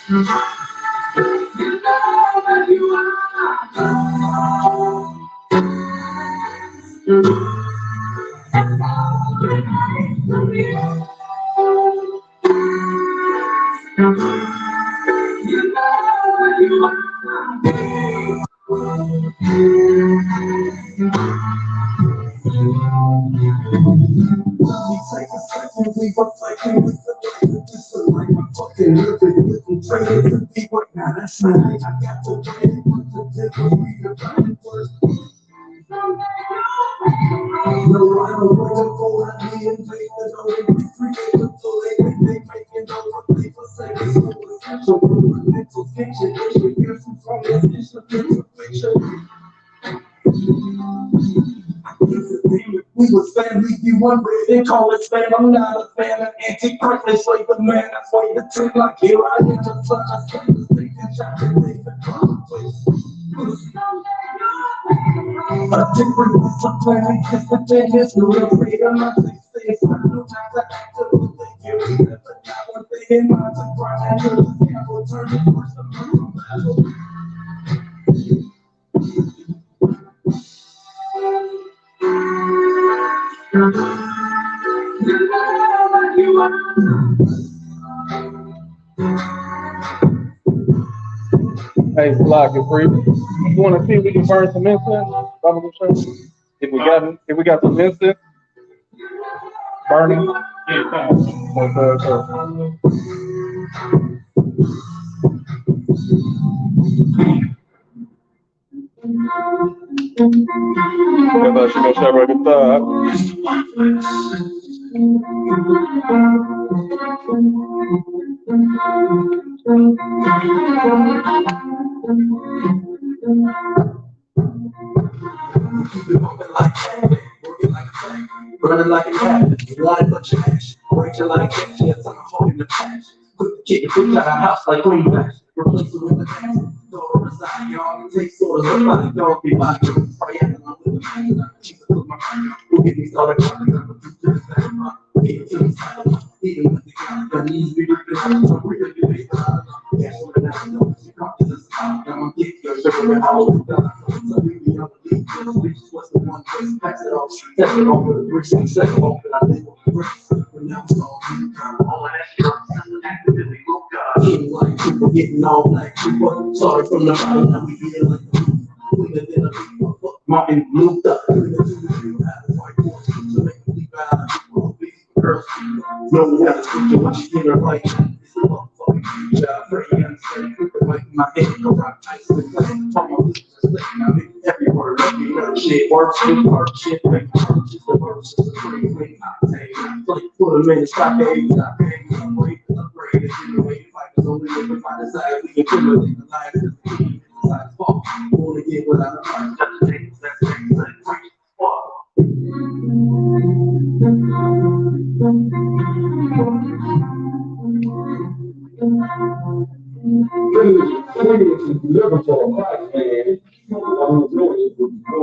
You know that you we take a second, we reflecting with the light, just like I'm fucking living with them traded to be what now that's right. I got to wait for the delivery of running first. No, I don't wait for it, me and they that already created so they making over people say it's so essential. Mental fiction, they get from this instrumental fiction. We was family, you one they call it spam. I'm not a fan of antichrist, they slay the man. That's why you think like here I am to fly. I say the thing and try to make the commonplace. A different discipline, just the thing is no real freedom. I say it's not no time to act up with the theory. But now one thing in mind to cry and you're the devil turning towards the battle. Hey, Flock, if you want to see if we can burn some incense, if we got some incense burning, yeah, okay. Когда ще ще робити. Running like a cat, wanting for trash, raging like cash, yes, I'm holding the cash. Quick to kick it, quick out of house like green bash. Replace it with a tax. Go reside, y'all. Take sort of look like dog be my girl. Pray out along with the man. She's a good my friend. Who get me started calling her to the same rock. Get to the side. Eating with the guy. The knees be ripping out. So we're gonna do this. Cash on the down. She comes to the side. I'm gonna get your sugar and all the time. So we be on the lead. Bitch, what's the one place? Pass it off. Test it over the bricks. Second off. And I think the bricks. When that was all you got. All of that shit. Actively look God. Getting like people getting all black people. Sorry from the bottom. Now we get like the roof. We live in a people. Fuck Martin looped up. We live in the real house. White boys. So make me leave out of people. Girls. No, we have to switch to what you get her like. It's a motherfucking job. Pretty unsafe. Like my head go rock ice and play. Talk about this just like now. Every word, every word. Shit works. Shit works. Shit makes just the works. It's a free way. Like put them in the stockade. Upgrade. Upgrade. Generate. Like it's only living by desire. We accumulate the life of the key. Besides fall. Wanna get without a price. That's things. That's things. That's things. Never saw a black man. I'm doing it with no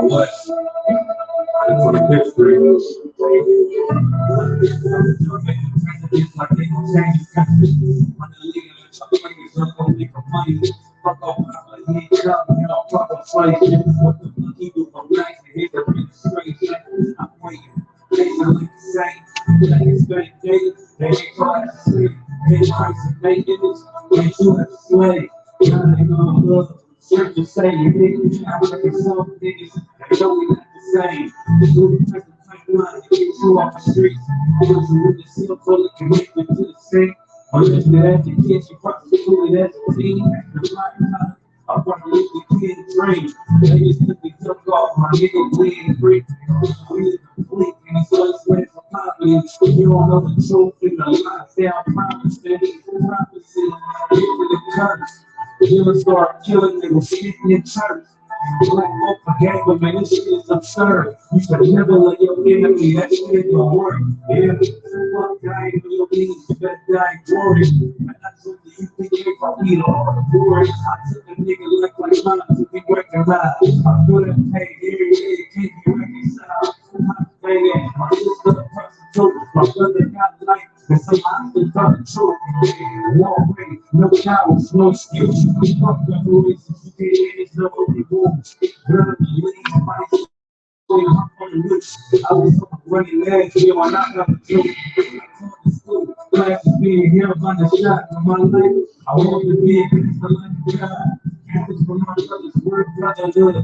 what? For the history to say you niggas, I'm checking some niggas, they show me not the same. Get you off the streets, with the seal fully connected to the sink. Understood as a kid, you prostituted as a teen. I want to live the kid dream. They just took me took off my nigga weed brick. We complete and it's always went for confidence. You don't know the truth in the lockdown promise. That is the prophecy. Get to the curse. Killers start killing niggas sitting in church. Black folk forget, but man, this shit is absurd. You should never let your enemy, that shit don't work. Yeah, fuck dying for your knees, you better die glorious. And I took the You think if I beat all the boys, I took a nigga like mine to be recognized. I put in pain every day, it can't be reconciled. I'm my sister a prostitute, my brother got life, and some I still tell the truth. No way, no cowards, no excuse. We fuck the boys, you can't it's no reward. None of the ladies, my I was running last year when I got the truth. I school, classes being held by the shot of my life. I want to be a minister like God. Happens from my brother's word, brotherhood.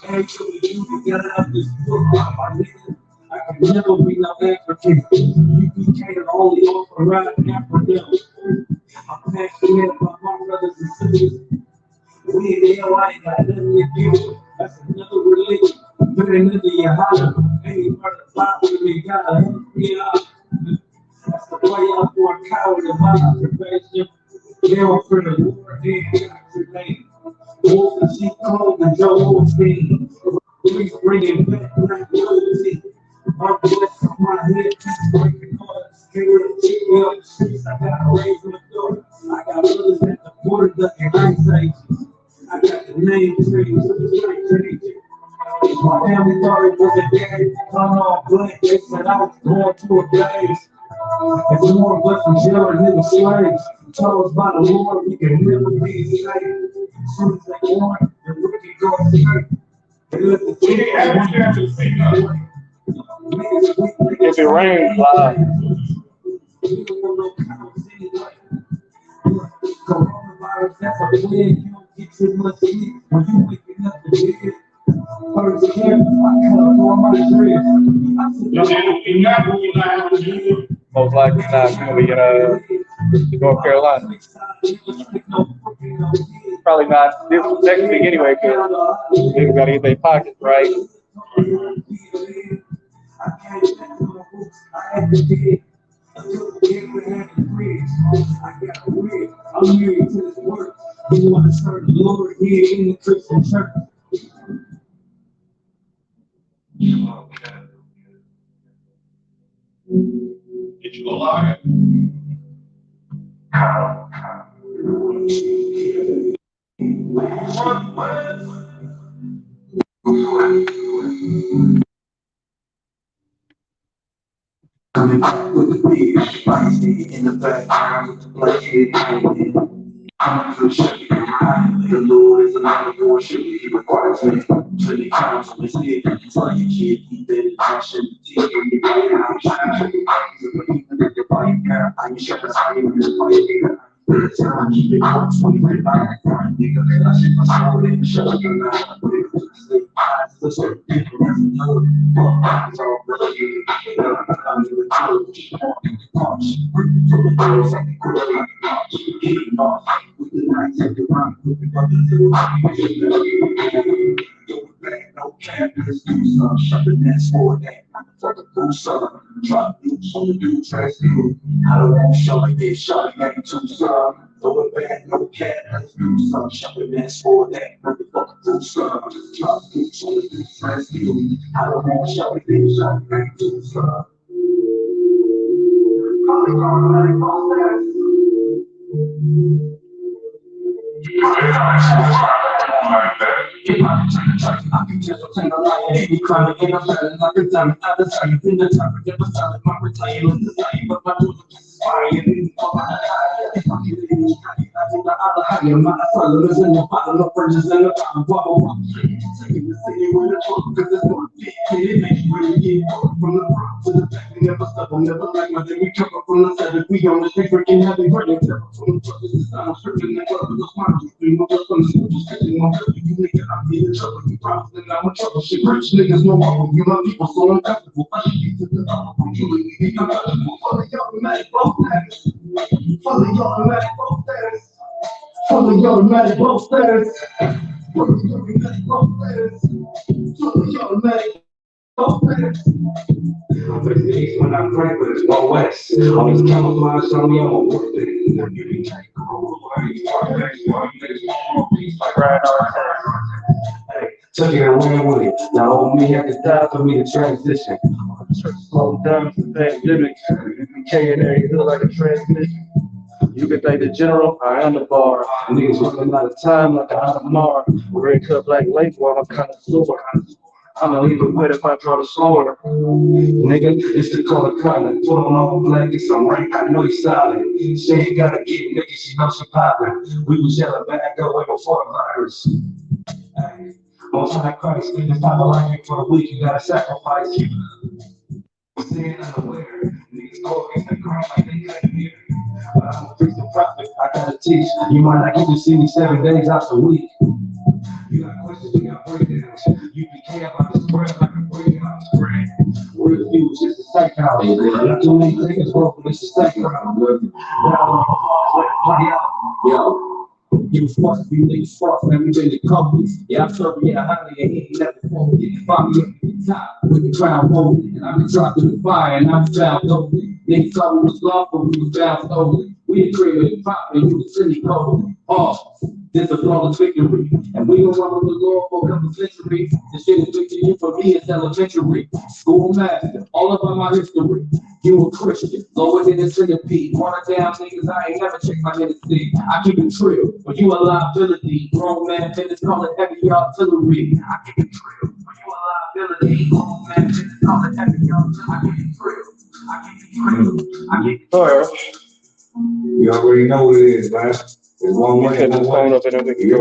Actually, you got out this book, my nigga. I can never be no African. You became only authorized African. I'm passionate about my brothers and sisters. We in the hell, I ain't got nothing to do. That's another religion. Put it into your heart. Ain't part of the Bible, they gotta help me out. That's the way out for a coward in my observation. Hell for the Lord, and God's name. Wolf and sheep called the Joe Osteen. Please bring it back like loyalty. I'm blessed on my head, breaking all the scared. Check me up the streets, I gotta raise my door. I got brothers at the border ducking ice ages. I got the name change, straight change. My family thought it was a day. I'm all black, they said I was going to a place. It's more of us in jail than the slaves. Told by the Lord, we can never be saved. As soon as they want, the wicked go straight. They let the If it rains, fly. Coronavirus, that's a plague. You don't get too much sleep when you waking up the bed. First camp, I cut all my dreads. Most likely not gonna be in North Carolina. Probably not this next week anyway, because they gotta get their pockets right. I'm here to this work. You want to serve the Lord here in the Christian church. Get you alive. Coming back with the beer, spicy in the background with the blanket hanging. I'm gonna show you right. The Lord is another portion. He requires me to the council. It's here. It's like a kid. He did it. I shouldn't teach you. You might have to show you. Even if you're buying car, I ain't sure that's how you just buy it. It's time to keep it on 20 back. Nigga, I should my soul in the show. You're not a big mistake. Listen, people have to know it. It's all really I'm in the church. Punch. From the girls at the girl. Getting off with the nights at the run with the brothers who going back, no cap, let's do some shopping that's for that. For the cool son, drop loose on the new trash view. I don't want to show like this, shot ain't too son. Throw it back, no cap, let's do some shopping that's for that. For the cool son, drop loose on the new trash view. I don't want to show like this, shot ain't too son. I can just pretend I'm lying, any crime again, I'm telling like a diamond, I just tell you in the time, never telling my retirement, the same, but my dude is flying, if I get it in the sky, I think that I'll have you, my fellas in the bottom, the bridges in the bottom, wobble, taking the city with a truck, cause it's one big kid, it makes you really get from the front to the back, we never stop, I'm never like my day, we come up from the side, if we on the street, freaking heavy, running, from the truck, this is how I'm stripping, and up with the smiles, we move up from the school, just sitting on you nigga, I'm in trouble, you promise that I'm in trouble, shit, rich niggas know all of you, my people, so uncomfortable, I should get to the top, you and me, I'm untouchable, full of y'all, man, both status, full of y'all, man, both status, full of y'all, man, both status, full of y'all, man, both status, full of y'all, man, both status. I'm for the east when I pray, but it's more west. All these camouflage on me, I'm a work it. Now you can take hey, took it and ran with it. Now old me had to die for me to transition. Slowed down to the pandemic. It became an area like a transmission. You can thank the general, I am the bar. Niggas running out of time like I'm tomorrow. Red cup like late while I'm kind of sore. I'ma leave it with if I draw the slower. Nigga, it's the color color. Put on all black, it's some rank, I know you solid. She ain't gotta get nigga, she know she poppin'. We was yelling back up way before the virus. Hey, most high Christ, if I like you for a week, you gotta sacrifice you. Staying unaware, niggas go against the ground like they couldn't hear. But I'm a priest of prophet, I gotta teach. You might not get to see me 7 days out the week. You got questions, you got breakdowns. You be care about the spread like a breakout spread. Real views, it's a psych house. Not too many niggas broken, it's a psych crowd. Now I'm let it play out. Yo. You fuck me, niggas fuck me, we been the companies. Yeah, I'm sure, yeah, honey, and he ain't never phone. Find me up at the top with the crown holding. And I've been dropped in the fire and I'm found lonely. Niggas thought we was love, but we was found stolen. We the creator of pop and you the city code. Oh, this a flawless victory. And we gon' run on the Lord for a couple centuries. The shit is victory for me, it's elementary. Schoolmaster, all about my history. You a Christian, lower than a centipede. Water down niggas, I ain't never check my Hennessy. I keep it trill, but you a liability. Grown man, business call it heavy artillery. I keep it trill, but you a liability. Grown man, business call it heavy artillery. I keep it trill, I keep it trill, I keep it trill. You already know what it is, man. There's one way. Set this phone up and then we can go.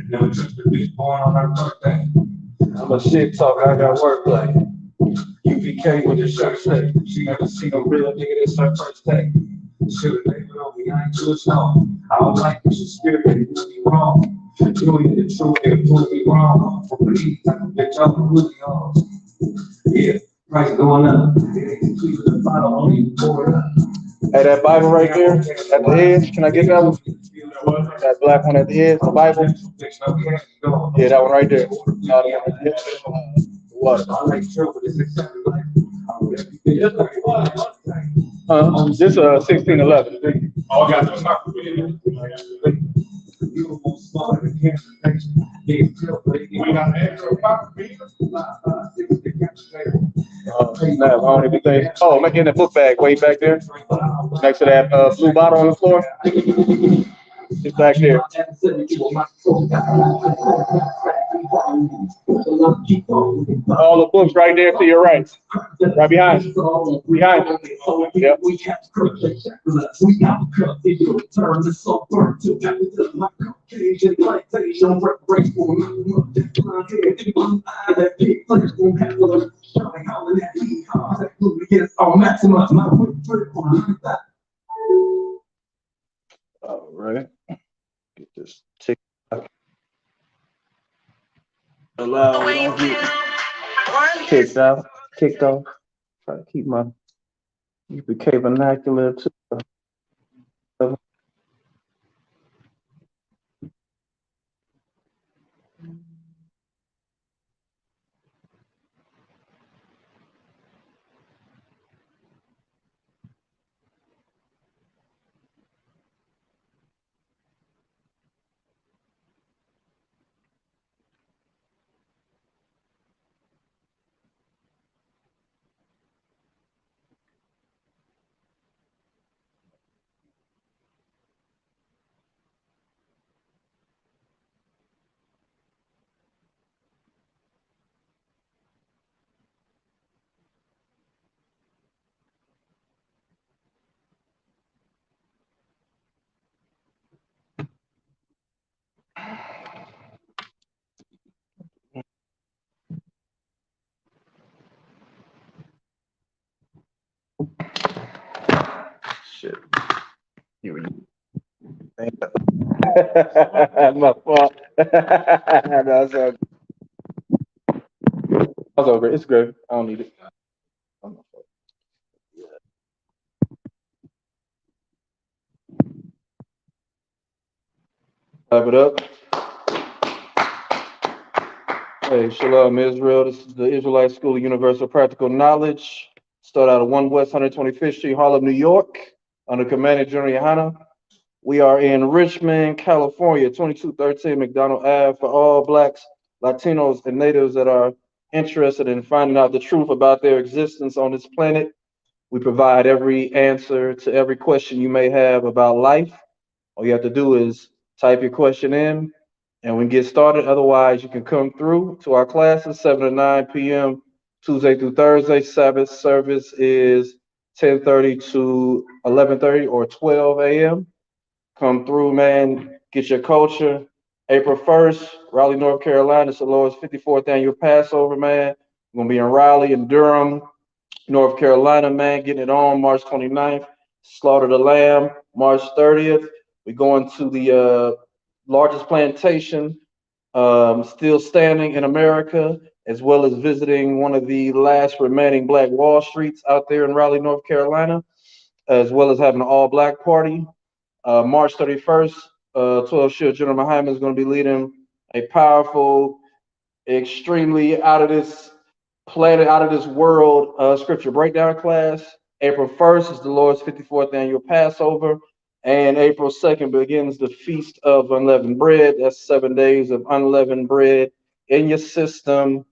Never trust the bitch born on her birthday. I'm a shit talker, I got wordplay. UPK with the shirt say. She never seen a real nigga, this her first day. Should've named it on me, I ain't too slow. I don't like what you spirit, you do me wrong. You ain't the truth, nigga, prove me wrong. For me, type of bitch, I'm really on. Yeah, price going up. It ain't clear the bottle, only you pour it up. Hey, that Bible right there at the edge, can I get that one? That black one at the edge, the Bible? Yeah, that one right there. What? This 1611. Oh, I got the we got extra copy. Snap on everything. Oh, I'm getting the book bag way back there, next to that blue bottle on the floor. It's back there. All the books right there to your right. Right behind you. Behind you. Yep. All right. Get this TikTok. Allow me to get kicked off. Try to keep my UPK vernacular too. Shit. Here we go. My fault. No, it's all good. It's over. It's good. I don't need it. Clap it up. Hey, Shalom Israel. This is the Israelite School of Universal Practical Knowledge. Start out of 1 West 125th Street, Harlem, New York, under Commander General Yohana. We are in Richmond, California, 2213 McDonald Ave for all Blacks, Latinos, and Natives that are interested in finding out the truth about their existence on this planet. We provide every answer to every question you may have about life. All you have to do is type your question in and we can get started. Otherwise, you can come through to our classes 7 to 9 p.m. Tuesday through Thursday. Sabbath service is 10:30 to 11:30 or 12 a.m. Come through, man. Get your culture. April 1st, Raleigh, North Carolina. It's the Lord's 54th annual Passover, man. We're going to be in Raleigh and Durham, North Carolina, man. Getting it on March 29th. Slaughter the Lamb, March 30th. We're going to the largest plantation still standing in America, as well as visiting one of the last remaining Black Wall Streets out there in Raleigh, North Carolina, as well as having an all-Black party. March 31st, 12 Shield General Muhammad is going to be leading a powerful, extremely out of this planet, out of this world scripture breakdown class. April 1st is the Lord's 54th annual Passover. And April 2nd begins the Feast of Unleavened Bread. That's 7 days of unleavened bread in your system.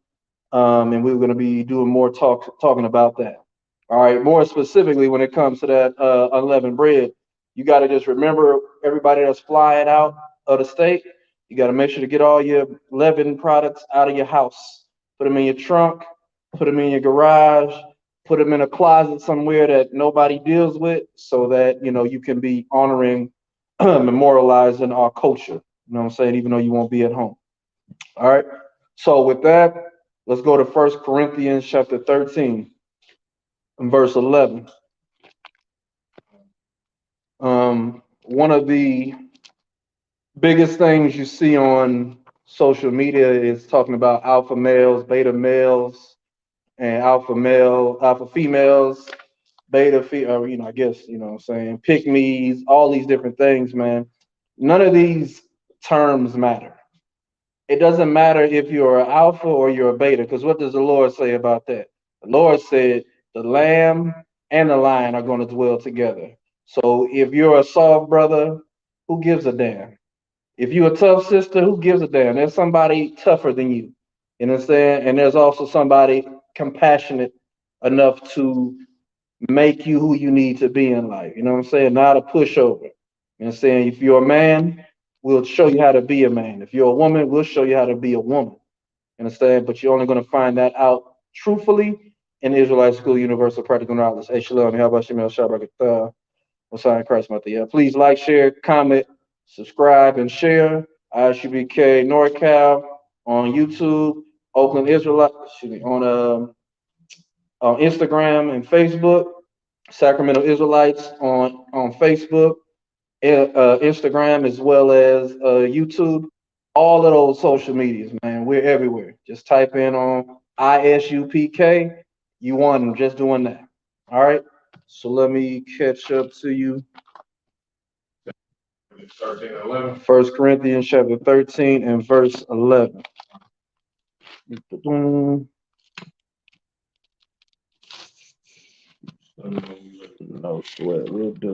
And we're going to be doing more talking about that. All right, more specifically, when it comes to that unleavened bread, you got to just remember everybody that's flying out of the state, you got to make sure to get all your leavened products out of your house. Put them in your trunk, put them in your garage, put them in a closet somewhere that nobody deals with so that, you know, you can be honoring, memorializing our culture. You know what I'm saying? Even though you won't be at home. All right. So with that, let's go to 1 Corinthians chapter 13 and verse 11. One of the biggest things you see on social media is talking about alpha males, beta males, and alpha females, or, I guess, you know what I'm saying, pick me's, all these different things, man. None of these terms matter. It doesn't matter if you're an alpha or you're a beta, because what does the Lord say about that? The Lord said the lamb and the lion are going to dwell together. So if you're a soft brother, who gives a damn? If you're a tough sister, who gives a damn? There's somebody tougher than you. You understand? And there's also somebody compassionate enough to make you who you need to be in life. You know what I'm saying? Not a pushover. You know what I'm saying? If you're a man, we'll show you how to be a man. If you're a woman, we'll show you how to be a woman. You understand? But you're only going to find that out truthfully in the Israelite School Universal Practical Knowledge. Hey, Shalom. How about Shemel Shabbat? What's on Christ, Mother? Please like, share, comment, subscribe, and share. ISUBK NorCal on YouTube, Oakland Israelite, on Instagram and Facebook, Sacramento Israelites on Facebook, Instagram, as well as YouTube. All of those social medias, man. We're everywhere. Just type in on ISUPK. You want them just doing that. All right. So let me catch up to you. 13 and 11. 1 Corinthians chapter 13 and verse 11. No sweat, we'll do.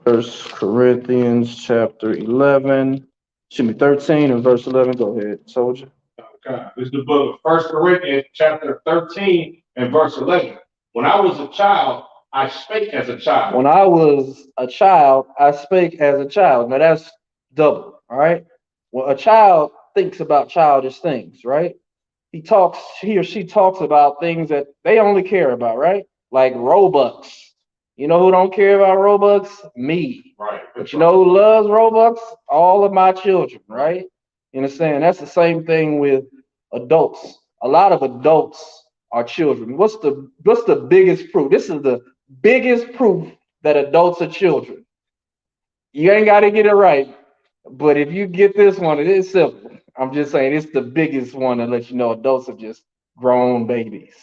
1 Corinthians chapter 11, 13 and verse 11. Go ahead, soldier. Okay. This is the book of 1 Corinthians, chapter 13 and verse 11. When I was a child, I spake as a child. When I was a child, I spake as a child. Now that's double, all right? Well, a child thinks about childish things, right? He or she talks about things that they only care about, right? Like Robux. You know who don't care about Robux? Me. Right. But you know who loves Robux? All of my children, right? You understand? That's the same thing with adults. A lot of adults are children. What's the biggest proof? This is the biggest proof that adults are children. You ain't got to get it right, but if you get this one, it is simple. I'm just saying it's the biggest one to let you know adults are just grown babies.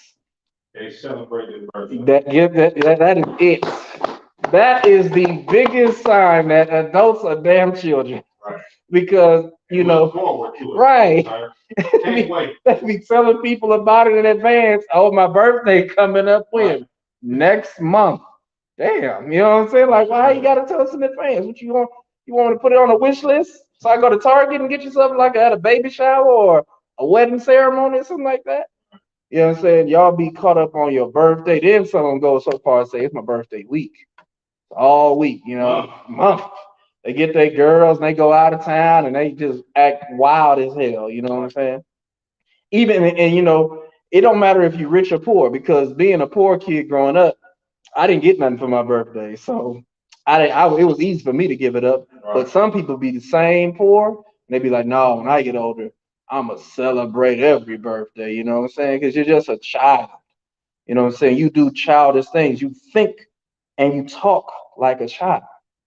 They celebrated birthday. That is it. That is the biggest sign that adults are damn children. Right. Because you know, forward to it. right. Can't wait. They be telling people about it in advance. Oh, my birthday coming up when? Right. Next month. Damn, you know what I'm saying? Like, why you gotta tell us in advance? What you want? You want me to put it on a wish list so I go to Target and get you something like at a baby shower or a wedding ceremony or something like that? You know what I'm saying? Y'all be caught up on your birthday. Then some of them go so far as say it's my birthday week. All week, you know, month. They get their girls and they go out of town and they just act wild as hell. You know what I'm saying? Even and you know, it don't matter if you're rich or poor because being a poor kid growing up, I didn't get nothing for my birthday, so it was easy for me to give it up. But some people be the same poor, and they be like, no, when I get older, I'ma celebrate every birthday. You know what I'm saying? Because you're just a child. You know what I'm saying? You do childish things. You think and you talk like a child.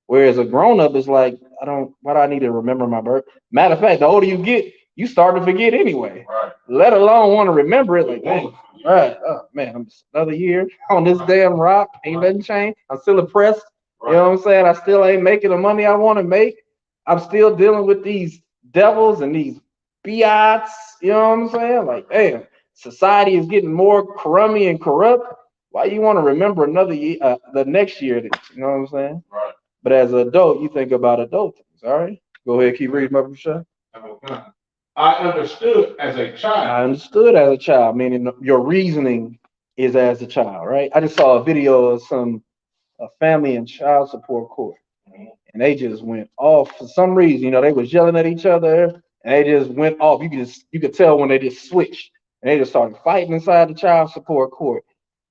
Whereas a grown up is like, why do I need to remember my birth? Matter of fact, the older you get, you start to forget anyway. Right. Let alone want to remember it. Like, dang, right, oh man, I'm just another year on this damn rock. Ain't nothing changed. I'm still oppressed. You know what I'm saying? I still ain't making the money I want to make. I'm still dealing with these devils and these biats. You know what I'm saying? Like, damn, society is getting more crummy and corrupt. Why you want to remember another year, the next year? You know what I'm saying? Right. But as an adult, you think about adult things. All right, go ahead, keep reading, Mother Michelle. Okay. I understood as a I child. understood as a child, meaning your reasoning is as a child, right? I just saw a video of a family in child support court, and they just went off for some reason. You know, they was yelling at each other, and they just went off. You could tell when they just switched, and they just started fighting inside the child support court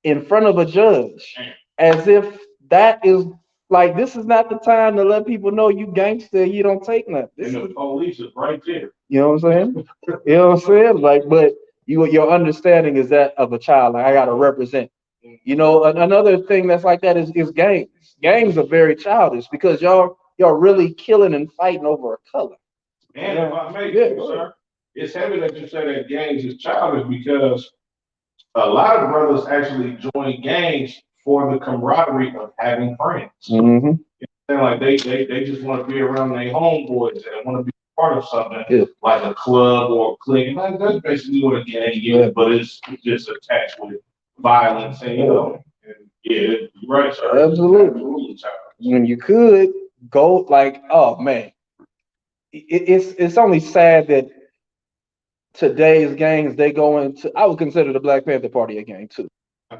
in front of a judge, as if that is like this is not the time to let people know you gangster. You don't take nothing. And the police is right there. You know what I'm saying? You know what I'm saying? Like, but your understanding is that of a child. Like, I gotta represent. You know, another thing that's like that is gangs. Gangs are very childish because y'all really killing and fighting over a color. And if I may, Yeah, sir, it's heavy that you say that gangs is childish because a lot of brothers actually join gangs for the camaraderie of having friends. Mm-hmm. And like they just want to be around their homeboys and want to be part of something Yeah. like a club or a clique. And that's basically what a gang is, Yeah. but it's just attached with violence and you know. And yeah, you're right, sir. Absolutely. When you could go like, oh man, it's only sad that today's gangs they go into. I would consider the Black Panther Party a gang too.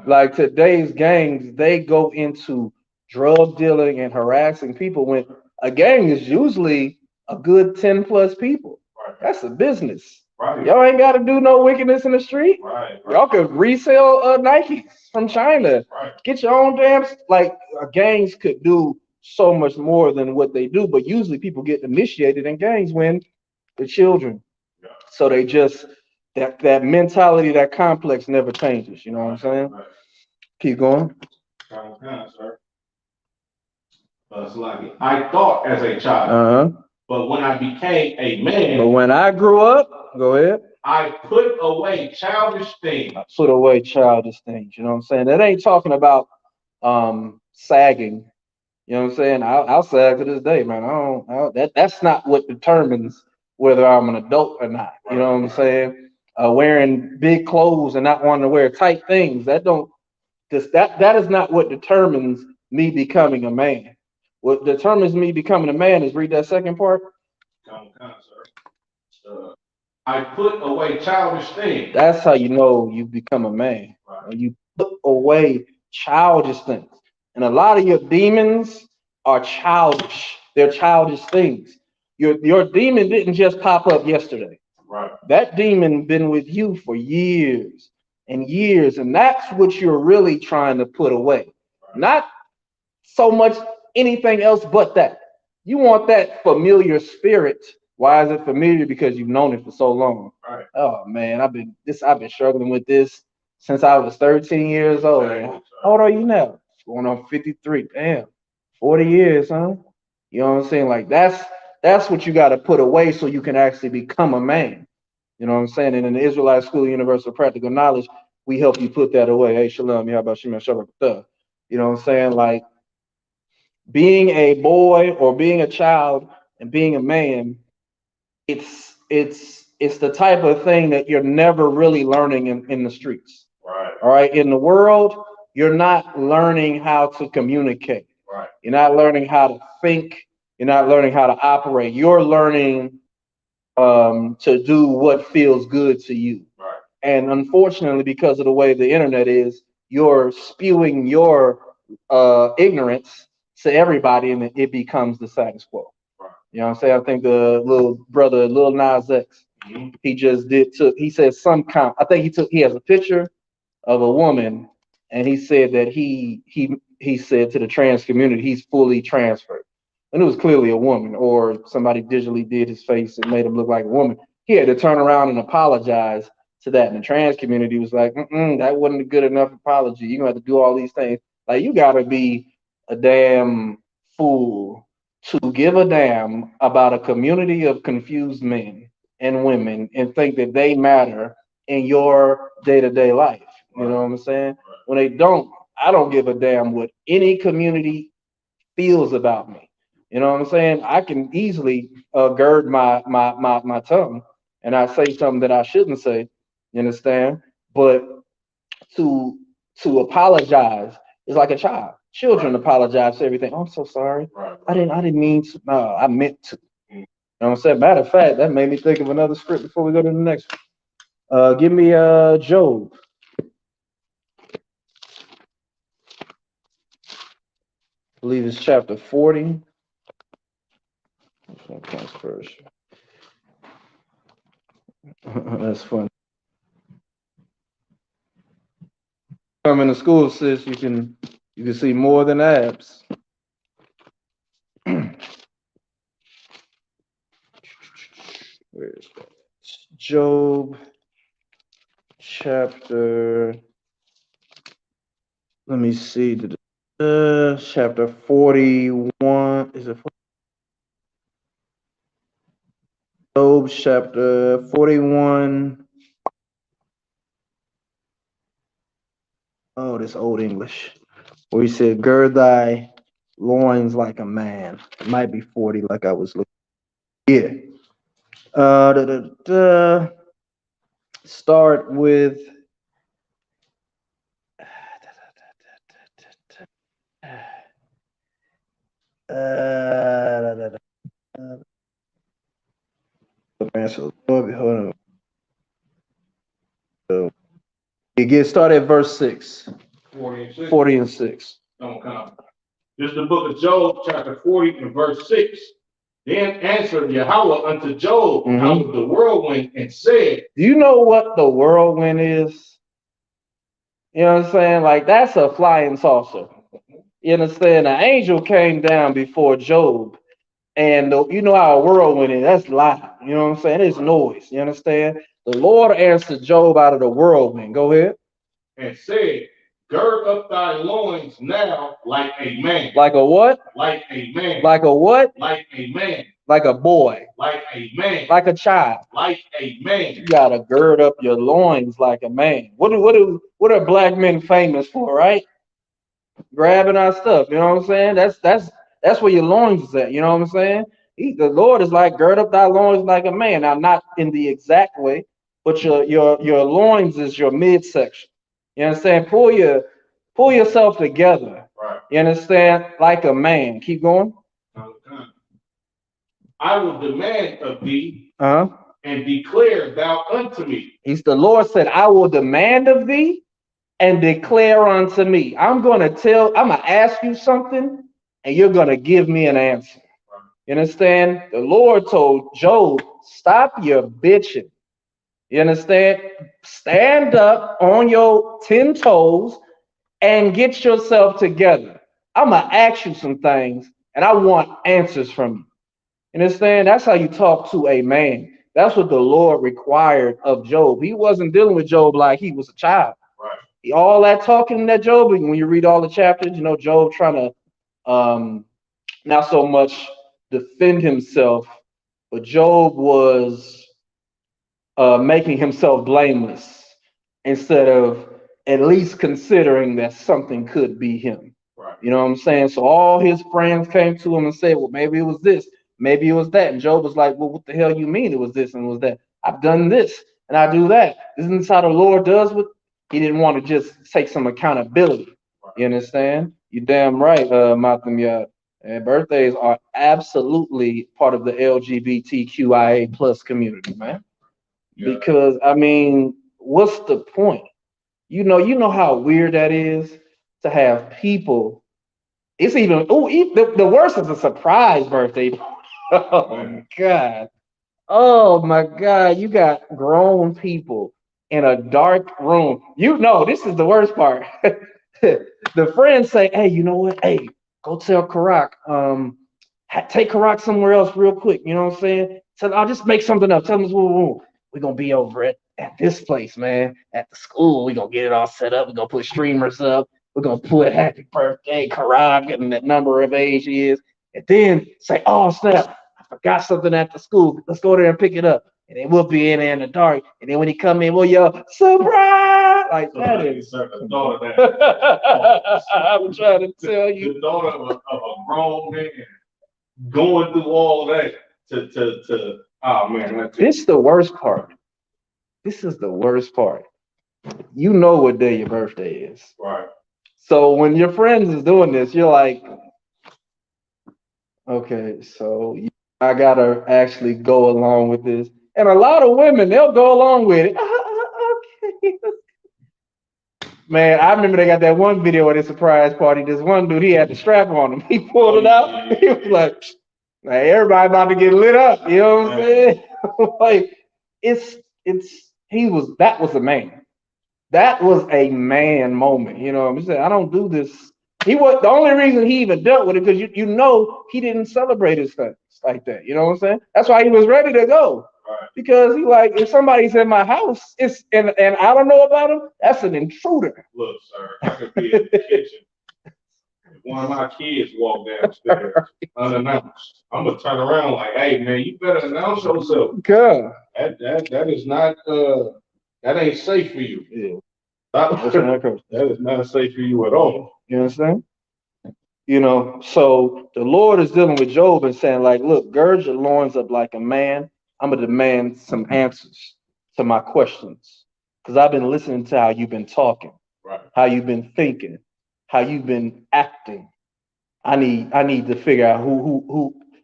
Like today's gangs, they go into drug dealing and harassing people when a gang is usually a good 10 plus people. Right. That's a business. Right. Y'all ain't got to do no wickedness in the street. Right. Y'all could resell Nikes from China. Right. Get your own damn, like gangs could do so much more than what they do, but usually people get initiated in gangs when they're children. Yeah. So they just, that mentality, that complex never changes. You know what I'm saying? Right. Keep going. Sir. Sluggy. I thought as a child, but when I became a man, But when I grew up, go ahead. I put away childish things. I put away childish things. You know what I'm saying? That ain't talking about sagging. You know what I'm saying? I'll sag to this day, man. That's not what determines whether I'm an adult or not. You know what I'm saying? Wearing big clothes and not wanting to wear tight things. That is not what determines me becoming a man. What determines me becoming a man is read that second part. Sir. I put away childish things. That's how you know you become a man. Right. When you put away childish things. And a lot of your demons are childish. They're childish things. Your demon didn't just pop up yesterday. Right. That demon been with you for years and years, and that's what you're really trying to put away. Right. Not so much anything else but that. You want that familiar spirit. Why is it familiar? Because you've known it for so long. Right. Oh man, I've been struggling with this since I was 13 years old. How old are you now? Going on 53. Damn, 40 years, huh? You know what I'm saying? Like that's what you got to put away so you can actually become a man. You know what I'm saying? And in the Israelite School of Universal Practical Knowledge, we help you put that away. Hey, shalom, how about Shema Shabbat? You know what I'm saying? Like being a boy or being a child and being a man, it's the type of thing that you're never really learning in the streets. Right. All right. In the world, you're not learning how to communicate. Right. You're not learning how to think. You're not learning how to operate. You're learning to do what feels good to you. Right. And unfortunately, because of the way the internet is, you're spewing your ignorance to everybody, and it becomes the status quo. You know what I'm saying? I think the little brother, Lil Nas X, he just he said I think he has a picture of a woman, and he said that he said to the trans community he's fully transferred, and it was clearly a woman, or somebody digitally did his face and made him look like a woman. He had to turn around and apologize to that, and the trans community was like, that wasn't a good enough apology. You're gonna have to do all these things. Like, you gotta be a damn fool to give a damn about a community of confused men and women and think that they matter in your day-to-day life. You know what I'm saying? When they don't, I don't give a damn what any community feels about me. You know what I'm saying? I can easily gird my tongue and I say something that I shouldn't say. You understand? But to apologize is like a child. Children apologize for everything. Oh, I'm so sorry. I didn't mean to. No, I meant to. You know what I'm saying? Matter of fact, that made me think of another script before we go to the next one. Give me Job. I believe it's chapter 40. Which one comes first? That's funny. Coming to school, sis, you can see more than abs. Where is that? Job chapter. Let me see. Chapter 41. Is it Job chapter 41? Oh, this old English. Where he said, gird thy loins like a man. It might be 40, like I was looking. Yeah. Start with you get started at verse 6. 40 and 6. 40 and 6. Okay. This is the book of Job, chapter 40 and verse 6. Then answered Yahweh unto Job out of the whirlwind and said, do you know what the whirlwind is? You know what I'm saying? Like, that's a flying saucer. You understand? An angel came down before Job, and you know how a whirlwind is. That's loud. You know what I'm saying? It's noise. You understand? The Lord answered Job out of the whirlwind. Go ahead. And said, gird up thy loins now like a man. Like a what? Like a man. Like a what? Like a man. Like a boy. Like a man. Like a child. Like a man. You gotta gird up your loins like a man. What are black men famous for, right? Grabbing our stuff. You know what I'm saying? That's where your loins is at. You know what I'm saying? The Lord is like, gird up thy loins like a man. Now, not in the exact way, but your loins is your midsection. You understand? Pull yourself together. Right. You understand? Like a man. Keep going. I will demand of thee and declare thou unto me. The Lord said, I will demand of thee and declare unto me. I'm gonna ask you something, and you're gonna give me an answer. You understand? The Lord told Job, stop your bitching. You understand? Stand up on your 10 toes and get yourself together. I'm gonna ask you some things, and I want answers from you. You understand? That's how you talk to a man. That's what the Lord required of Job. He wasn't dealing with Job like he was a child. Right. All that talking that Job, when you read all the chapters, you know, Job trying to not so much defend himself, but Job was making himself blameless instead of at least considering that something could be him. Right. You know what I'm saying? So all his friends came to him and said, well, maybe it was this, maybe it was that. And Job was like, well, what the hell you mean it was this and it was that? I've done this and I do that. Isn't this how the Lord does with? He didn't want to just take some accountability. Right. You understand? You damn right, Matham. Yeah. And birthdays are absolutely part of the LGBTQIA plus community, man. Yeah. Because I mean, what's the point? You know how weird that is to have people. It's even the worst is a surprise birthday. Oh my God. Oh my God. You got grown people in a dark room. This is the worst part. The friends say, hey, you know what? Hey, go tell Karak, take Karak somewhere else real quick. You know what I'm saying? So I'll just make something up. Tell them we're gonna be over at this place, man, at the school. We're gonna get it all set up. We're gonna put streamers up. We're gonna put happy birthday, Karak, and that number of age he is. And then say, oh snap, I forgot something at the school. Let's go there and pick it up. And then we'll be in there in the dark. And then when he come in, we'll yell, surprise! Like that is. The daughter that I'm trying to tell you. the daughter of a grown man going through all that to oh man. This is the worst part. This is the worst part. You know what day your birthday is. Right. So when your friends is doing this, you're like, okay, so I gotta actually go along with this. And a lot of women, they'll go along with it. Okay. Man, I remember they got that one video at a surprise party. This one dude, he had the strap on him. He pulled it out. He was like, everybody about to get lit up. You know what I'm saying? Like, that was a man. That was a man moment. You know what I'm saying? I don't do this. The only reason he even dealt with it because you know he didn't celebrate his things like that. You know what I'm saying? That's why he was ready to go. Right. Because he like, if somebody's in my house, and I don't know about him, that's an intruder. Look, sir, I could be in the kitchen. If one of my kids walk downstairs unannounced, I'm gonna turn around like, hey man, you better announce yourself. God. That is not that ain't safe for you. Yeah. That is not safe for you at all. You understand? So the Lord is dealing with Job and saying, like, look, gird your loins up like a man. I'm going to demand some answers to my questions. Because I've been listening to how you've been talking, right, how you've been thinking, how you've been acting. I need to figure out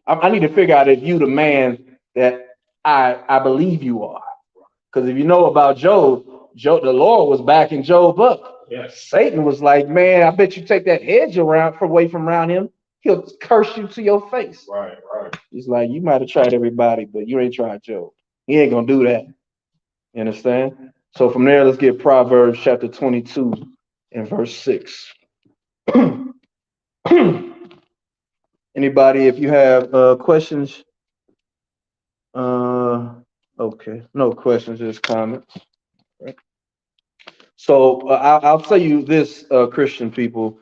I need to figure out if you the man that I believe you are. Because if you know about Job, the Lord was backing Job up. Yes. Satan was like, man, I bet you take that hedge away from around him, he'll curse you to your face. Right. He's like, you might have tried everybody, but you ain't tried Job. He ain't gonna do that. You understand? So from there, let's get Proverbs chapter 22 and verse 6. Anybody, if you have questions? Okay, no questions, just comments. Right. So I'll tell you this, Christian people.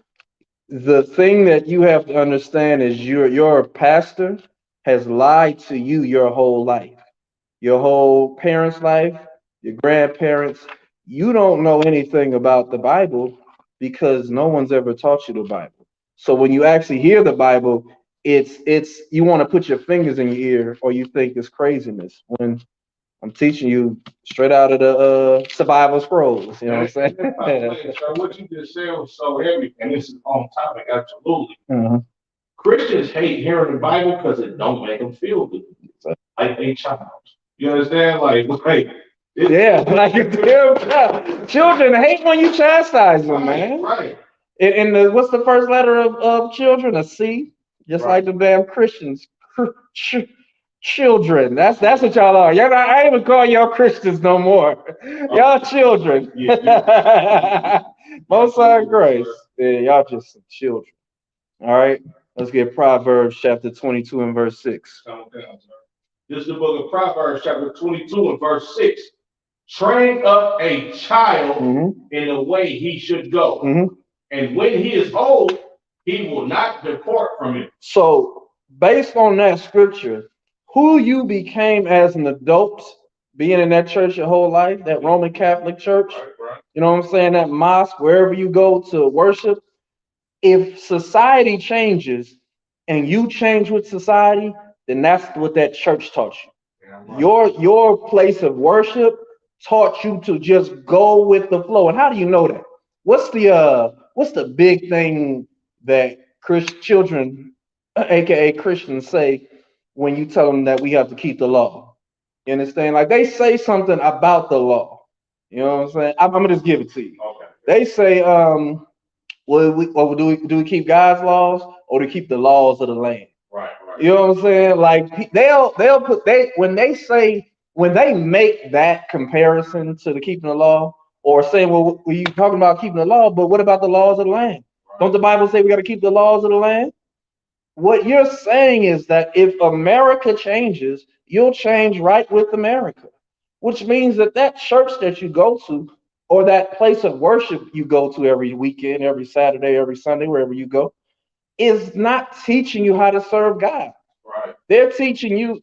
The thing that you have to understand is your pastor has lied to you your whole life, your whole parents' life, your grandparents. You don't know anything about the Bible because no one's ever taught you the Bible. So when you actually hear the Bible, it's you want to put your fingers in your ear or you think it's craziness when I'm teaching you straight out of the survival scrolls. You know what I'm saying? So what you just said was so heavy, and this is on topic, absolutely. Uh-huh. Christians hate hearing the Bible because it don't make them feel good, like a child. You understand? Like yeah, like a damn child. Children hate when you chastise them, man. Right. And what's the first letter of children? A C, just like the damn Christians. Children. That's what y'all are. I ain't even call y'all Christians no more. Y'all children. Most High grace. Yeah, y'all just some children. All right. Let's get Proverbs chapter 22 and verse 6. This is the book of Proverbs chapter 22 and verse 6. Train up a child in the way he should go. And when he is old, he will not depart from it. So based on that scripture, who you became as an adult, being in that church your whole life, that Roman Catholic church, right. You know what I'm saying, that mosque, wherever you go to worship, if society changes and you change with society, then that's what that church taught you. Yeah, right. Your place of worship taught you to just go with the flow. And how do you know that? What's the big thing that children, aka Christians, say when you tell them that we have to keep the law? You understand? Like they say something about the law. You know what I'm saying? I'm gonna just give it to you. Okay. They say, do we keep God's laws or do we keep the laws of the land? Right. You know what I'm saying? Like they'll put when they make that comparison to the keeping the law, or saying, well, were you talking about keeping the law, but what about the laws of the land? Right. Don't the Bible say we got to keep the laws of the land? What you're saying is that if America changes, you'll change right with America, which means that that church that you go to, or that place of worship you go to every weekend, every Saturday, every Sunday, wherever you go, is not teaching you how to serve God. Right. They're teaching you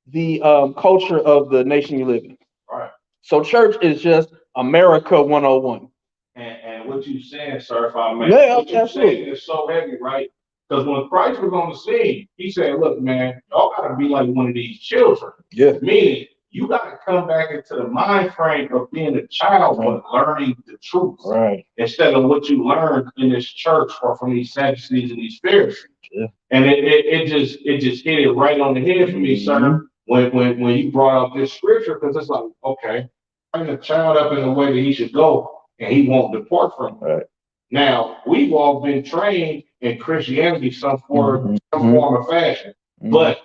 the culture of the nation you live in. Right. So church is just America 101. And what you saying, sir, if I may, Yeah, what you absolutely. saying is so heavy, right? Because when Christ was on the scene, he said, look, man, y'all gotta be like one of these children. Yeah. Meaning you gotta come back into the mind frame of being a child, Right. but learning the truth. Right. Instead of what you learned in this church or from these Sadducees and these Pharisees. Yeah. And it just hit it right on the head for me, sir, when you brought up this scripture, because it's like, okay, bring a child up in the way that he should go, and he won't depart from it. Right. Now, we've all been trained in Christianity some form of fashion. But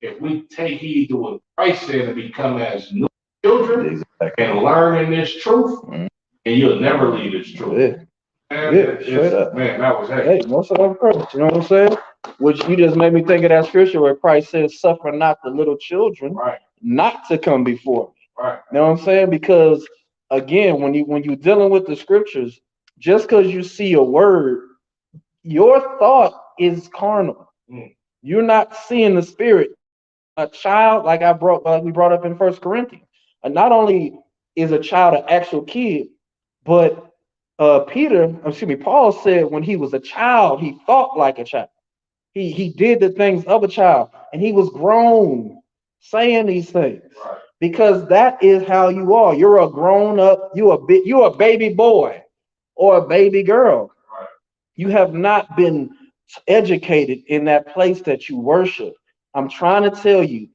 if we take heed to what Christ said and become as new children and learn in this truth, and you'll never leave this truth. Yeah, straight up. Man, that was Hey, most of them Christ, you know what I'm saying? Which you just made me think of that scripture where Christ says, suffer not the little children not to come before me. Right. You know what I'm saying? Because again, when you're dealing with the scriptures, just because you see a word, your thought is carnal. You're not seeing the spirit. A child, like we brought up in 1 Corinthians, and not only is a child an actual kid, but Paul said when he was a child, he thought like a child. He did the things of a child, and he was grown saying these things. Right. Because that is how you are. You're a grown up, you're a baby boy or a baby girl. Right. You have not been educated in that place that you worship. I'm trying to tell you,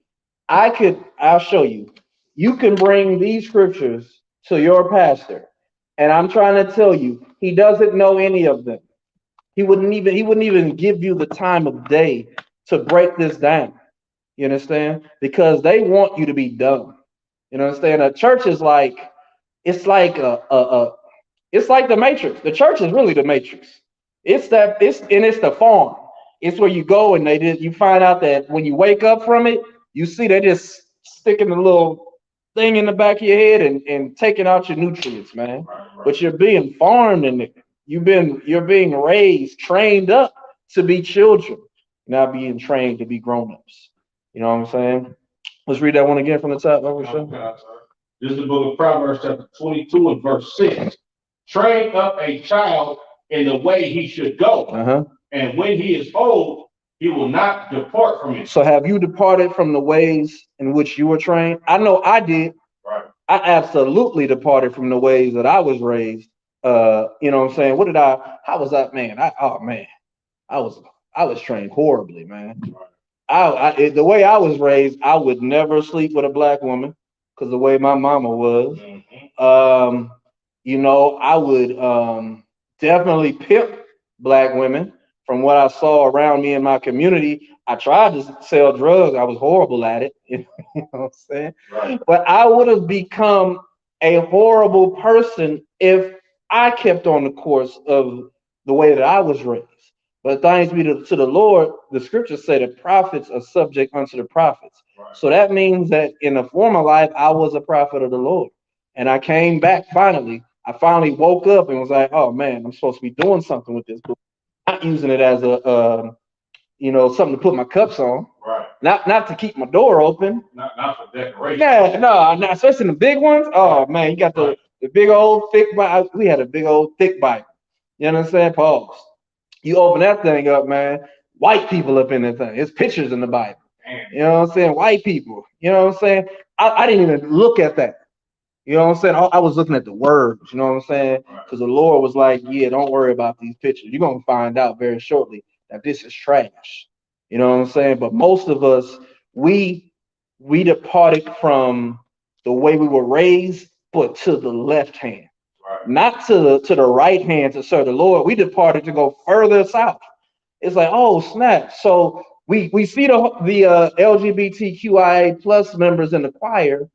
I'll show you. You can bring these scriptures to your pastor, and I'm trying to tell you, he doesn't know any of them. He wouldn't even give you the time of day to break this down. You understand? Because they want you to be dumb. You understand? A church is like, it's like it's like the Matrix. The church is really the Matrix. It's the farm. It's where you go and you find out that when you wake up from it, you see they just sticking a little thing in the back of your head and taking out your nutrients, man. Right. But you're being farmed in it. You're being raised, trained up to be children, not being trained to be grown-ups. You know what I'm saying? Let's read that one again from the top. This is the book of Proverbs, chapter 22 and verse 6. Train up a child in the way he should go, and when he is old, he will not depart from it. So have you departed from the ways in which you were trained? I know I did. Right. I absolutely departed from the ways that I was raised. You know what I'm saying? How was that, man? I was trained horribly, man. Right. The way I was raised, I would never sleep with a black woman because the way my mama was. You know, I would definitely pimp black women. From what I saw around me in my community, I tried to sell drugs. I was horrible at it. You know what I'm saying? Right. But I would have become a horrible person if I kept on the course of the way that I was raised. But thanks be to the Lord, the scriptures say the prophets are subject unto the prophets. Right. So that means that in a former life, I was a prophet of the Lord. And I came back finally. I finally woke up and was like, oh man, I'm supposed to be doing something with this book. Not using it as something to put my cups on. Right. Not to keep my door open. Not for decoration. Yeah, no, not especially the big ones. Oh man, you got the big old thick Bible. We had a big old thick Bible. You know what I'm saying? Pause. You open that thing up, man. White people up in that thing. It's pictures in the Bible. Damn. You know what I'm saying? White people. You know what I'm saying? I didn't even look at that. You know what I'm saying? I was looking at the words, you know what I'm saying? Because the Lord was like, yeah, don't worry about these pictures. You're going to find out very shortly that this is trash. You know what I'm saying? But most of us, we departed from the way we were raised but to the left hand, Right. not to the right hand to serve the Lord. We departed to go further south. It's like, oh snap! So we see the LGBTQIA plus members in the choir,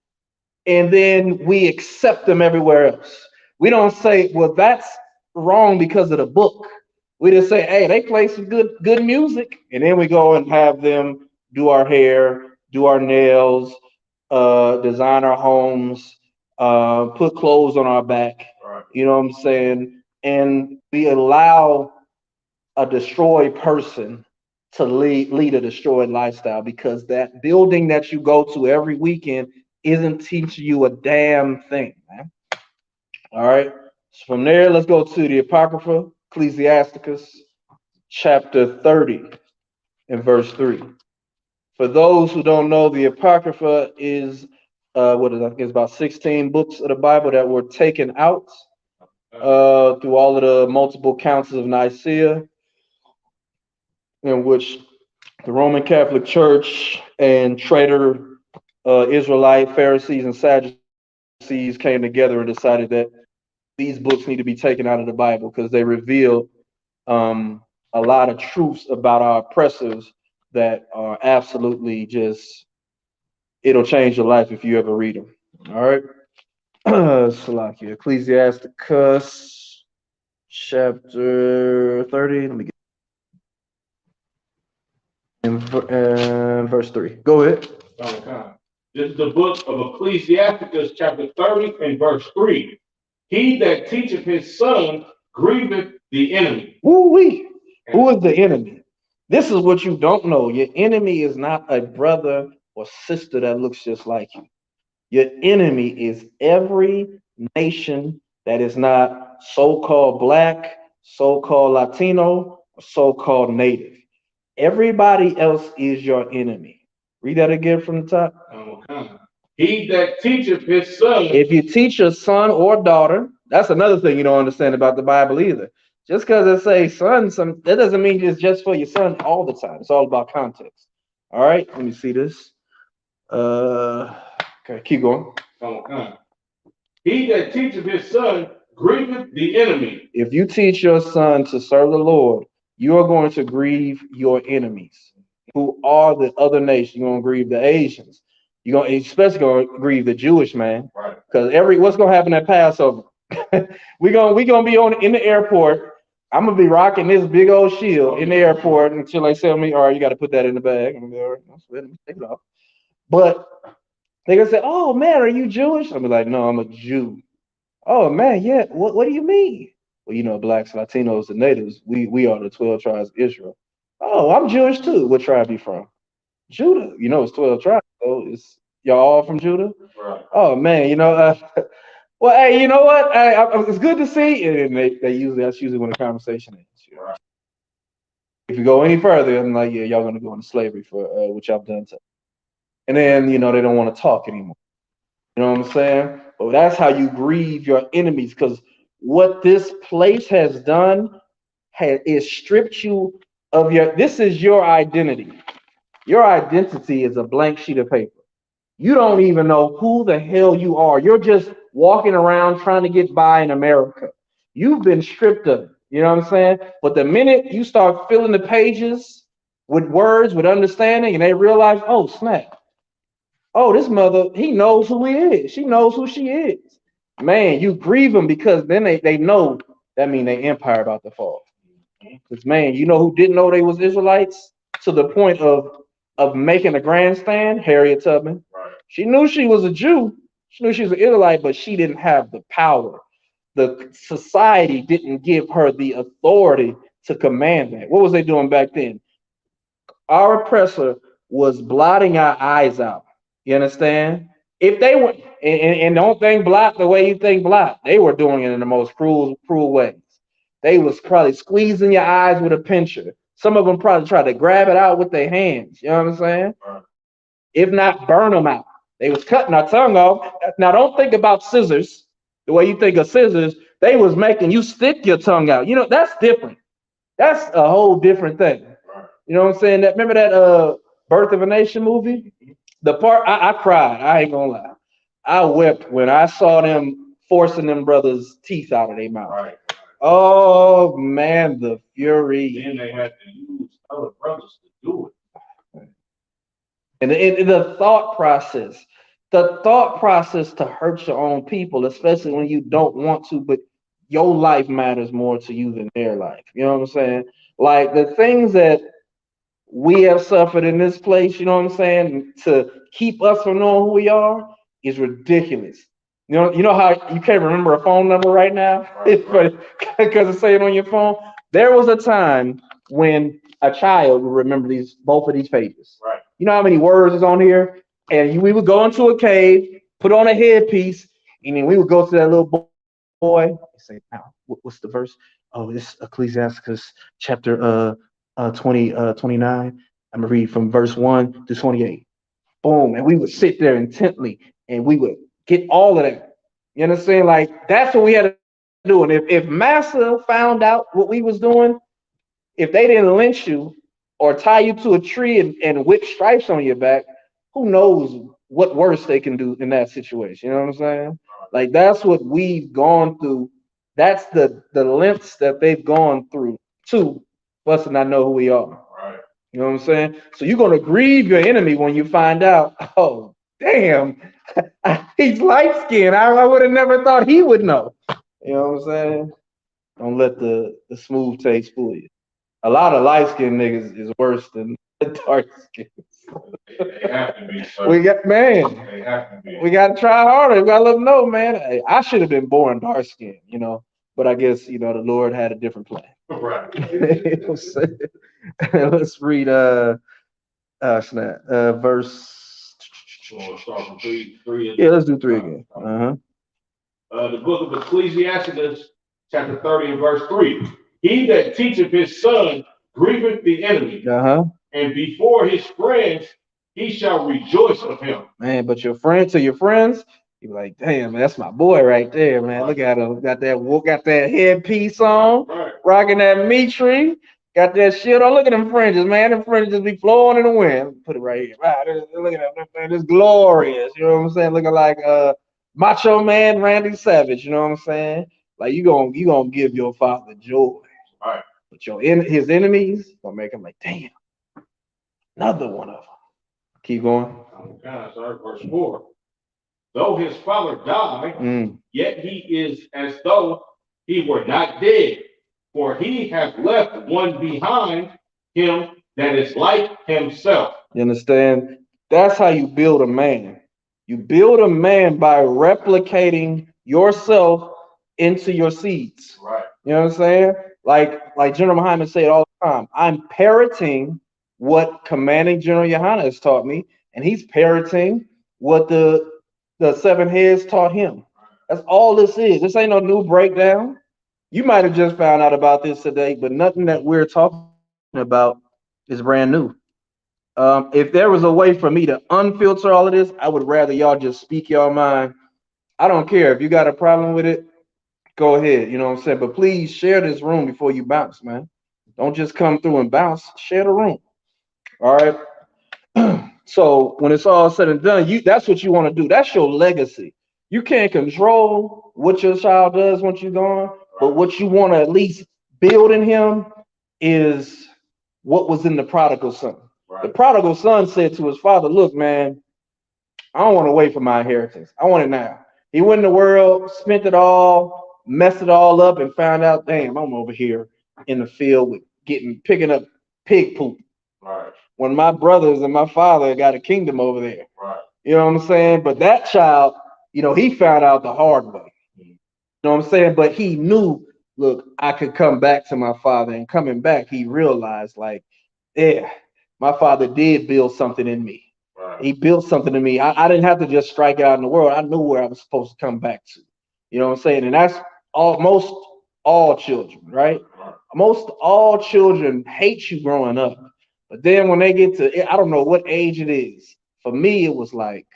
and then we accept them everywhere else. We don't say, well, that's wrong because of the book. We just say, hey, they play some good music, and then we go and have them do our hair, do our nails, design our homes, put clothes on our back. Right. You know what I'm saying? And we allow a destroyed person to lead a destroyed lifestyle, because that building that you go to every weekend isn't teaching you a damn thing, man. All right. So from there, let's go to the Apocrypha, Ecclesiasticus, chapter 30 and verse 3. For those who don't know, the Apocrypha is what is, I think it's about 16 books of the Bible that were taken out through all of the multiple councils of Nicaea, in which the Roman Catholic Church and traitor Israelite Pharisees and Sadducees came together and decided that these books need to be taken out of the Bible because they reveal a lot of truths about our oppressors that are absolutely just, it'll change your life if you ever read them. All right. Salakia, Ecclesiasticus chapter 30. Let me get in verse 3. Go ahead. Okay. This is the book of Ecclesiasticus, chapter 30 and verse 3. He that teacheth his son grieveth the enemy. Woo-wee. Who is the enemy? This is what you don't know. Your enemy is not a brother or sister that looks just like you. Your enemy is every nation that is not so-called black, so-called Latino, or so-called native. Everybody else is your enemy. Read that again from the top. Okay. He that teacheth his son. If you teach your son or daughter, that's another thing you don't understand about the Bible either. Just because it says son, that doesn't mean it's just for your son all the time. It's all about context. All right, let me see this. Okay, keep going. Okay. He that teacheth his son grieveth the enemy. If you teach your son to serve the Lord, you are going to grieve your enemies, who are the other nation. You're going to grieve the Asians. You're going to especially going to grieve the Jewish man. Right. Because what's going to happen at Passover? we're gonna be in the airport. I'm gonna be rocking this big old shield in the airport until they tell me, all right, you got to put that in the bag. I'm gonna be all right, let me take it off. But they're gonna say, oh man, are you Jewish? I'll be like, no, I'm a Jew. Oh man, yeah. What do you mean? Well, you know, blacks, Latinos, and natives, we are the 12 tribes of Israel. Oh, I'm Jewish too. What tribe you from? Judah. You know, it's 12 tribes. So it's y'all all from Judah. Right. Oh man, well, hey, you know what? It's good to see. And that's usually when the conversation ends. Right. If you go any further, I'm like, yeah, y'all gonna go into slavery for what y'all done to. And then they don't want to talk anymore. You know what I'm saying? But that's how you grieve your enemies, because what this place has done is stripped you of this is your identity. Your identity is a blank sheet of paper. You don't even know who the hell you are. You're just walking around trying to get by in America. You've been stripped of it. You know what I'm saying? But the minute you start filling the pages with words, with understanding, and they realize, oh, snap. Oh, this mother, he knows who he is. She knows who she is. Man, you grieve them, because then they know that means their empire about to fall. Because, man, you know who didn't know they was Israelites to the point of making a grandstand? Harriet Tubman. Right. She knew she was a Jew. She knew she was an Israelite, but she didn't have the power. The society didn't give her the authority to command that. What was they doing back then? Our oppressor was blotting our eyes out. You understand? If they were, and don't think blot the way you think blot, they were doing it in the most cruel ways. They was probably squeezing your eyes with a pincher. Some of them probably tried to grab it out with their hands. You know what I'm saying? Right. If not, burn them out. They was cutting our tongue off. Now, don't think about scissors the way you think of scissors. They was making you stick your tongue out. That's different. That's a whole different thing. Right. You know what I'm saying? Remember that Birth of a Nation movie? The part I cried. I ain't gonna lie. I wept when I saw them forcing them brothers' teeth out of their mouth. Right. Oh man, the fury. Then they had to use other brothers to do it. And the thought process to hurt your own people, especially when you don't want to, but your life matters more to you than their life. You know what I'm saying? Like the things that we have suffered in this place, you know what I'm saying, to keep us from knowing who we are is ridiculous. You know how you can't remember a phone number right now? Right. Because it's saying on your phone. There was a time when a child would remember both of these pages. Right. You know how many words is on here? And we would go into a cave, put on a headpiece, and then we would go to that little boy and say, now, what's the verse? Oh, it's Ecclesiasticus chapter 29. I'm gonna read from verse 1 to 28. Boom. And we would sit there intently and we would get all of that. You understand? Like that's what we had to do. And if Massa found out what we was doing, if they didn't lynch you or tie you to a tree and whip stripes on your back, who knows what worse they can do in that situation. You know what I'm saying? Like that's what we've gone through. That's the lengths that they've gone through to us and not know who we are. Right. You know what I'm saying? So you're gonna grieve your enemy when you find out, oh damn, he's light skinned. I would have never thought he would know. You know what I'm saying? Don't let the smooth taste fool you. A lot of light skinned niggas is worse than the dark skin. They have to be. Sir. We got man. They have to be. We gotta try harder. We gotta let them know, man. Hey, I should have been born dark skinned, you know. But I guess the Lord had a different plan. Right. You know what I'm saying? Let's read verse. We'll start from three. Yeah, let's do 3 again. The book of Ecclesiasticus, chapter 30 and verse 3. He that teacheth his son grieveth the enemy, and before his friends he shall rejoice of him. Man, but your friends, you be like, damn, man, that's my boy right there, man. Look at him, got that headpiece on, rocking that meat tree, got that shit on. Look at them fringes, man. Them fringes be flowing in the wind. Put it right here. Wow, look at that, man. It's glorious. You know what I'm saying? Looking like Macho Man Randy Savage. You know what I'm saying? Like you gonna give your father joy. Right. But his enemies gonna make him like, damn, another one of them. Keep going. Okay, sorry, verse 4. Though his father die, yet he is as though he were not dead, for he hath left one behind him that is like himself. You understand? That's how you build a man. You build a man by replicating yourself into your seeds. Right. You know what I'm saying? Like General Muhammad said all the time, I'm parroting what Commanding General Yohana has taught me, and he's parroting what the 7 heads taught him. That's all this is. This ain't no new breakdown. You might have just found out about this today, but nothing that we're talking about is brand new. If there was a way for me to unfilter all of this, I would rather y'all just speak your mind. I don't care if you got a problem with it. Go ahead, you know what I'm saying? But please share this room before you bounce, man. Don't just come through and bounce. Share the room. All right. So when it's all said and done, that's what you want to do. That's your legacy. You can't control what your child does once you're gone, but what you want to at least build in him is what was in the prodigal son. Right. The prodigal son said to his father, look, man, I don't want to wait for my inheritance. I want it now. He went in the world, spent it all, messed it all up, and found out, damn, I'm over here in the field picking up pig poop. Right. When my brothers and my father got a kingdom over there. Right. You know what I'm saying? But that child, he found out the hard way. You know what I'm saying? But he knew, look, I could come back to my father. And coming back, he realized, like, yeah, my father did build something in me. Right. He built something in me. I didn't have to just strike out in the world. I knew where I was supposed to come back to. You know what I'm saying? And that's most all children, right? Most all children hate you growing up. But then when they get to, I don't know what age it is. For me, it was like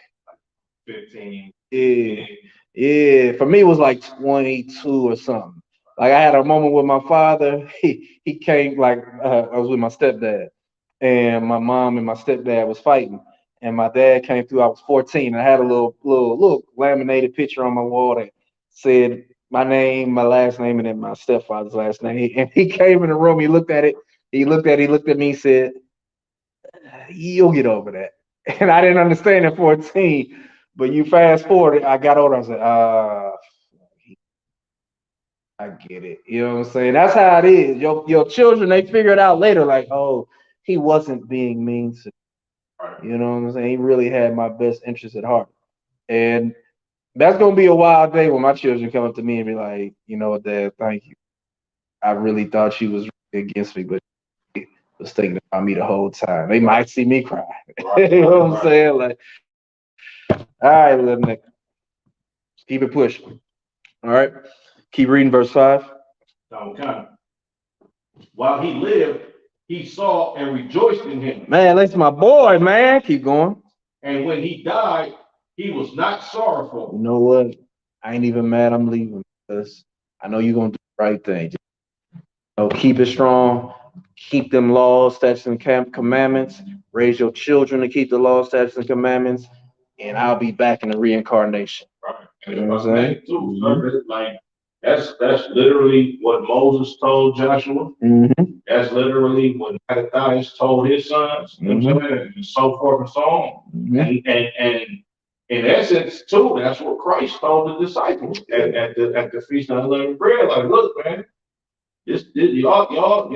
15. Yeah. For me, it was like 22 or something. Like I had a moment with my father. He came, like I was with my stepdad, and my mom and my stepdad was fighting. and my dad came through. I was 14. I had a little laminated picture on my wall that said my name, my last name, and then my stepfather's last name. And he came in the room. He looked at it. He looked at me. He said, "You'll get over that." And I didn't understand at 14. But you fast forward, I got older. I said, I get it. You know what I'm saying? That's how it is. Your children, they figure it out later, like, oh, he wasn't being mean to me. You know what I'm saying? He really had my best interest at heart. And that's gonna be a wild day when my children come up to me and be like, you know what, Dad, thank you. I really thought she was really against me, but she was thinking about me the whole time. They might see me cry. You know what I'm saying? Like, all right, little nigga. Keep it pushing. All right. Keep reading verse 5. Okay. While he lived, he saw and rejoiced in him. Man, that's my boy, man. Keep going. And when he died, he was not sorrowful. You know what? I ain't even mad I'm leaving because I know you're going to do the right thing. Just, keep it strong. Keep them laws, statutes, and commandments. Raise your children to keep the laws, statutes, and commandments. And I'll be back in the reincarnation. Right. And you know what I'm saying? Too, like that's literally what Moses told Joshua. Mm-hmm. That's literally what Mattathias told his sons, and so forth and so on. Mm-hmm. And in essence, too, that's what Christ told the disciples at the feast of unleavened bread. Like, look, man, this y'all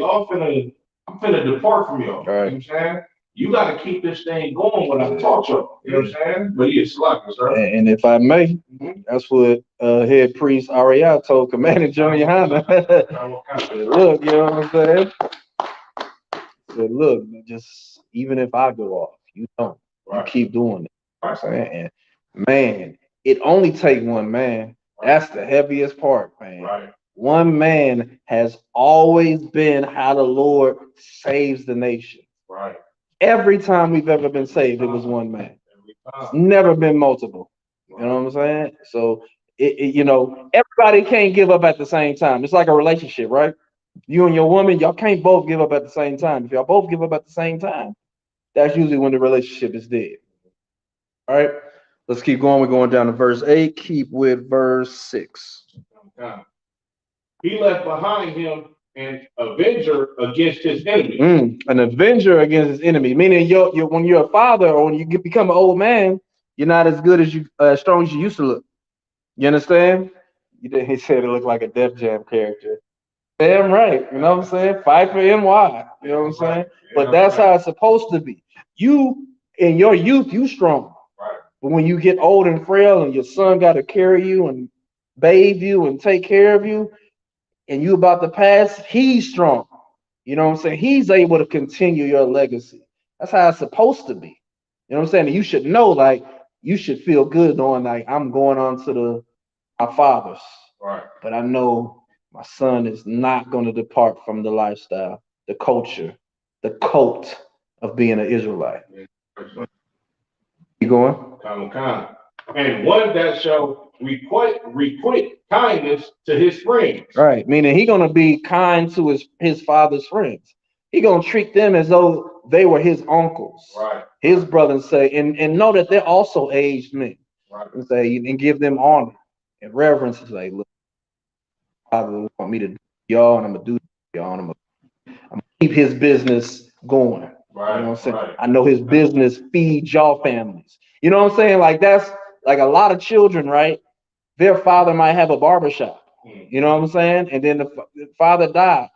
I'm finna depart from y'all. Right. You know what I'm saying? You got to keep this thing going when I taught you. You know what I'm saying? But it's like, sir. And if I may, that's what head priest Ariel told Commander Junior Honda. Look, you know what I'm saying? Said, look, just even if I go off, you don't. You keep doing it. You know what I'm saying? And man, it only take one man. That's the heaviest part, man. Right. One man has always been how the Lord saves the nation. Right. Every time we've ever been saved, it was one man. It's never been multiple. You know what I'm saying? So, everybody can't give up at the same time. It's like a relationship, right? You and your woman, y'all can't both give up at the same time. If y'all both give up at the same time, that's usually when the relationship is dead. All right, let's keep going. We're going down to verse 8. Keep with verse 6. He left behind him an avenger against his enemy. An avenger against his enemy, meaning when you're a father or when you become an old man, you're not as good as strong as you used to look. You understand? He said it looked like a Def Jam character. Damn right. You know what I'm saying? Fight for NY. You know what I'm saying? But that's how it's supposed to be. You in your youth, you strong. Right. But when you get old and frail and your son got to carry you and bathe you and take care of you, and you about to pass, he's strong. You know what I'm saying? He's able to continue your legacy. That's how it's supposed to be. You know what I'm saying? And you should know, like, you should feel good knowing, like, I'm going on to my fathers. Right. But I know my son is not going to depart from the lifestyle, the culture, the cult of being an Israelite. You going? Kind. And one that shall requite kindness to his friends. Right, meaning he's gonna be kind to his father's friends. He's gonna treat them as though they were his uncles, right, his brothers, say, and know that they're also aged men. Right. And say, and give them honor and reverence. And say, look, Father want me to do y'all, and I'm gonna do y'all, and I'm gonna keep his business going. Right. You know what I'm saying? Right. I know his business feeds y'all families. You know what I'm saying? Like that's like a lot of children, right? Their father might have a barbershop. You know what I'm saying? And then the father died.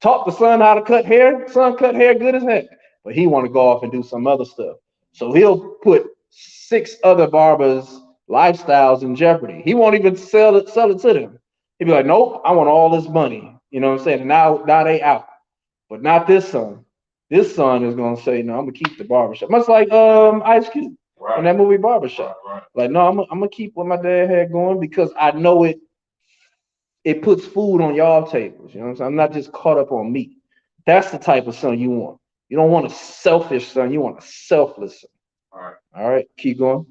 Taught the son how to cut hair. Son cut hair good as heck. But he want to go off and do some other stuff. So he'll put 6 other barbers' lifestyles in jeopardy. He won't even sell it to them. He'll be like, nope, I want all this money. You know what I'm saying? And now they out. But not this son. This son is gonna say, no, I'm gonna keep the barbershop. Much like Ice Cube. Right. In that movie Barbershop. Right. Like, no, I'm gonna keep what my dad had going because I know it puts food on y'all tables. You know what I'm saying? I'm not just caught up on me. That's the type of son you want. You don't want a selfish son, you want a selfless son. All right, keep going.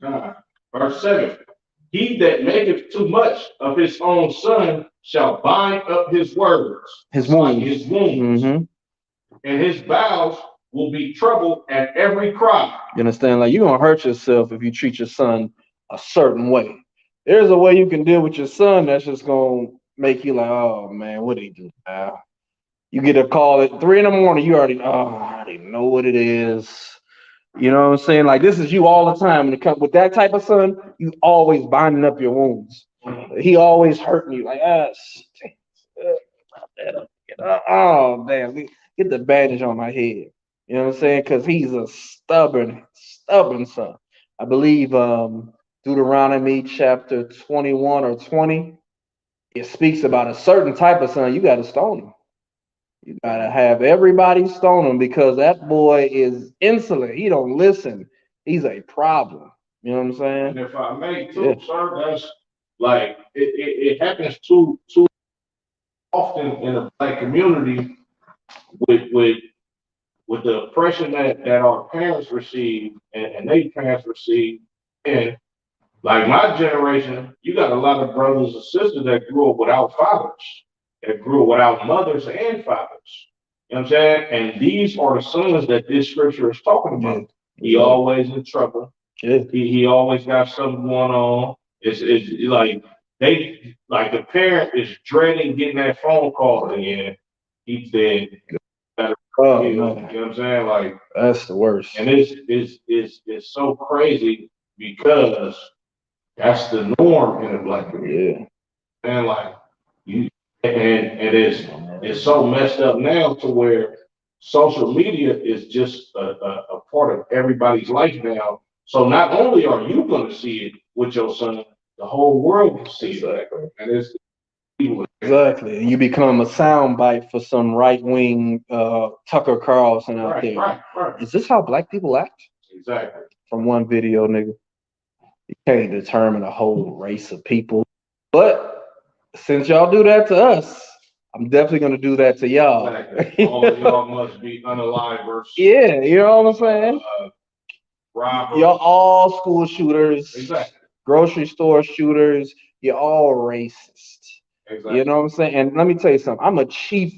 Okay. Verse 7. He that maketh too much of his own son shall bind up his words. His wounds. His wounds. Mm-hmm. And his bowels will be trouble at every cry. You understand? Like, you're gonna hurt yourself if you treat your son a certain way. There's a way you can deal with your son that's just gonna make you like, oh man, what did he do now? You get a call at 3 in the morning, you already, I already know what it is. You know what I'm saying? Like, this is you all the time. When it comes with that type of son, you always binding up your wounds. He always hurting you. Like, oh damn, get the bandage on my head. You know what I'm saying? Because he's a stubborn son. I believe Deuteronomy chapter 21 or 20, it speaks about a certain type of son. You got to stone him. You got to have everybody stone him because that boy is insolent. He don't listen. He's a problem. You know what I'm saying? And if I may too, sir, that's like it happens too often in the black community with the oppression that our parents received and they parents received. And like my generation, you got a lot of brothers and sisters that grew up without fathers, that grew up without mothers and fathers. You know what I'm saying? And these are the sons that this scripture is talking about. Yeah. He always in trouble. Yeah. He always got something going on. It's like the parent is dreading getting that phone call again. He's dead. Oh, You know man. what I'm saying? Like, That's the worst. and it's so crazy because that's the norm in the black community. Yeah. And like and it's so messed up now to where social media is just a part of everybody's life now. So not only are you going to see it with your son, the whole world will see it. And it's Exactly. And you become a soundbite for some right-wing Tucker Carlson out there. Right. Is this how black people act? Exactly. From one video, nigga. You can't determine a whole race of people. But since y'all do that to us, I'm definitely gonna do that to y'all. Exactly. All of y'all must be unalivers. Yeah, you know what I'm saying? Robbers. You're all school shooters, Exactly. grocery store shooters, you're all racist. Exactly. You know what I'm saying? And let me tell you something, I'm a chief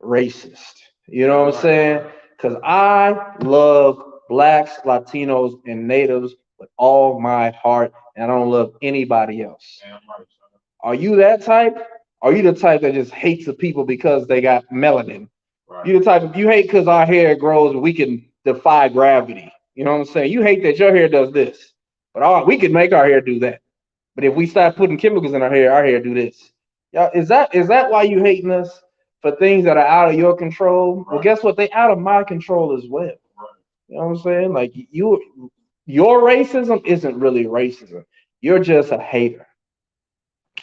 racist. You know what I'm saying? Because I love blacks, Latinos, and natives with all my heart, and I don't love anybody else. Damn right, son. Are you that type? Are you the type that just hates the people because they got melanin? Right. You the type of you hate because our hair grows and we can defy gravity. You know what I'm saying? You hate that your hair does this, but we can make our hair do that. But if we start putting chemicals in our hair do this. Yeah, is that why you hating us for things that are out of your control? Right. Well, guess what? They out of my control as well. Right. You know what I'm saying? Like your racism isn't really racism. You're just a hater.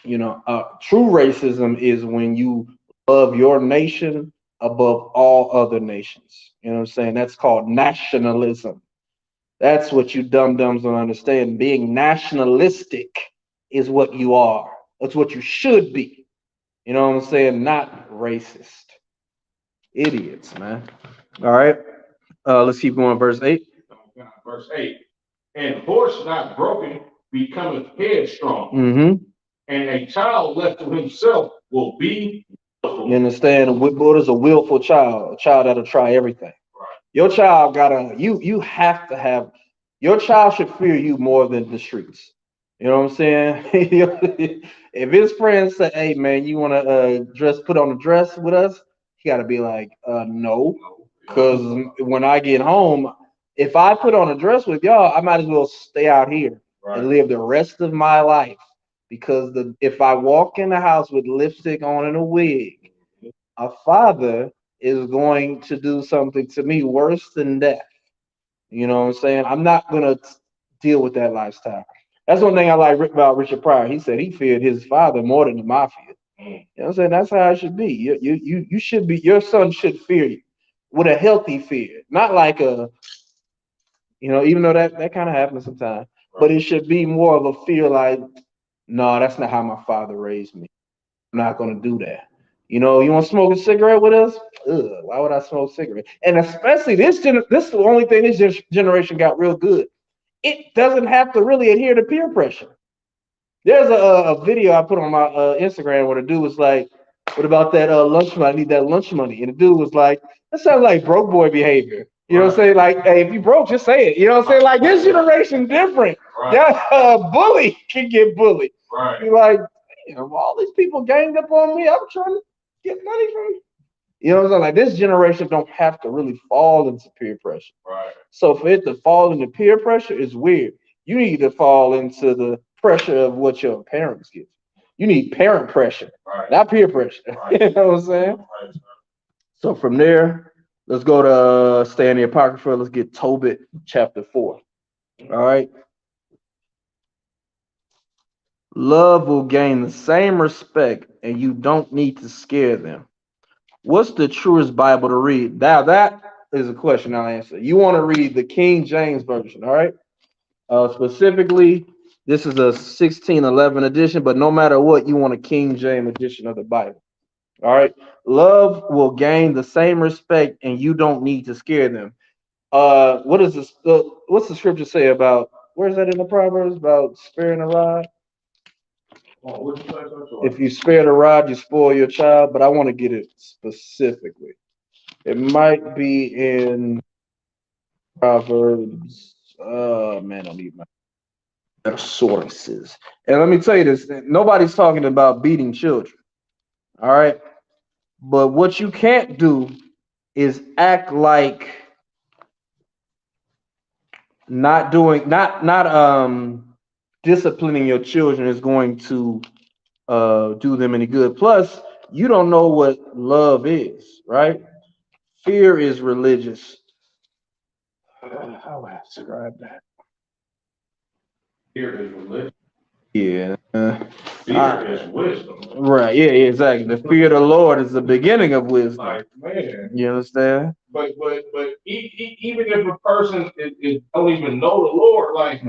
You know, true racism is when you love your nation above all other nations. You know what I'm saying? That's called nationalism. That's what you dum-dums don't understand. Being nationalistic is what you are. That's what you should be. You know what I'm saying? Not racist. Idiots, man. All right. Let's keep going. Verse 8. Verse 8. And horse not broken becometh headstrong. Mm-hmm. And a child left to himself will be willful. You understand? What is a willful child? A child that'll try everything. Right. Your child you have to have, your child should fear you more than the streets. You know what I'm saying? If his friends say, hey man, you want to put on a dress with us? He got to be like, no. Because when I get home, if I put on a dress with y'all, I might as well stay out here and live the rest of my life. Because if I walk in the house with lipstick on and a wig, a father is going to do something to me worse than death. You know what I'm saying? I'm not going to deal with that lifestyle. That's one thing I like about Richard Pryor. He said he feared his father more than the mafia. You know what I'm saying? That's how it should be. You should be, your son should fear you with a healthy fear, not like even though that kind of happens sometimes, but it should be more of a fear like, no, that's not how my father raised me. I'm not going to do that. You want to smoke a cigarette with us? Ugh, why would I smoke a cigarette? And especially this is the only thing this generation got real good. It doesn't have to really adhere to peer pressure. There's a video I put on my Instagram where the dude was like, What about that lunch money? I need that lunch money. And the dude was like, that sounds like broke boy behavior. You know what I'm saying? Like, hey, if you broke, just say it. You know what I'm saying? Like, this generation different. Right. Yeah, bully can get bullied. Right. You're like, damn, all these people ganged up on me. I'm trying to get money from you. You know what I'm saying? Like, this generation don't have to really fall into peer pressure. Right. So for it to fall into peer pressure is weird. You need to fall into the pressure of what your parents give. You need parent pressure, Right. not peer pressure. Right. You know what I'm saying? Right. So from there, let's go to stay in the Apocrypha. Let's get Tobit chapter 4. All right. Love will gain the same respect, and you don't need to scare them. What's the truest Bible to read? Now that is a question I'll answer. You want to read the King James Version, all right? Specifically, this is a 1611 edition, but no matter what, you want a King James edition of the Bible. All right. Love will gain the same respect, and you don't need to scare them. What is this? What's the scripture say about? Where's that in the Proverbs about sparing a rod? If you spare the rod, you spoil your child. But I want to get it specifically. It might be in Proverbs. Man, I need my sources. And let me tell you this: nobody's talking about beating children. All right. But what you can't do is act like not disciplining your children is going to do them any good. Plus, you don't know what love is, right? Fear is religious. How would I describe that? Fear is religion. Yeah. Fear is wisdom. Right. Yeah, exactly. The fear of the Lord is the beginning of wisdom. Like, man. You understand? But even if a person don't even know the Lord, like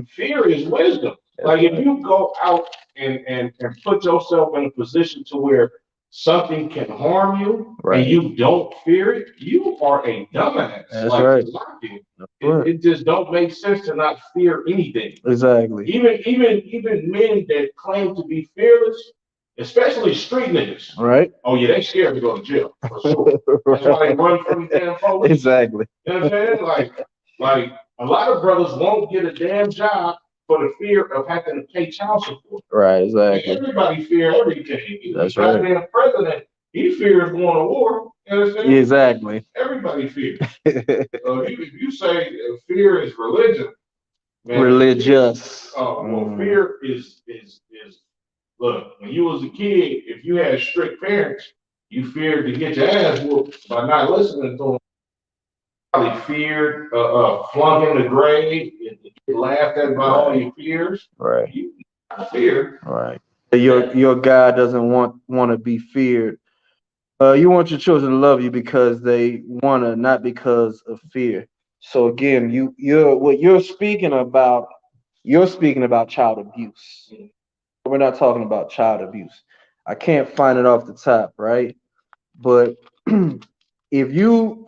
fear is wisdom. Like if you go out and put yourself in a position to where something can harm you and you don't fear it, you are a dumbass. That's like right. It just don't make sense to not fear anything. Exactly. Even men that claim to be fearless, especially street niggas. Right. Oh yeah, they scared to go to jail for sure. That's why they run from the damn police. Exactly. You know what I'm saying? Like a lot of brothers won't get a damn job for the fear of having to pay child support. Right, exactly. And everybody fears everything. That's right. Being a president, he fears going to war. You understand? Exactly. Everybody fears. If you say fear is religion, man, religious. Well, fear is look, when you was a kid, if you had strict parents, you feared to get your ass whooped by not listening to them. Probably feared flung in the grave and get laughed at by all your peers. Right. You fear. Right. Your God doesn't want to be feared. You want your children to love you because they want to, not because of fear. So again, you're speaking about child abuse. We're not talking about child abuse. I can't find it off the top, right? But if you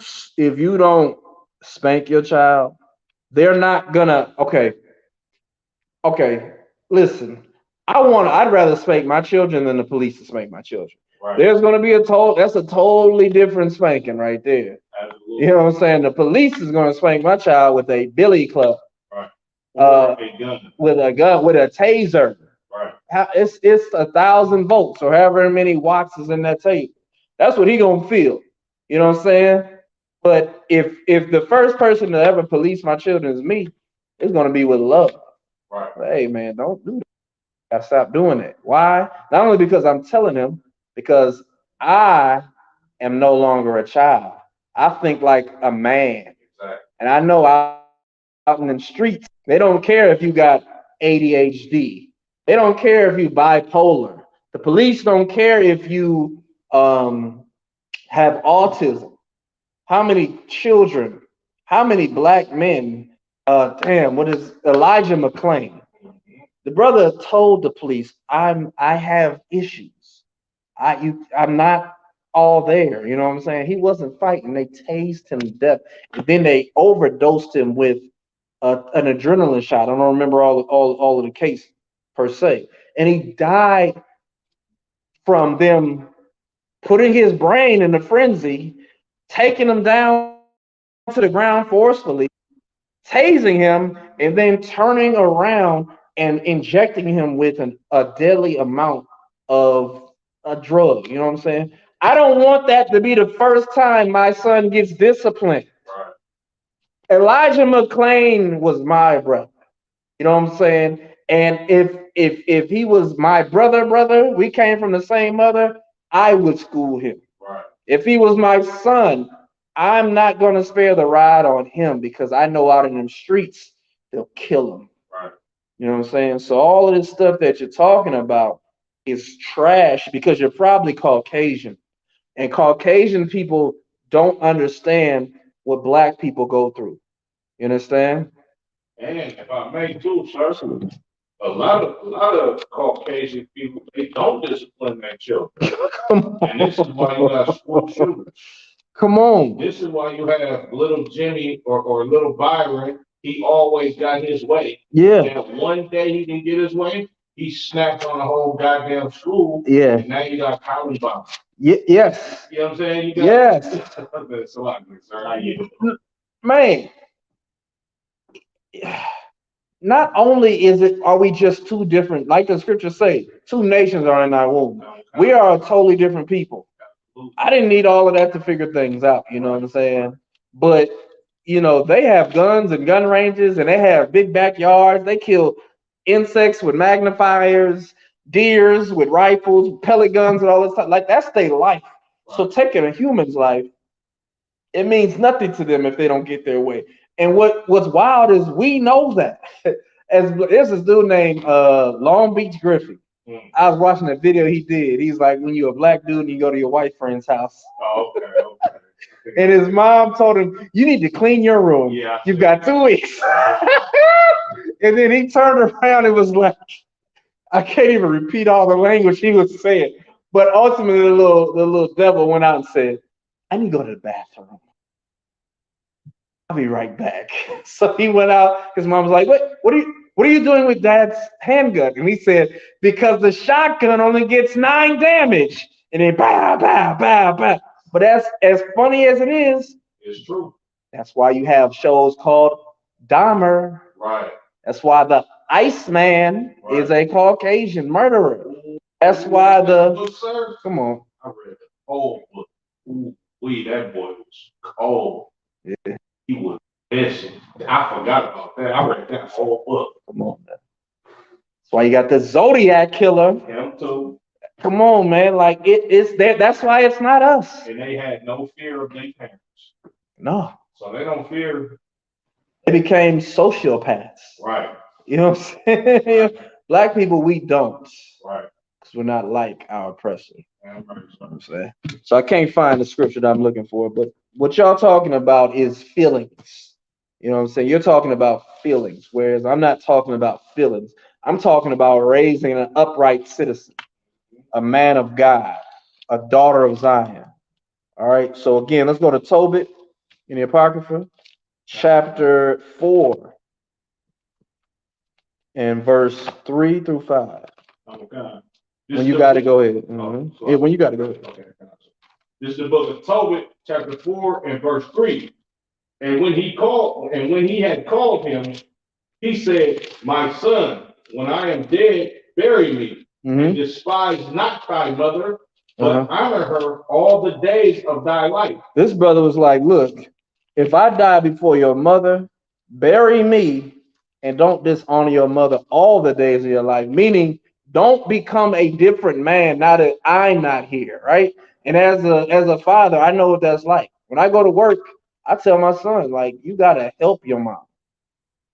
don't spank your child, they're not gonna. Okay. Listen, I'd rather spank my children than the police to spank my children. Right. There's gonna be that's a totally different spanking right there. Absolutely. You know what I'm saying? The police is gonna spank my child with a billy club. Right. With a gun, with a taser. Right. It's 1,000 volts or however many watts is in that tape. That's what he gonna feel. You know what I'm saying? But if the first person to ever police my children is me, it's gonna be with love. Right. Hey man, don't do that. Gotta stop doing it. Why? Not only because I'm telling him, because I am no longer a child. I think like a man. Exactly. And I know out in the streets, they don't care if you got ADHD. They don't care if you bipolar. The police don't care if you have autism. How many children, how many black men, what is Elijah McClain? The brother told the police, I have issues. I'm not all there. You know what I'm saying? He wasn't fighting. They tased him to death. And then they overdosed him with an adrenaline shot. I don't remember all of the case per se. And he died from them putting his brain in a frenzy, taking him down to the ground forcefully, tasing him, and then turning around and injecting him with a deadly amount of a drug. You know what I'm saying? I don't want that to be the first time my son gets disciplined. Elijah McClain was my brother. You know what I'm saying? And if he was my brother, we came from the same mother, I would school him. Right. If he was my son, I'm not gonna spare the rod on him because I know out in them streets they'll kill him. Right. You know what I'm saying? So all of this stuff that you're talking about is trash because you're probably Caucasian. And Caucasian people don't understand what black people go through. You understand? And if I may too, sir, a lot of Caucasian people, they don't discipline their children. Come And this is why you got school shooters. Come on. This is why you have little Jimmy or little Byron. He always got his way. Yeah. And one day he didn't get his way, he snapped on the whole goddamn school. Yeah. And now you got Columbine. Yes. You know what I'm saying? You got, Yes. That's a lot, sir. How you? Man. Not only are we just two different, like the scriptures say, two nations are in our womb. We are a totally different people. I didn't need all of that to figure things out, you know what I'm saying? But they have guns and gun ranges and they have big backyards. They kill insects with magnifiers, deers with rifles, pellet guns, and all this stuff. Like that's their life. So taking a human's life, it means nothing to them if they don't get their way. And what's wild is we know that. There's this dude named Long Beach Griffey. I was watching a video he did. He's like, when you're a black dude and you go to your white friend's house. Oh, okay. And his mom told him, you need to clean your room. Yeah. You've got 2 weeks. And then he turned around and was like, I can't even repeat all the language he was saying. But ultimately, the little devil went out and said, I need to go to the bathroom. I'll be right back. So he went out. His mom was like, what are you doing with Dad's handgun? And he said, because the shotgun only gets 9 damage. And then bow, bow, bow, bow. But that's as funny as it is. It's true. That's why you have shows called Dahmer. Right. That's why the Iceman is a Caucasian murderer. That's why come on. I read the whole book. Ooh, that boy was cold. Yeah. He was missing. I forgot about that. I read that whole book. Come on, man. That's why you got the Zodiac killer. Him too. Come on, man. Like it's there. That's why it's not us. And they had no fear of their parents. No. So they don't fear. They became sociopaths. Right. You know what I'm saying? Right. Black people, we don't. Right. Because we're not like our oppressor. Right. You know what I'm saying? So I can't find the scripture that I'm looking for, but what y'all talking about is feelings. You know what I'm saying? You're talking about feelings, whereas I'm not talking about feelings. I'm talking about raising an upright citizen, a man of God, a daughter of Zion. All right. So again, let's go to Tobit in the Apocrypha, chapter 4, and verse 3 through 5. Oh, God. When you got to go ahead. Mm-hmm. Yeah, when you got to go ahead. Okay. This is the book of Tobit, chapter 4, and verse 3. And when he had called him, he said, my son, when I am dead, bury me, and despise not thy mother, but honor her all the days of thy life. This brother was like, look, if I die before your mother, bury me and don't dishonor your mother all the days of your life. Meaning, don't become a different man now that I'm not here, right? And as a father, I know what that's like. When I go to work, I tell my son, like, you gotta help your mom.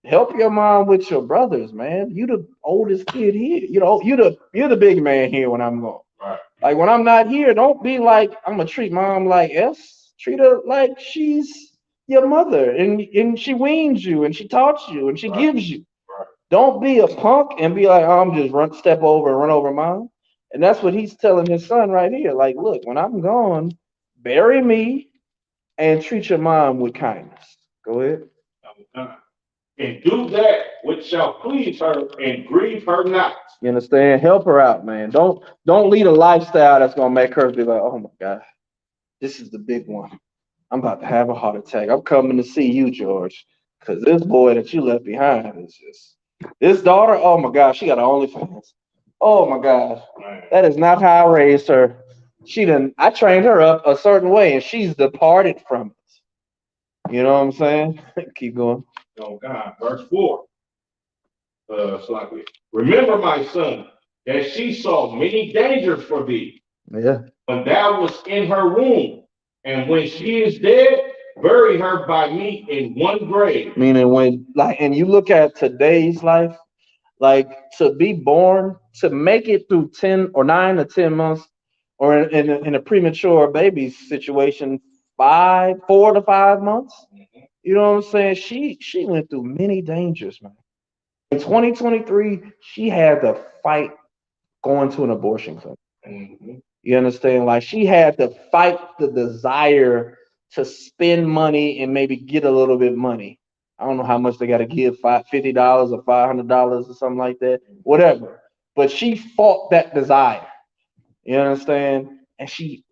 Help your mom with your brothers, man. You the oldest kid here. You're the big man here when I'm gone. Right. Like when I'm not here, don't be like, I'm gonna treat mom like S. Treat her like she's your mother and she weans you and she taught you and she gives you. Right. Don't be a punk and be like, oh, I'm just step over and run over mom. And that's what he's telling his son right here. Like, look, when I'm gone, bury me and treat your mom with kindness. Go ahead. and do that which shall please her and grieve her not. You understand? Help her out, man. Don't lead a lifestyle that's gonna make her be like, oh my God, this is the big one. I'm about to have a heart attack. I'm coming to see you, George, because this boy that you left behind is just this daughter. Oh my gosh, she got an OnlyFans. Oh my gosh, that is not how I raised her. I trained her up a certain way, and she's departed from it. You know what I'm saying? Keep going. Oh God, verse 4. Slightly. Remember, my son, that she saw many dangers for thee Yeah. when thou was in her womb, and when she is dead, bury her by me in one grave. Meaning and you look at today's life, like to be born, to make it through 10 or 9 to 10 months, or in a premature baby situation, 4 to 5 months. You know what I'm saying? She went through many dangers, man. In 2023, she had to fight going to an abortion clinic. Mm-hmm. You understand? Like she had to fight the desire to spend money and maybe get a little bit of money. I don't know how much they got to give, $50 or $500 or something like that, whatever. But she fought that desire. You understand? And she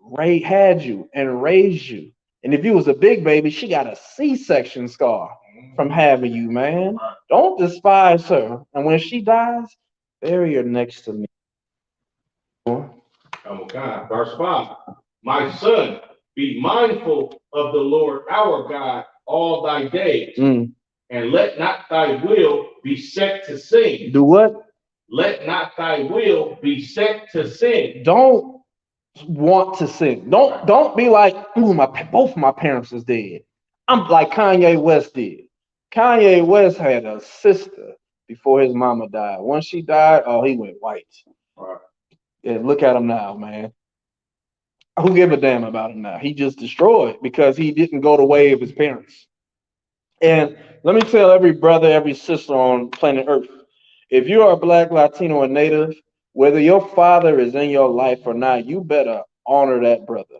had you and raised you. And if you was a big baby, she got a C-section scar from having you, man. Don't despise her. And when she dies, bury her next to me. Oh God, verse 5. My son, be mindful of the Lord our God all thy days, and let not thy will be set to sin. Do what? Let not thy will be set to sin. Don't want to sin. Don't be like, ooh, both my parents is dead. I'm like Kanye West did. Kanye West had a sister before his mama died. Once she died, oh, he went white. Right. Yeah, look at him now, man. Who give a damn about him now? He just destroyed because he didn't go the way of his parents. And let me tell every brother, every sister on planet Earth, if you are a Black, Latino, or Native, whether your father is in your life or not, you better honor that brother.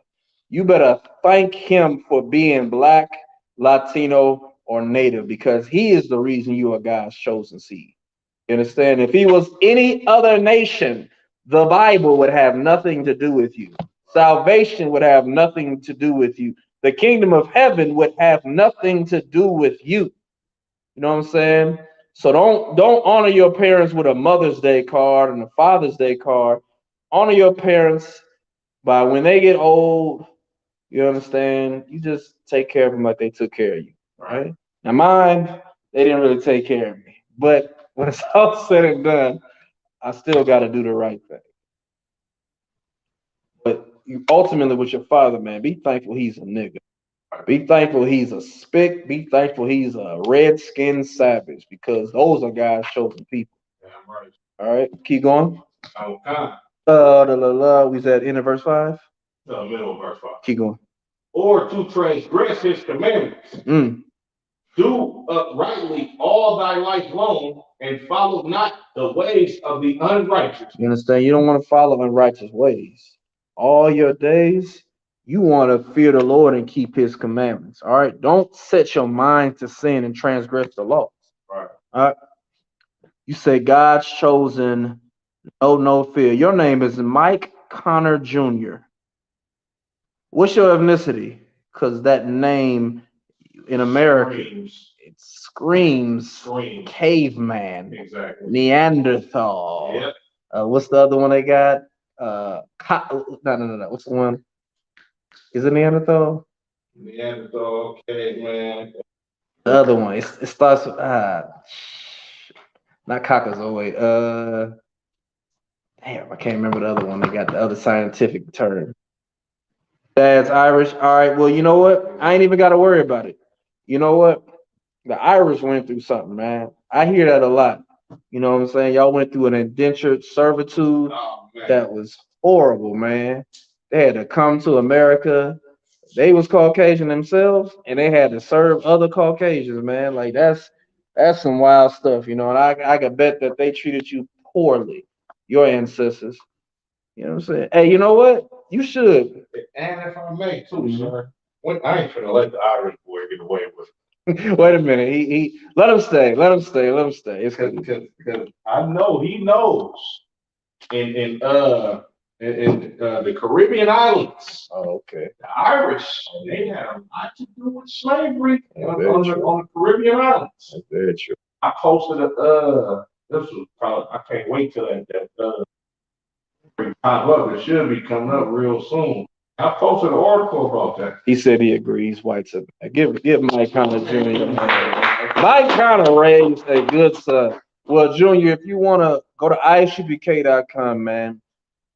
You better thank him for being Black, Latino, or Native because he is the reason you are God's chosen seed. You understand? If he was any other nation, the Bible would have nothing to do with you. Salvation would have nothing to do with you. The kingdom of heaven would have nothing to do with you. You know what I'm saying? So don't honor your parents with a Mother's Day card and a Father's Day card. Honor your parents by when they get old, you understand? You just take care of them like they took care of you, right? Now mine, they didn't really take care of me. But when it's all said and done, I still got to do the right thing. But you ultimately with your father, man, be thankful he's a nigga. Be thankful he's a spick. Be thankful he's a red-skinned savage because those are God's chosen people. Yeah, right. All right, keep going. Oh God. We said in verse 5. The middle of verse 5. Keep going. Or to transgress his commandments. Do uprightly all thy life long, and follow not the ways of the unrighteous. You understand? You don't want to follow unrighteous ways. All your days, you want to fear the Lord and keep his commandments. All right. Don't set your mind to sin and transgress the laws. Right. All right. You say God's chosen, no fear. Your name is Mike Connor Jr. What's your ethnicity? Because that name in America, it screams caveman, exactly. Neanderthal. Yep. What's the other one they got? No. What's the one? Is it Neanderthal? Neanderthal, caveman. The other one. It starts with not Caucasoid. Damn, I can't remember the other one. They got the other scientific term. Dad's Irish. All right. Well, you know what? I ain't even got to worry about it. You know what? The Irish went through something, man. I hear that a lot. You know what I'm saying? Y'all went through an indentured servitude that was horrible, man. They had to come to America. They was Caucasian themselves, and they had to serve other Caucasians, man. Like that's some wild stuff, you know. And I could bet that they treated you poorly, your ancestors. You know what I'm saying? Hey, you know what? You should. And if I may too, sir, I ain't finna let the Irish boy get away with it. Wait a minute. He let him stay. Let him stay. Let him stay. It's good. Because I know he knows in the Caribbean islands. Oh, okay. The Irish, they had a lot to do with slavery on very the true. Caribbean islands. That's very true. I posted this was probably, I can't wait till that pop up. It should be coming up real soon. I posted an article about that. He said he agrees. White said, give Mike Connor Jr. Mike Connor raised a good son. Well, Junior, if you want to go to isubk.com, man,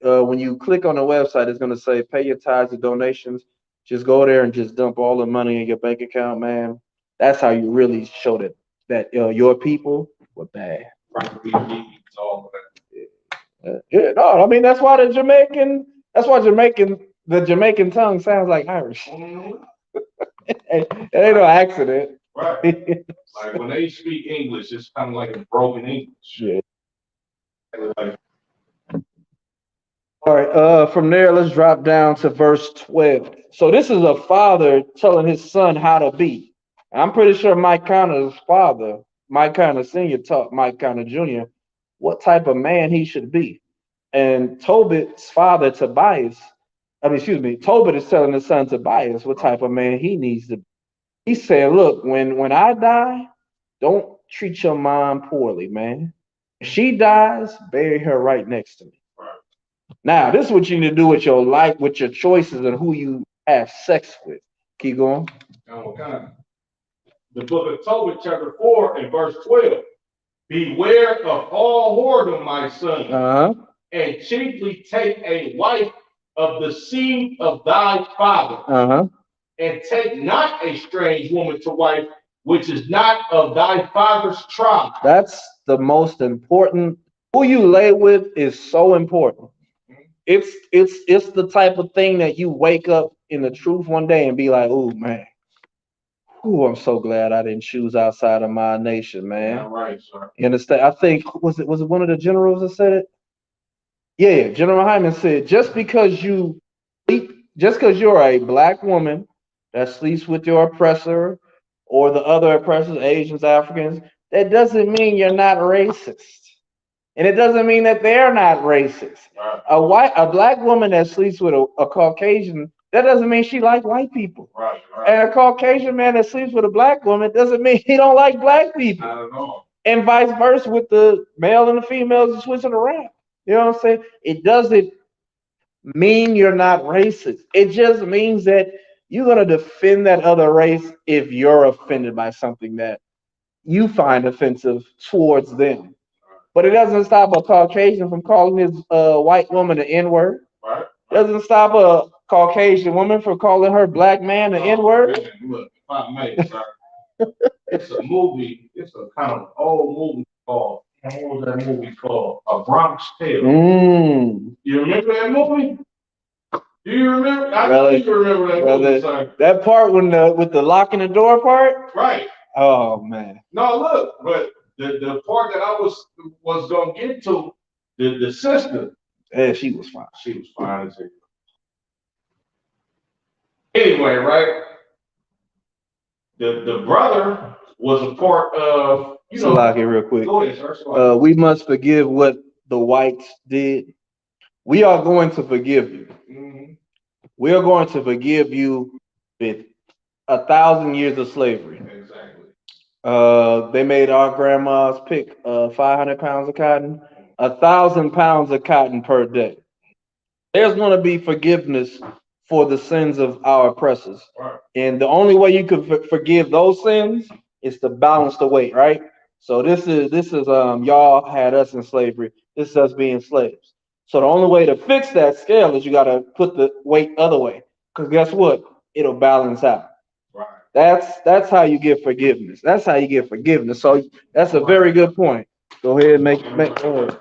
when you click on the website, it's going to say pay your tithes and donations. Just go there and just dump all the money in your bank account, man. That's how you really show that your people were bad. Yeah, no, I mean that's why the Jamaican tongue sounds like Irish. It ain't no accident. Right. Like when they speak English, it's kind of like a broken English. Yeah. Like, All right, from there, let's drop down to verse 12. So this is a father telling his son how to be. I'm pretty sure Mike Connor's father, Mike Connor Sr., taught Mike Connor Jr. what type of man he should be. And Tobit's father, Tobit is telling his son Tobias what type of man he needs to be. He said, look, when I die, don't treat your mom poorly, man. If she dies, bury her right next to me. Now, this is what you need to do with your life, with your choices, and who you have sex with. Keep going. The book of Tobit, chapter 4, and verse 12. Beware of all whoredom, my son, and chiefly take a wife of the seed of thy father, and take not a strange woman to wife, which is not of thy father's tribe. That's the most important. Who you lay with is so important. It's the type of thing that you wake up in the truth one day and be like, oh man, I'm so glad I didn't choose outside of my nation, man. Yeah, right, sir. You understand? I think was it one of the generals that said it? Yeah, General Hyman said just because you're a black woman that sleeps with your oppressor or the other oppressors, Asians, Africans, that doesn't mean you're not racist. And it doesn't mean that they're not racist. Right. A black woman that sleeps with a Caucasian, that doesn't mean she likes white people. Right. And a Caucasian man that sleeps with a black woman doesn't mean he don't like black people. I don't know. And vice versa with the male and the females switching around. You know what I'm saying? It doesn't mean you're not racist. It just means that you're going to defend that other race if you're offended by something that you find offensive towards them. But it doesn't stop a Caucasian from calling his white woman an N-word. Right. Doesn't stop a Caucasian woman from calling her black man an N-word. Look, if I may, sir, it's a movie. It's a kind of old movie called. What was that movie called? A Bronx Tale. You remember that movie? Do you remember? I know you remember that movie, sir. That part with the locking the door part. Right. Oh man. No, look, but the part that I was gonna get to, the sister. Yeah, she was fine. She was fine as hell. Anyway, right? The brother was a part of, real quick. Go ahead, sir. We must forgive what the whites did. We are going to forgive you. Mm-hmm. We are going to forgive you with 1,000 years of slavery. Exactly. They made our grandmas pick 500 pounds of cotton, 1,000 pounds of cotton per day. There's going to be forgiveness for the sins of our oppressors. Right. And the only way you can forgive those sins is to balance the weight, right? So this is y'all had us in slavery. This is us being slaves. So the only way to fix that scale is you got to put the weight other way. Because guess what? It'll balance out. Right. That's how you get forgiveness. That's how you get forgiveness. So that's a very good point. Go ahead and make go ahead.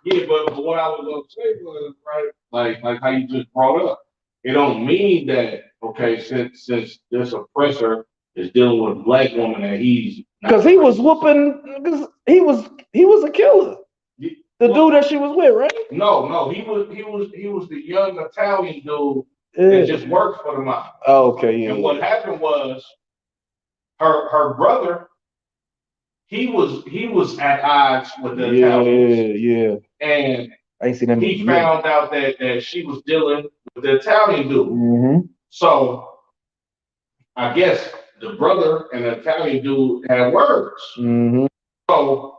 Yeah, but what I was gonna say was, right, like how you just brought up. It don't mean that, okay, since this oppressor is dealing with a black woman that he's because he was whooping, because he was a killer. The dude that she was with, right? No, he was the young Italian dude that just worked for the mob. Oh, okay, yeah. And what happened was her brother, he was at odds with the Italians. Yeah. And I ain't seen that he found out that she was dealing with the Italian dude. So I guess the brother and the Italian dude had words. So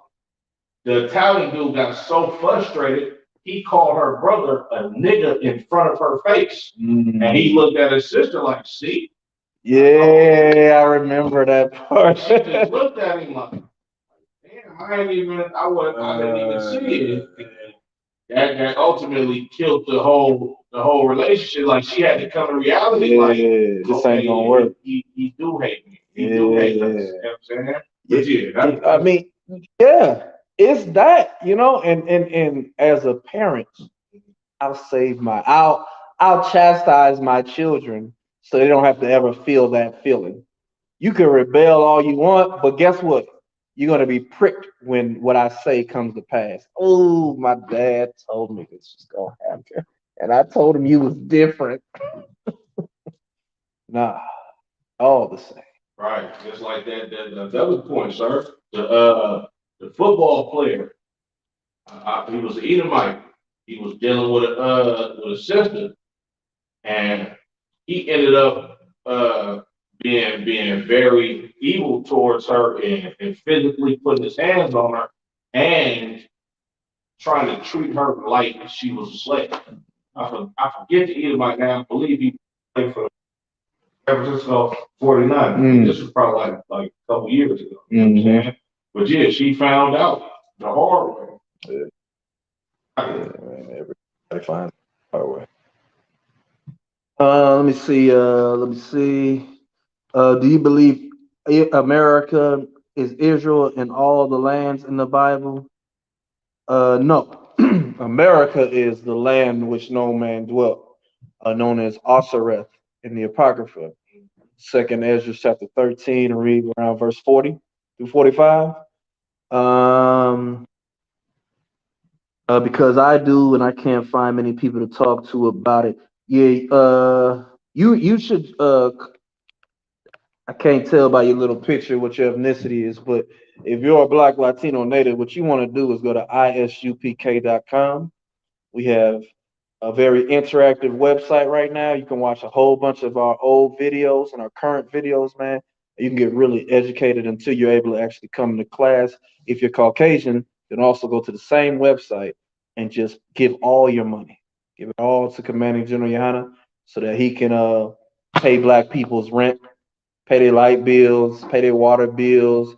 the Italian dude got so frustrated, he called her brother a nigga in front of her face. And he looked at his sister like, see? Yeah, I remember that part. She just looked at him like, damn, I didn't even see it. That ultimately killed the whole relationship. Like she had to come to reality. Like, this ain't gonna work. He do hate me. He do hate us. You know what I'm saying? But I mean, yeah, it's that, you know, and as a parent, I'll chastise my children so they don't have to ever feel that feeling. You can rebel all you want, but guess what? You're gonna be pricked when what I say comes to pass. Oh, my dad told me this was gonna happen, and I told him you was different. Nah, all the same. Right, just like that other point, sir. The football player, he was an Edomite. He was dealing with a sister, and he ended up being very evil towards her and physically putting his hands on her and trying to treat her like she was a slave. I forget the Edomite now. I believe he played for San Francisco 49. This was probably like a couple years ago. You know what I'm saying? But yeah, she found out the hard way. Everybody finds the hard way. Let me see. Do you believe America is Israel and all the lands in the Bible? No. America is the land in which no man dwelt, known as Osireth in the Apocrypha. Second Ezra chapter 13, read around verse 40 through 45. Because I do, and I can't find many people to talk to about it. Yeah, you should. I can't tell by your little picture what your ethnicity is, but if you're a Black Latino native, what you want to do is go to isupk.com. We have a very interactive website right now. You can watch a whole bunch of our old videos and our current videos, man. You can get really educated until you're able to actually come to class. If you're Caucasian, you can also go to the same website and just give all your money. Give it all to Commanding General Yohana so that he can pay Black people's rent, pay their light bills, pay their water bills,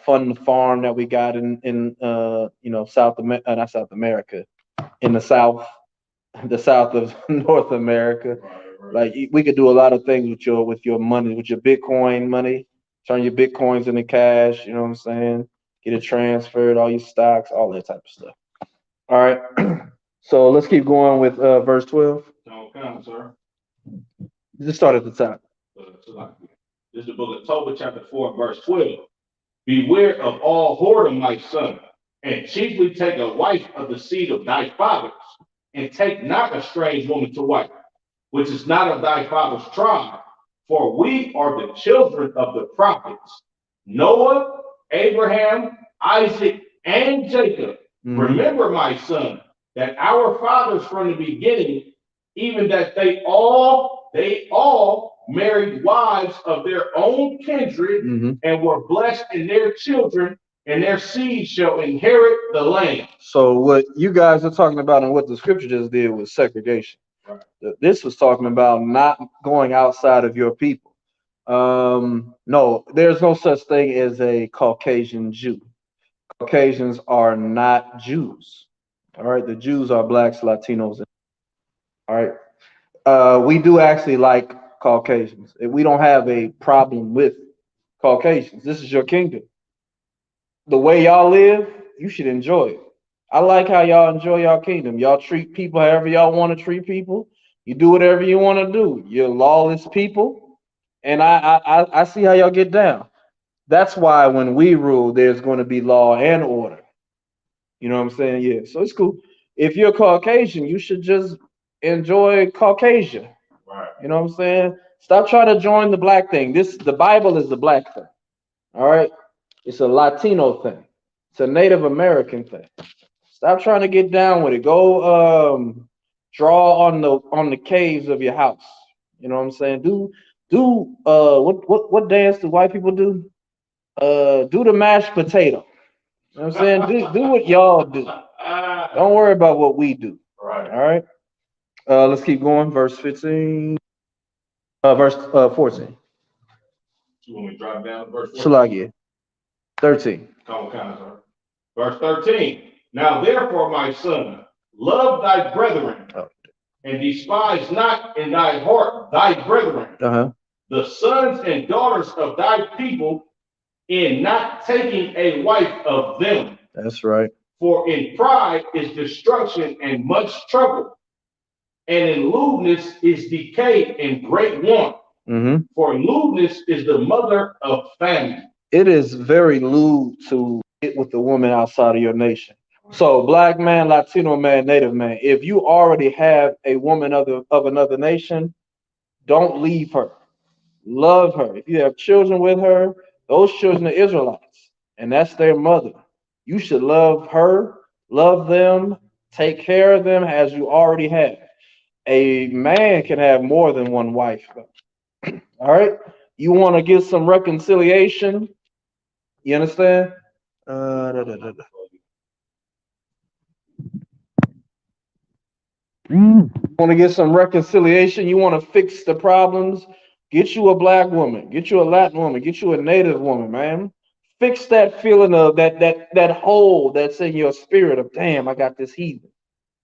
fund the farm that we got in not South America, in the South of North America. Like we could do a lot of things with your money, with your Bitcoin money. Turn your Bitcoins into cash. You know what I'm saying? Get it transferred, all your stocks, all that type of stuff. All right. So let's keep going with verse 12. Don't count, sir. Just start at the top. This is the book of Tobit, chapter 4, verse 12. Beware of all whoredom, my son, and chiefly take a wife of the seed of thy fathers, and take not a strange woman to wife, which is not of thy father's tribe, for we are the children of the prophets, Noah, Abraham, Isaac, and Jacob. Remember, my son, that our fathers from the beginning, even that they all married wives of their own kindred and were blessed in their children, and their seed shall inherit the land. So what you guys are talking about and what the scripture just did was segregation. Right. This was talking about not going outside of your people. No, there's no such thing as a Caucasian Jew. Caucasians are not Jews. All right, the Jews are Blacks, Latinos. All right. We do actually like Caucasians. We don't have a problem with Caucasians. This is your kingdom. The way y'all live, you should enjoy it. I like how y'all enjoy y'all kingdom. Y'all treat people however y'all want to treat people. You do whatever you want to do. You're lawless people, and I see how y'all get down. That's why when we rule, there's going to be law and order. You know what I'm saying? Yeah. So it's cool. If you're Caucasian, you should just enjoy Caucasia. Right. You know what I'm saying? Stop trying to join the black thing. The Bible is the black thing. All right. It's a Latino thing. It's a Native American thing. Stop trying to get down with it. Go draw on the caves of your house. You know what I'm saying? Do what dance do white people do? Do the mashed potato. You know what I'm saying? Do what y'all do. Don't worry about what we do. Right. All right. Let's keep going. Verse 15. Verse 14. You want me to drop down to verse 14? Shalagia. 13. Come on, sir. Verse 13. Now therefore, my son, love thy brethren, and despise not in thy heart thy brethren, the sons and daughters of thy people, in not taking a wife of them. That's right. For in pride is destruction and much trouble, and in lewdness is decay and great want. For lewdness is the mother of famine. It is very lewd to get with a woman outside of your nation. So black man, Latino man, Native man, if you already have a woman of another nation, don't leave her. Love her. If you have children with her, those children are Israelites, and that's their mother. You should love her, love them, take care of them as you already have. A man can have more than one wife, though. All right? You want to get some reconciliation? You understand? You want to get some reconciliation? You want to fix the problems? Get you a black woman, get you a Latin woman, get you a Native woman, man. Fix that feeling of that hole that's in your spirit of, damn, I got this heathen.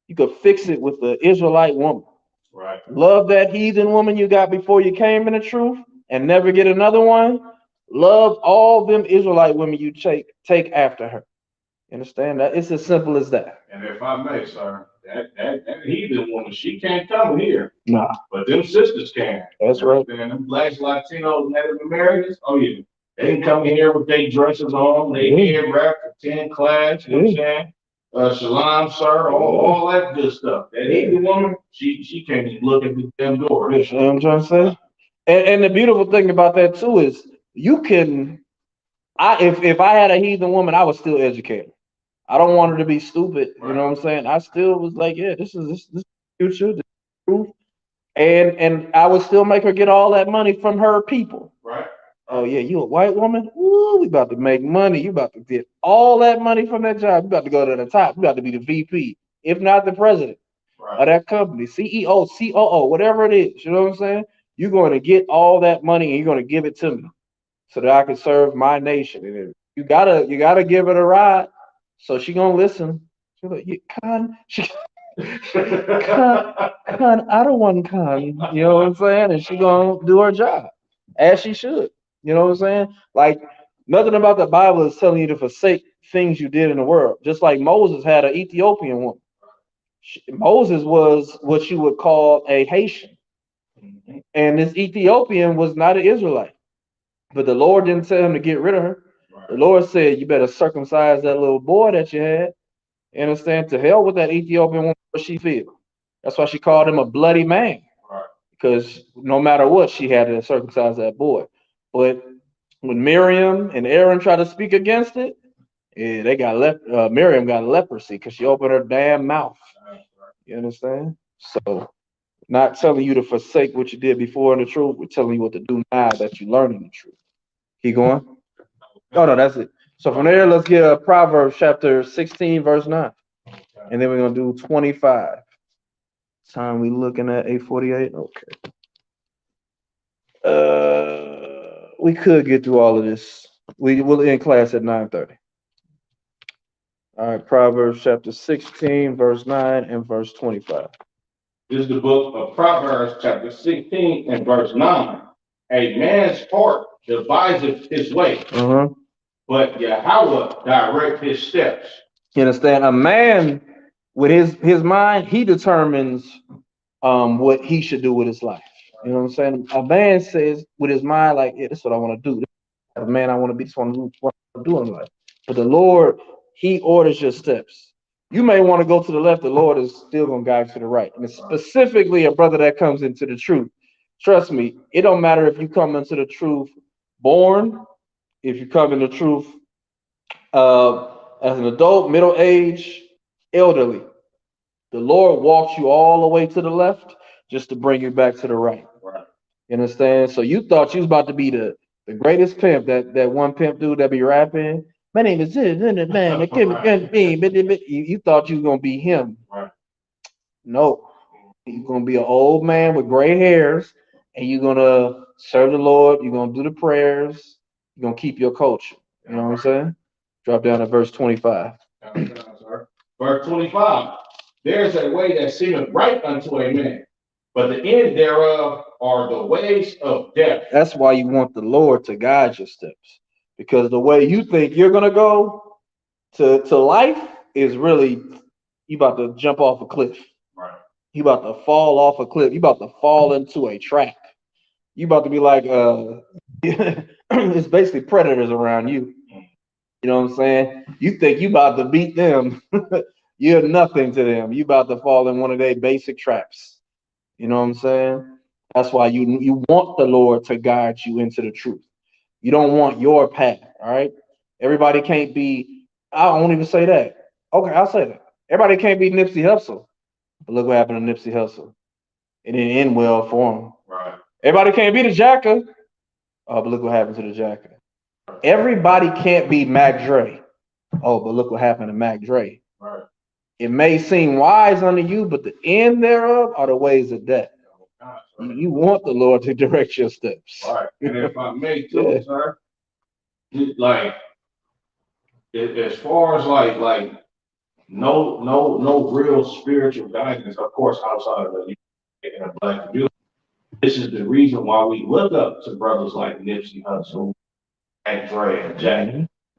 You could fix it with the Israelite woman. Right. Love that heathen woman you got before you came in the truth and never get another one. Love all them Israelite women you take after her. You understand that? It's as simple as that. And if I may, sir, that heathen woman, she can't come here. Nah. But them sisters can. That's right. And them blacks, Latinos, Native Americans, oh yeah. They can come in here with their dresses on, they head wrapped for 10 class, you know what I'm saying? Shalom, sir, all that good stuff. That heathen woman, she can't even look at the damn door. You know what I'm trying to say? And the beautiful thing about that too is you can, if I had a heathen woman, I would still educate her. I don't want her to be stupid. You know what I'm saying? I still was like, yeah, this is future, this is truth. And I would still make her get all that money from her people. Right. Oh yeah, you a white woman? Ooh, we about to make money. You about to get all that money from that job. You about to go to the top. You about to be the VP, if not the president of that company, CEO, COO, whatever it is. You know what I'm saying? You're going to get all that money and you're going to give it to me so that I can serve my nation. And you gotta give it a ride. So she gonna listen. She's like, Khan, Khan, I don't want Khan. You know what I'm saying? And she gonna do her job as she should. You know what I'm saying? Like nothing about the Bible is telling you to forsake things you did in the world. Just like Moses had an Ethiopian woman. Moses was what you would call a Haitian, and this Ethiopian was not an Israelite. But the Lord didn't tell him to get rid of her. The Lord said, you better circumcise that little boy that you had. You understand? To hell with that Ethiopian woman, what she feel. That's why she called him a bloody man. Because no matter what, she had to circumcise that boy. But when Miriam and Aaron tried to speak against it, they got Miriam got leprosy because she opened her damn mouth. You understand? So, not telling you to forsake what you did before in the truth. We're telling you what to do now that you're learning the truth. Keep going. Oh, no, that's it. So from there, let's get Proverbs chapter 16, verse 9. And then we're going to do 25. Time we looking at 8:48. Okay. We could get through all of this. We will end class at 9:30. All right, Proverbs chapter 16, verse 9 and verse 25. This is the book of Proverbs chapter 16 and verse 9. A man's heart deviseth his way, but Yahweh direct his steps. You understand? A man with his mind, he determines what he should do with his life. You know what I'm saying? A man says with his mind, like, yeah, this is what I want to do. This is the man I want to be. This is what I want to do in life. But the Lord, he orders your steps. You may want to go to the left. The Lord is still going to guide you to the right. And it's specifically a brother that comes into the truth, trust me, it don't matter if you come into the truth born, if you come into truth as an adult, middle age, elderly. The Lord walks you all the way to the left just to bring you back to the right. Right. You understand? So you thought you was about to be the greatest pimp, that one pimp dude that be rapping. My name is this, man. You thought you was gonna be him. Right. No, you're gonna be an old man with gray hairs, and you're gonna serve the Lord. You're gonna do the prayers. You're gonna keep your culture. You know what I'm saying? Drop down to verse 25. Verse 25. There is a way that seemeth right unto a man, but the end thereof are the ways of death. That's why you want the Lord to guide your steps, because the way you think you're gonna go to life is really you about to jump off a cliff. Right. You about to fall off a cliff. You about to fall into a trap. You about to be like it's basically predators around you. You know what I'm saying? You think you about to beat them. You're nothing to them. You about to fall in one of their basic traps. You know what I'm saying? That's why you want the Lord to guide you into the truth. You don't want your path, all right? Everybody can't be, I won't even say that. Okay, I'll say that. Everybody can't be Nipsey Hussle. But look what happened to Nipsey Hussle. It didn't end well for him. Right. Everybody can't be the Jacker. Oh, but look what happened to the Jacker. Everybody can't be Mac Dre. Oh, but look what happened to Mac Dre. Right. It may seem wise unto you, but the end thereof are the ways of death. You want the Lord to direct your steps. Right. And if I may too, sir, like as far as like no real spiritual guidance, of course, outside of the in a black community. This is the reason why we look up to brothers like Nipsey Hussle and Dre and Jack,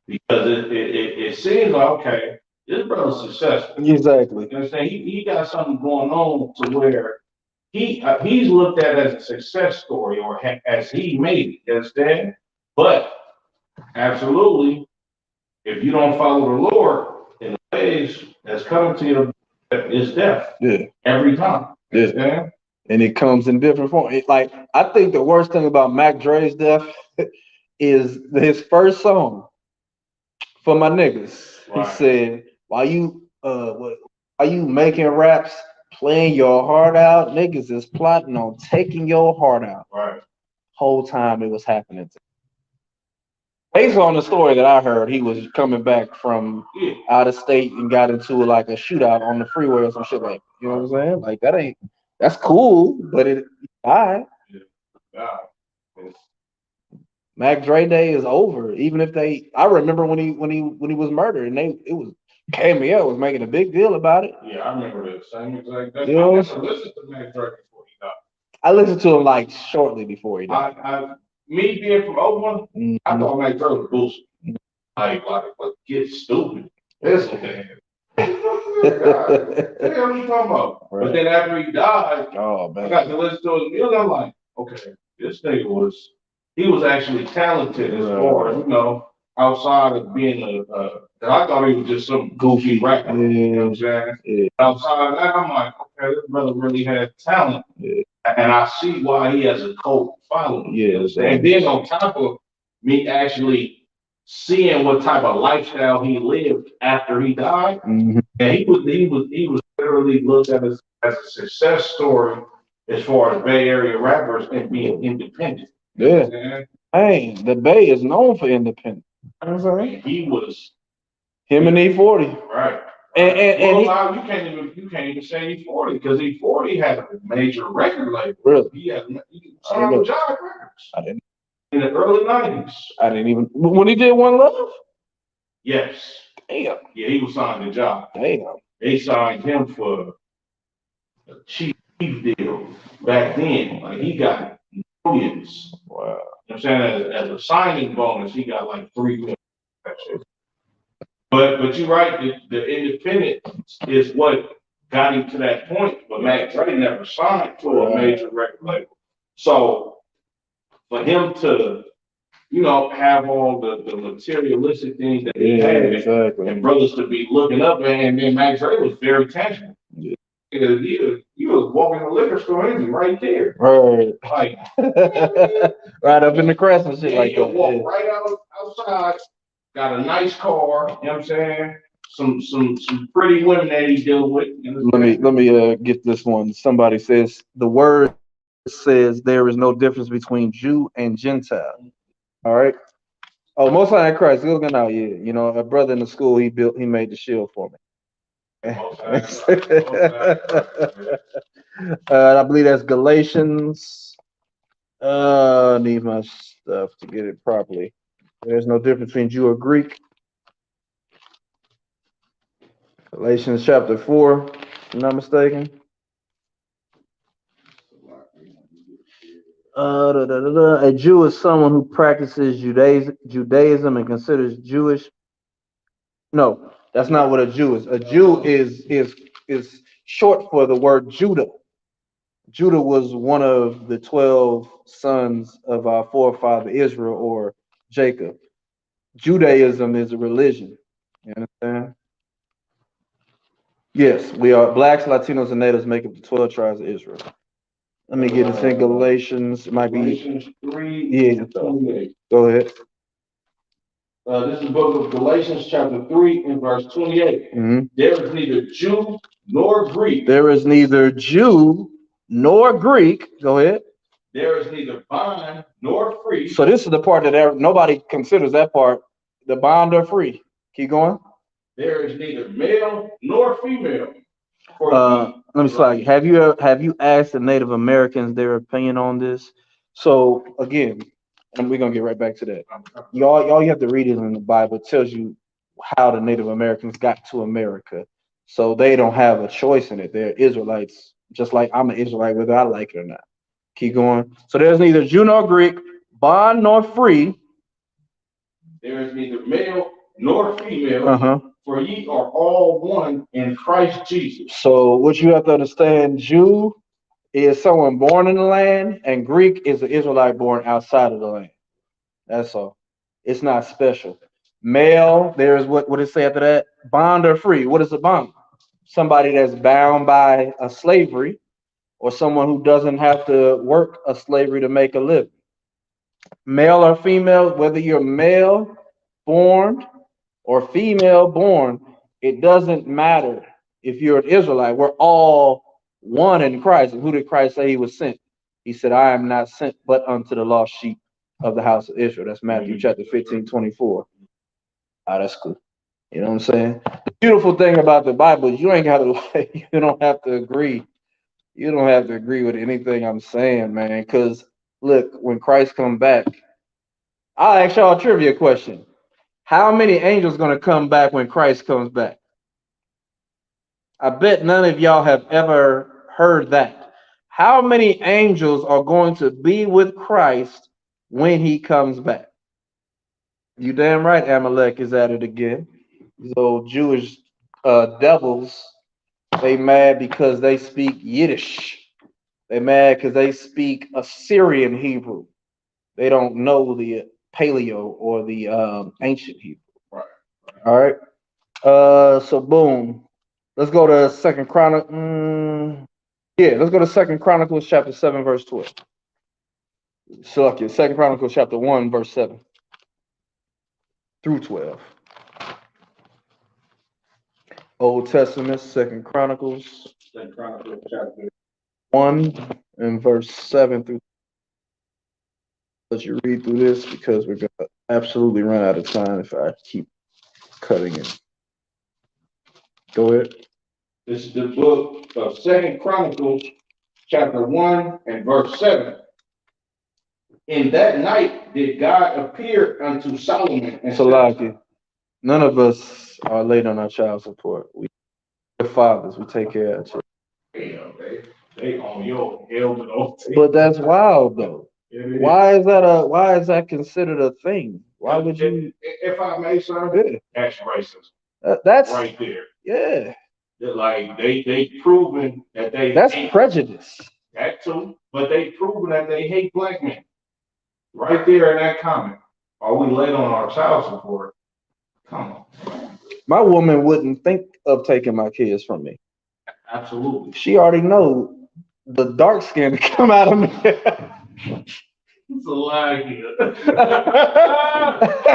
because it seems like, okay, this brother's successful. Exactly. You understand? He got something going on to where he's looked at as a success story, or as he made it. You understand? But absolutely, if you don't follow the Lord in the ways that's coming to you, it's death. Yeah. Every time. Yeah. Yeah. And it comes in different forms. Like, I think the worst thing about Mac Dre's death is his first song, For My Niggas. Right. He said, "Why you making raps, playing your heart out? Niggas is plotting on taking your heart out." Right. Whole time it was happening. Based on the story that I heard, he was coming back from out of state and got into like a shootout on the freeway or some shit like that. You know what I'm saying? Like that's cool, but it died. Yeah. Mac Dre Day is over. Even if I remember when he was murdered, and KML was making a big deal about it. Yeah, I remember the same exact day. You know, I never listened to Mac Dre before he died. I listened to him like shortly before he died. Me being from Oakland, I thought Mac Dre was bullshit. Like get stupid. This man. What the hell are you talking about? Right. But then after he died, I got to listen to his music. I'm like, okay, this nigga was actually talented as far as, outside of being I thought he was just some goofy rapper. You know what I'm saying? Yeah. Outside of that, I'm like, okay, this brother really had talent. Yeah. And I see why he has a cult following. Yeah. And then on top of me actually seeing what type of lifestyle he lived after he died, and he was literally looked at as a success story as far as Bay Area rappers and being independent. Yeah. Hey, the Bay is known for independence. He was him and E40. Right. And you can't even say E40 because E40 had a major record label. Really? He signed with Jive Records. I didn't. In the early 90s. I didn't even when he did One Love? Yes. Damn. Yeah, he was signed to Jive. Damn. They signed him for a cheap deal back then. Like he got millions. Wow. You know what I'm saying? As a signing bonus, he got like $3 million. But you're right, the independent is what got him to that point. But Mac Dre never signed to a major record label. So for him to, have all the materialistic things that he had, and brothers to be looking up, and then Mac Dre was very tangible. Yeah. He you was walking the liquor store, and right there. Right. Like, right up in the crest and shit yeah, like you that. walk Yeah. right outside, got a nice car, you know what I'm saying? Some pretty women that he deal with. You know what I'm saying? Let me get this one. Somebody says the word says there is no difference between Jew and Gentile. All right. Oh, Most High in Christ. Looking out, yeah. You know, a brother in the school, he made the shield for me. Most High in Christ, Most High in Christ, man. I believe that's Galatians. Need my stuff to get it properly. There's no difference between Jew or Greek. Galatians chapter 4, if I'm not mistaken. A Jew is someone who practices Judaism and considers Jewish. No, that's not what a Jew is. A Jew is short for the word Judah. Judah was one of the 12 sons of our forefather Israel or Jacob. Judaism is a religion. You understand? Yes, we are blacks, Latinos, and natives make up the 12 tribes of Israel. Let me get this in Galatians. It might be Galatians 3. Yeah. 28. Go ahead. This is the book of Galatians, chapter 3, and verse 28. Mhm. There is neither Jew nor Greek. There is neither Jew nor Greek. Go ahead. There is neither bond nor free. So this is the part that nobody considers that part, the bond or free. Keep going. There is neither male nor female. Let me slide. Have you asked the Native Americans their opinion on this? So again, and we're gonna get right back to that. Y'all you have to read it in the Bible. It tells you how the Native Americans got to America. So they don't have a choice in it. They're Israelites, just like I'm an Israelite, whether I like it or not. Keep going. So there's neither Jew nor Greek, bond nor free. There is neither male nor female, for ye are all one in Christ Jesus. So what you have to understand, Jew is someone born in the land, and Greek is an Israelite born outside of the land. That's all. It's not special. Male, there's what it say after that? Bond or free. What is a bond? Somebody that's bound by a slavery, or someone who doesn't have to work a slavery to make a living. Male or female, whether you're male born or female born, it doesn't matter if you're an Israelite. We're all one in Christ. And who did Christ say he was sent? He said, I am not sent but unto the lost sheep of the house of Israel. That's Matthew chapter 15, 24. That's cool. You know what I'm saying? The beautiful thing about the Bible is you ain't got to like, you don't have to agree. You don't have to agree with anything I'm saying, man. Because look, when Christ comes back, I'll ask y'all a trivia question. How many angels gonna come back when Christ comes back? I bet none of y'all have ever heard that. How many angels are going to be with Christ when he comes back? You damn right Amalek is at it again. So Jewish devils, they mad because they speak Yiddish. They mad because they speak Assyrian Hebrew. They don't know the Paleo or the ancient Hebrew. Right. All right. So boom. Let's go to Second Chronicles. Let's go to Second Chronicles chapter 7, verse 12. Second Chronicles chapter 1, verse 7 through 12. Old Testament, Second Chronicles chapter 1 and verse 7 through. Let you read through this because we're gonna absolutely run out of time if I keep cutting it. Go ahead. This is the book of Second Chronicles, chapter 1 and verse 7. In that night did God appear unto Solomon and Salaki. None of us are late on our child support. We're fathers. We take care of children. They on your elder. But that's wild though. Why is that considered a thing? Why would you? If I may, sir, that's racist. That's right there. Yeah. Like they proven that they. That's prejudice. That too, but they proven that they hate black men. Right there in that comment. Are we late on our child support? Come on. My woman wouldn't think of taking my kids from me. Absolutely. She already know the dark skin to come out of me. It's a lie here.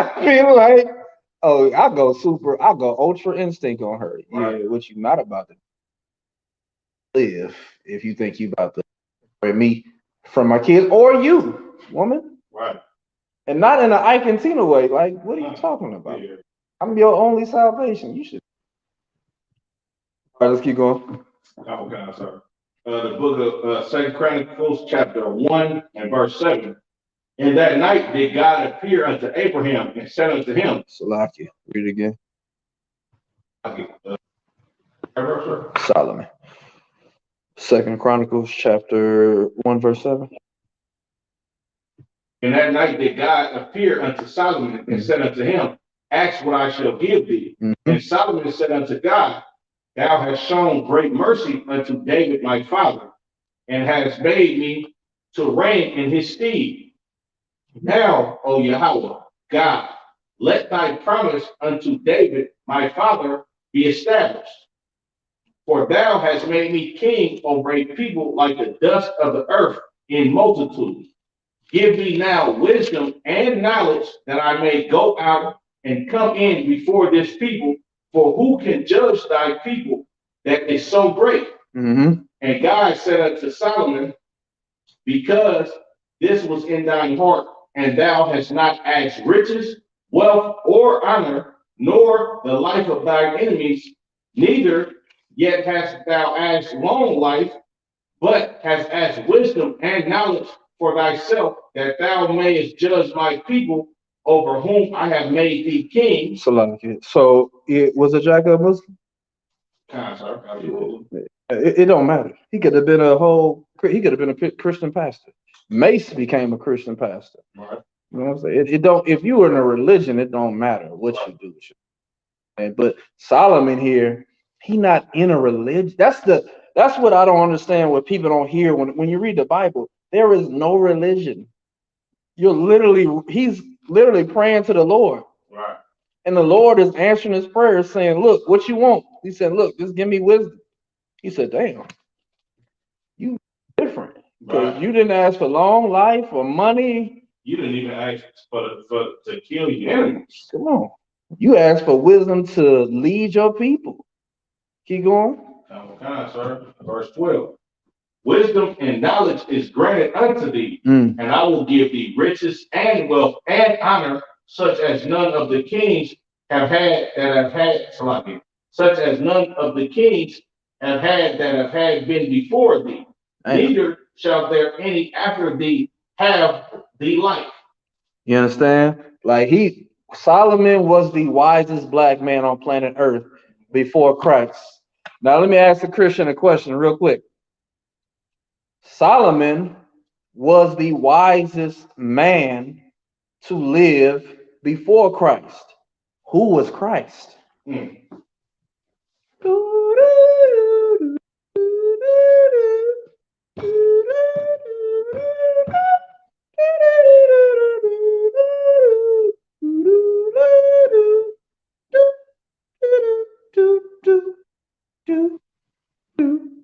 I mean, like, oh, I go ultra instinct on her. Right. Yeah, what you not about to live if you think you about to separate me from my kids or you, woman. Right. And not in an Ike and Tina way. Like, what are you talking about? Yeah. I'm your only salvation. You should. All right, let's keep going. Okay, sorry. The book of 2 Chronicles, chapter 1 and verse 7. In that night did God appear unto Abraham and said unto him, Salakia. Read it again. verse, sir? Solomon. 2 Chronicles chapter 1, verse 7. In that night did God appear unto Solomon and said unto him, ask what I shall give thee. And Solomon said unto God, thou hast shown great mercy unto David my father, and hast made me to reign in his stead. Now, O Yahweh, God, let thy promise unto David my father be established. For thou hast made me king over a people like the dust of the earth in multitude. Give me now wisdom and knowledge that I may go out and come in before this people. For who can judge thy people that is so great? And God said unto Solomon, because this was in thine heart, and thou hast not asked riches, wealth, or honor, nor the life of thy enemies, neither yet hast thou asked long life, but hast asked wisdom and knowledge for thyself, that thou mayest judge my people over whom I have made thee king. So it was a Jacob Muslim? It don't matter. He could have been a Christian pastor. Mace became a Christian pastor. Right. You know what I'm saying? It don't, if you were in a religion, it don't matter what you do. But Solomon here, he not in a religion. That's what I don't understand, what people don't hear when you read the Bible. There is no religion. He's literally praying to the Lord. Right. And the Lord is answering his prayers saying, look, what you want? He said, look, just give me wisdom. He said, damn, you different. Because you didn't ask for long life or money. You didn't even ask to kill your enemies. Come on. You asked for wisdom to lead your people. Keep going. Okay, sir. Verse 12. Wisdom and knowledge is granted unto thee, and I will give thee riches and wealth and honor, such as none of the kings have had such as none of the kings have had that have had been before thee. Neither shall there any after thee have thee like. You understand? Like Solomon was the wisest black man on planet Earth before Christ. Now let me ask the Christian a question real quick. Solomon was the wisest man to live before Christ. Who was Christ?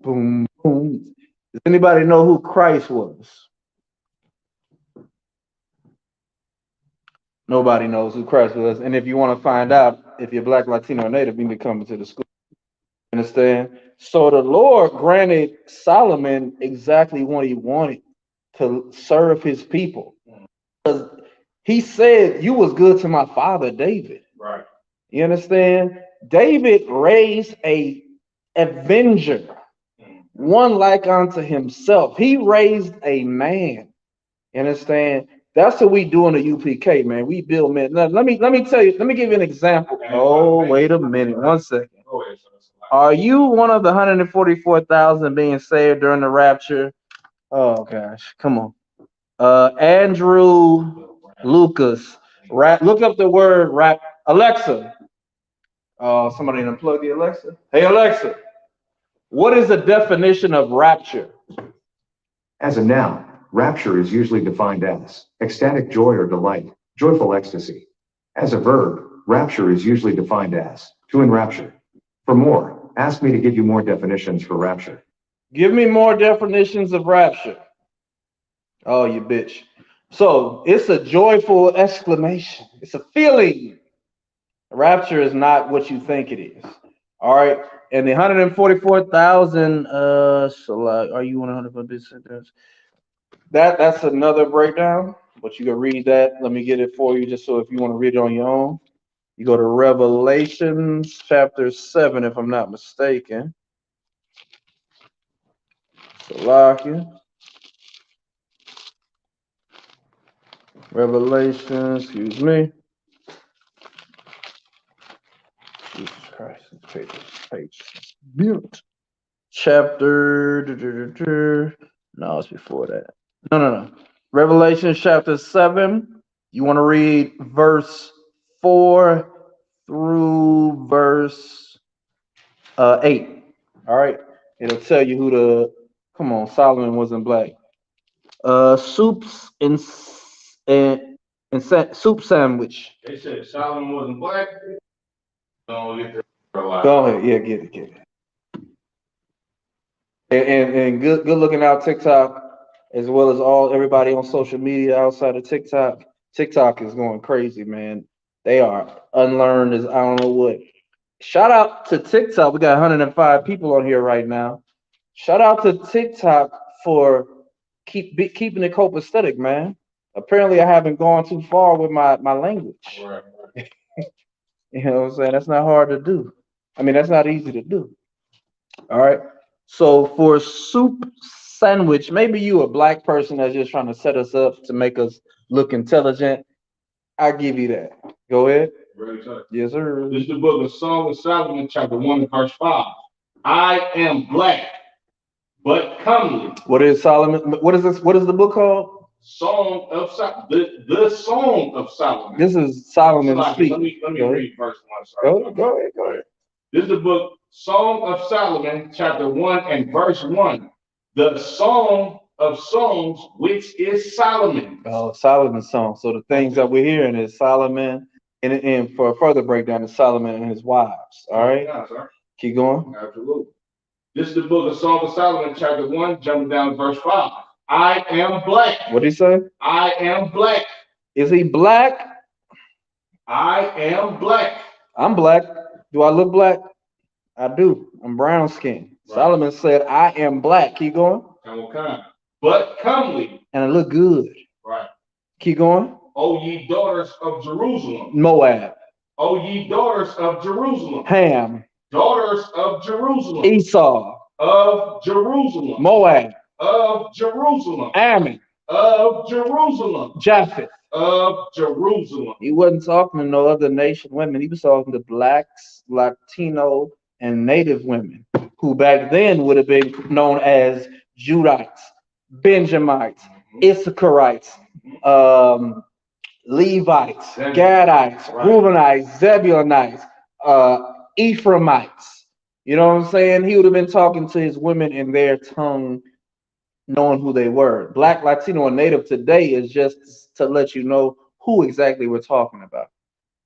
Boom, boom. Does anybody know who Christ was? Nobody knows who Christ was. And if you want to find out if you're Black, Latino, or Native, you need to come into the school. Understand? So the Lord granted Solomon exactly what he wanted, to serve his people. Because he said, you was good to my father David. Right. You understand? David raised a avenger, one like unto himself. He raised a man. You understand? That's what we do in the UPK, man. We build men. Now, let me tell you, let me give you an example. Oh, wait a minute. 1 second. Are you one of the 144,000 being saved during the rapture? Oh gosh, come on. Andrew Lucas. Look up the word rap. Alexa. Somebody unplug the Alexa. Hey Alexa, what is the definition of rapture? As a noun, rapture is usually defined as ecstatic joy or delight, joyful ecstasy. As a verb, rapture is usually defined as to enrapture. For more, Ask me to give you more definitions for rapture. Give me more definitions of rapture. Oh, you bitch. So it's a joyful exclamation. It's a feeling. Rapture is not what you think it is. All right. And the 144,000, are you 100%? That's another breakdown, but you can read that. Let me get it for you just so if you want to read it on your own. You go to Revelations chapter 7, if I'm not mistaken. Salakia. Revelation, excuse me. Jesus Christ, page. Built. Chapter. No, it's before that. No. Revelation chapter 7. You want to read verse 4 through verse 8. All right. It'll tell you who the. Come on, Solomon wasn't black. Soups and soup sandwich. They said Solomon wasn't black. No, Go ahead, yeah, get it. And good looking out TikTok, as well as everybody on social media outside of TikTok. TikTok is going crazy, man. They are unlearned as I don't know what. Shout out to TikTok. We got 105 people on here right now. Shout out to TikTok for keeping it copacetic, man. Apparently, I haven't gone too far with my language. Right. You know what I'm saying? That's not hard to do. I mean, that's not easy to do. All right. So for soup sandwich, maybe you a black person that's just trying to set us up to make us look intelligent. I give you that. Go ahead. Ready, sir? Yes, sir. This is the book of Song of Solomon, chapter 1, verse 5. I am black, but comely. What is Solomon? What is this? What is the book called? Song of Solomon. The Song of Solomon. This is Solomon speak. Let me read verse 1. Go ahead. This is the book, Song of Solomon, chapter 1 and verse 1. The Song of Songs, which is Solomon. Oh, Solomon's song. So the things that we're hearing is Solomon, and for a further breakdown, is Solomon and his wives. All right. Yeah, sir. Keep going. Absolutely. This is the book of Song of Solomon, chapter 1, jumping down to verse 5. I am black. What did he say? I am black. Is he black? I am black. I'm black. Do I look black? I do. I'm brown skinned. Right. Solomon said, I am black. Keep going. Okay. But comely. And I look good. Right. Keep going. O ye daughters of Jerusalem. Moab. O ye daughters of Jerusalem. Ham. Daughters of Jerusalem. Esau. Of Jerusalem. Moab. Of Jerusalem. Ammon. Of Jerusalem. Japheth. Of Jerusalem. He wasn't talking to no other nation women. He was talking to blacks, Latino, and Native women, who back then would have been known as Judites, Benjamites, Issacharites, Levites, Gadites, Reubenites, Zebulonites, Ephraimites. You know what I'm saying? He would have been talking to his women in their tongue, knowing who they were. Black, Latino, and Native today is just to let you know who exactly we're talking about.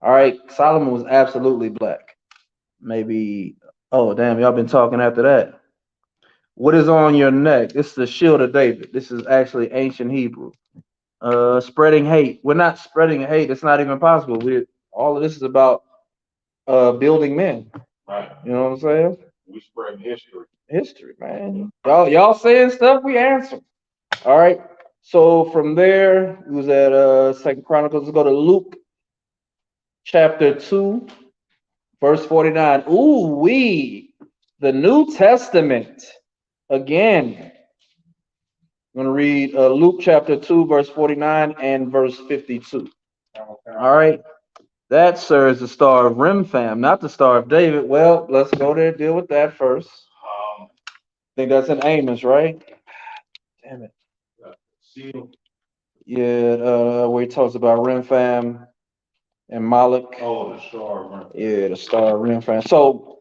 All right, Solomon was absolutely black. Maybe, oh damn, y'all been talking after that. What is on your neck? It's the shield of David. This is actually ancient Hebrew. Spreading hate. We're not spreading hate. It's not even possible. All of this is about building men. Right. You know what I'm saying? We spread history. History, man. Y'all saying stuff, we answer. All right. So from there, we was at 2nd Chronicles. Let's go to Luke chapter 2, verse 49. Ooh, the New Testament. Again, I'm going to read Luke chapter 2, verse 49 and verse 52. All right. That, sir, is the Star of Remphan, not the Star of David. Well, let's go there and deal with that first. I think that's in Amos, right? Damn it. Yeah, where he talks about Remphan and Moloch. Oh, the Star of Remphan. Yeah, the Star of Remphan. So,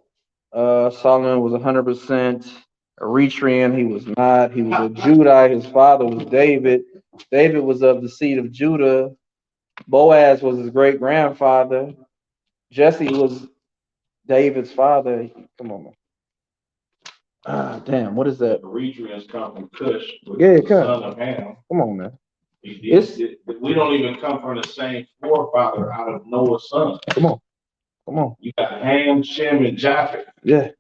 Solomon was 100% Eritrean. He was not. He was a Judite. His father was David. David was of the seed of Judah. Boaz was his great grandfather. Jesse was David's father. Come on, man. Damn, what is that? The Eritreans come from Cush, which Yeah, is the come. son of Ham. Come on, man. We don't even come from the same forefather out of Noah's son. Come on. You got Ham, Shem, and Japheth. Yeah.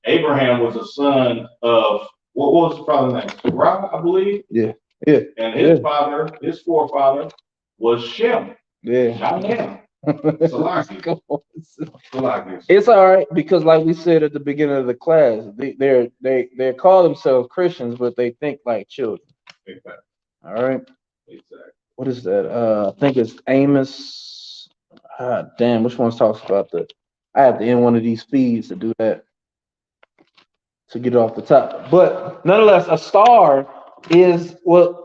Abraham was a son of, what was his father's name? Terah, I believe. Yeah. And his father, his forefather, was Shem. Yeah. Not Ham. Salaki. It's all right because, like we said at the beginning of the class, they call themselves Christians, but they think like children. Exactly. All right. Exactly. What is that? I think it's Amos. Damn, which one talks about that? I have to end one of these feeds to do that to get it off the top. But nonetheless, a star is what.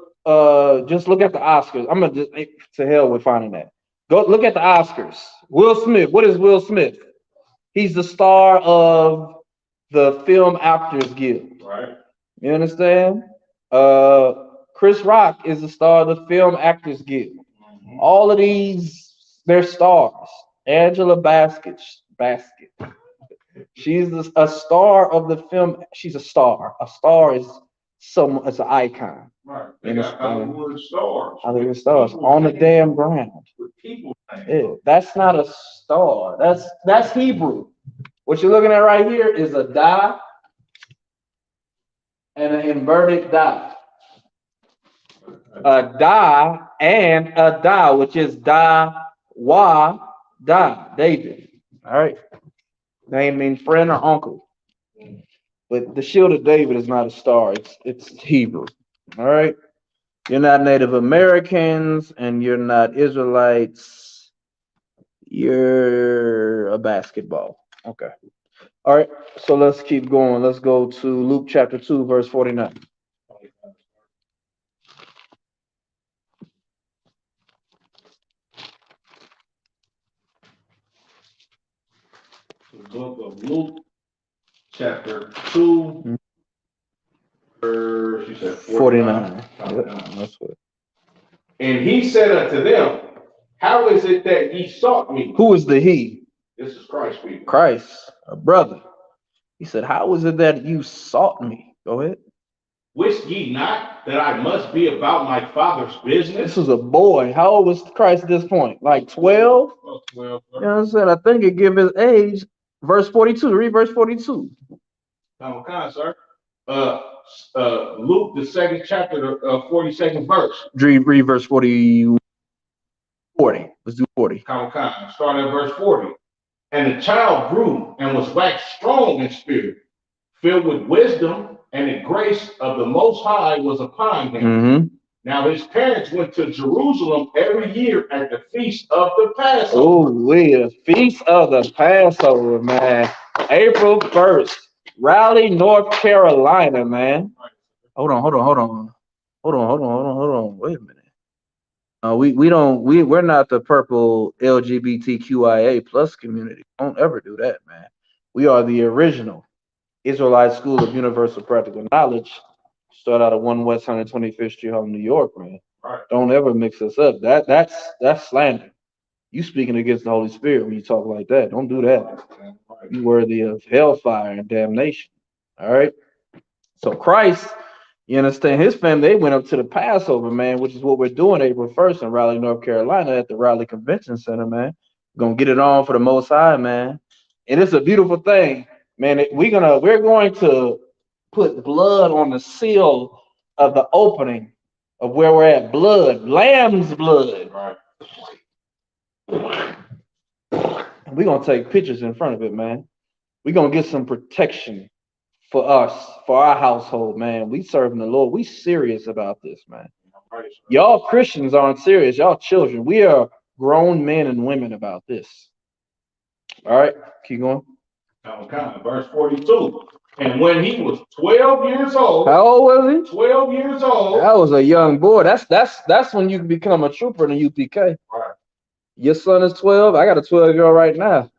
Just look at the Oscars. I'm gonna just to hell with finding that. Go look at the Oscars. Will Smith. What is Will Smith? He's the star of the Film Actors Guild. Right. You understand? Chris Rock is the star of the Film Actors Guild. Mm-hmm. All of these, they're stars. Angela Baskett. She's a star of the film. She's a star. A star is it's an icon. Right. They got Hollywood stars. Hollywood stars on the damn ground. With people. Yeah, that's not a star. That's Hebrew. What you're looking at right here is a die and an inverted die. A die and a die, which is da David. All right. Name means friend or uncle. But the shield of David is not a star. It's Hebrew. All right. You're not Native Americans and you're not Israelites. You're a basketball. Okay. All right. So let's keep going. Let's go to Luke chapter 2, verse 49. The book of Luke, chapter 2, verse, you said 49. Yep, that's what. And he said unto them, how is it that ye sought me? Who is the he? This is Christ, people. Christ, a brother. He said, how is it that you sought me? Go ahead. Wist ye not that I must be about my father's business? This was a boy. How old was Christ at this point? Like 12? Oh, 12. You know what I'm saying? I think it give his age. Verse 42. Read verse 42. Come on, sir. Luke, the second chapter, 42nd verse. Read verse 40. Let's do 40. Come on. Start at verse 40. And the child grew and was waxed strong in spirit, filled with wisdom, and the grace of the Most High was upon him. Mm-hmm. Now his parents went to Jerusalem every year at the feast of the Passover. Oh, the feast of the Passover, man. April 1st, Raleigh, North Carolina, man. Hold on. Wait a minute. We're not the purple LGBTQIA plus community. Don't ever do that, man. We are the original Israelite School of Universal Practical Knowledge. Start out of 1 West 125th Street, Harlem, New York, man. Right. Don't ever mix us up. That's slander. You speaking against the Holy Spirit when you talk like that. Don't do that. Right. You worthy of hellfire and damnation. All right. So Christ, you understand, his family, they went up to the Passover, man, which is what we're doing April 1st in Raleigh, North Carolina at the Raleigh Convention Center, man. We're gonna get it on for the Most High, man. And it's a beautiful thing, man. We're going to put blood on the seal of the opening of where we're at. Blood, lamb's blood. Right. And we're gonna take pictures in front of it, man. We're gonna get some protection for us, for our household, man. We serving the Lord. We serious about this, man. Y'all Christians aren't serious. Y'all children. We are grown men and women about this. All right, keep going. Okay, verse 42. And when he was 12 years old. How old was he? 12 years old. That was a young boy. That's when you can become a trooper in the UPK. Right. Your son is 12. I got a 12-year-old right now.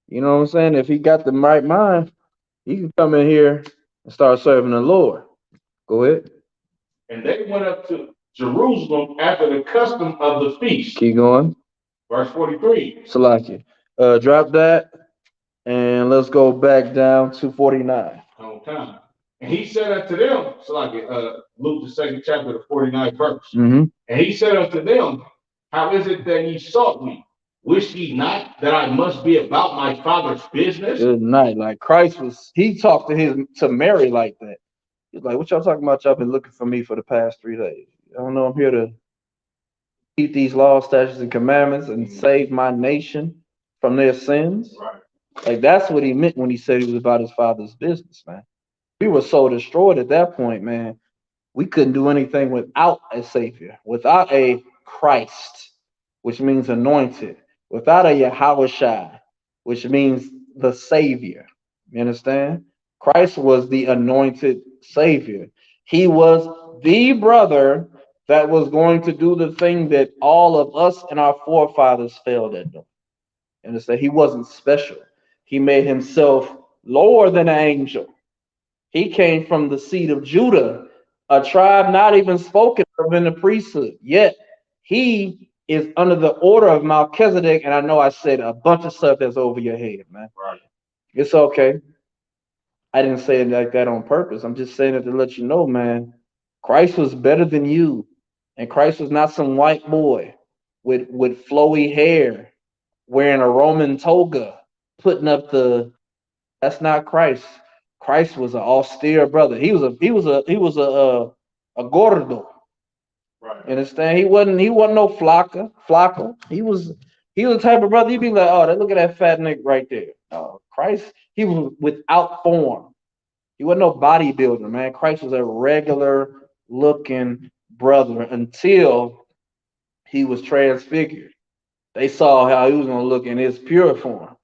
You know what I'm saying? If he got the right mind, he can come in here and start serving the Lord. Go ahead. And they went up to Jerusalem after the custom of the feast. Keep going. Verse 43. Salaki. Drop that. And let's go back down to 49. Okay. long time. And he said unto them, so like Luke the 2nd chapter, the 49th verse. And he said unto them, how is it that ye sought me? Wish ye not that I must be about my father's business? Good night. Like Christ he talked to Mary like that. He's like, what y'all talking about? Y'all been looking for me for the past 3 days. I don't know, I'm here to keep these laws, statutes, and commandments and save my nation from their sins. Right. Like that's what he meant when he said he was about his father's business, man. We were so destroyed at that point, man. We couldn't do anything without a savior, without a Christ, which means anointed, without a Yahushua, which means the savior. You understand? Christ was the anointed savior. He was the brother that was going to do the thing that all of us and our forefathers failed at doing. You understand? He wasn't special. He made himself lower than an angel. He came from the seed of Judah, a tribe not even spoken of in the priesthood. Yet he is under the order of Melchizedek. And I know I said a bunch of stuff that's over your head, man. Right. It's okay. I didn't say it like that on purpose. I'm just saying it to let you know, man. Christ was better than you. And Christ was not some white boy with flowy hair, wearing a Roman toga, putting up that's not Christ. Christ was an austere brother. He was a gordo. Right. You understand? He wasn't no flaca. He was the type of brother you'd be like, oh, look at that fat nigga right there. Christ, he was without form. He wasn't no bodybuilder, man. Christ was a regular looking brother until he was transfigured. They saw how he was gonna look in his pure form.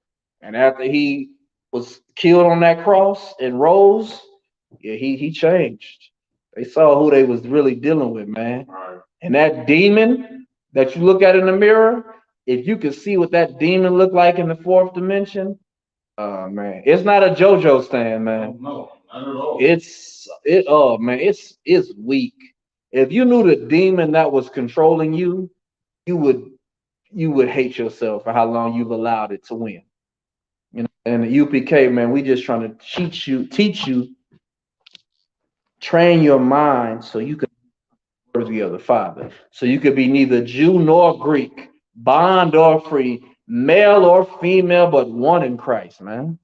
And after he was killed on that cross and rose, yeah, he changed. They saw who they was really dealing with, man. Right. And that demon that you look at in the mirror, if you could see what that demon looked like in the fourth dimension, man, it's not a JoJo stand, man. No, not at all. It's weak. If you knew the demon that was controlling you, you would hate yourself for how long you've allowed it to win. You know, and the UPK, man, we just trying to teach you, train your mind so you can be worthy of the Father. So you could be neither Jew nor Greek, bond or free, male or female, but one in Christ, man.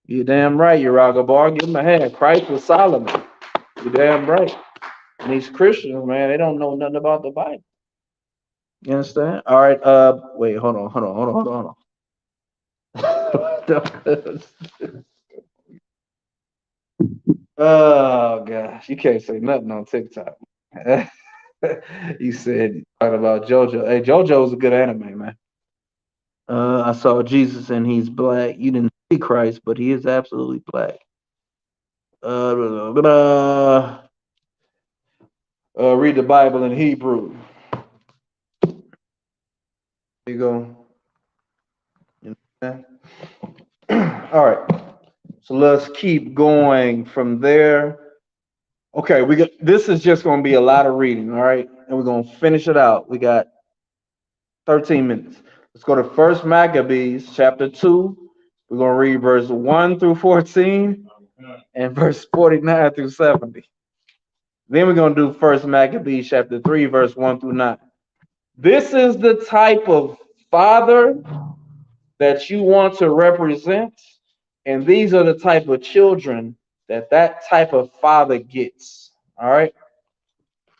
You're damn right, Bar. Give him a hand. Christ was Solomon. You're damn right. And these Christians, man, they don't know nothing about the Bible. You understand? All right. Wait, hold on. Oh gosh, you can't say nothing on TikTok. You said talking about JoJo. Hey, JoJo's a good anime, man. I saw Jesus and he's black. You didn't see Christ, but he is absolutely black. Read the Bible in Hebrew. There you go. All right. So let's keep going from there. Okay, this is just going to be a lot of reading, all right? And we're going to finish it out. We got 13 minutes. Let's go to First Maccabees, chapter 2. We're going to read verse 1 through 14 and verse 49 through 70. Then we're going to do First Maccabees, chapter 3, verse 1 through 9. This is the type of father that you want to represent, and these are the type of children that type of father gets. All right?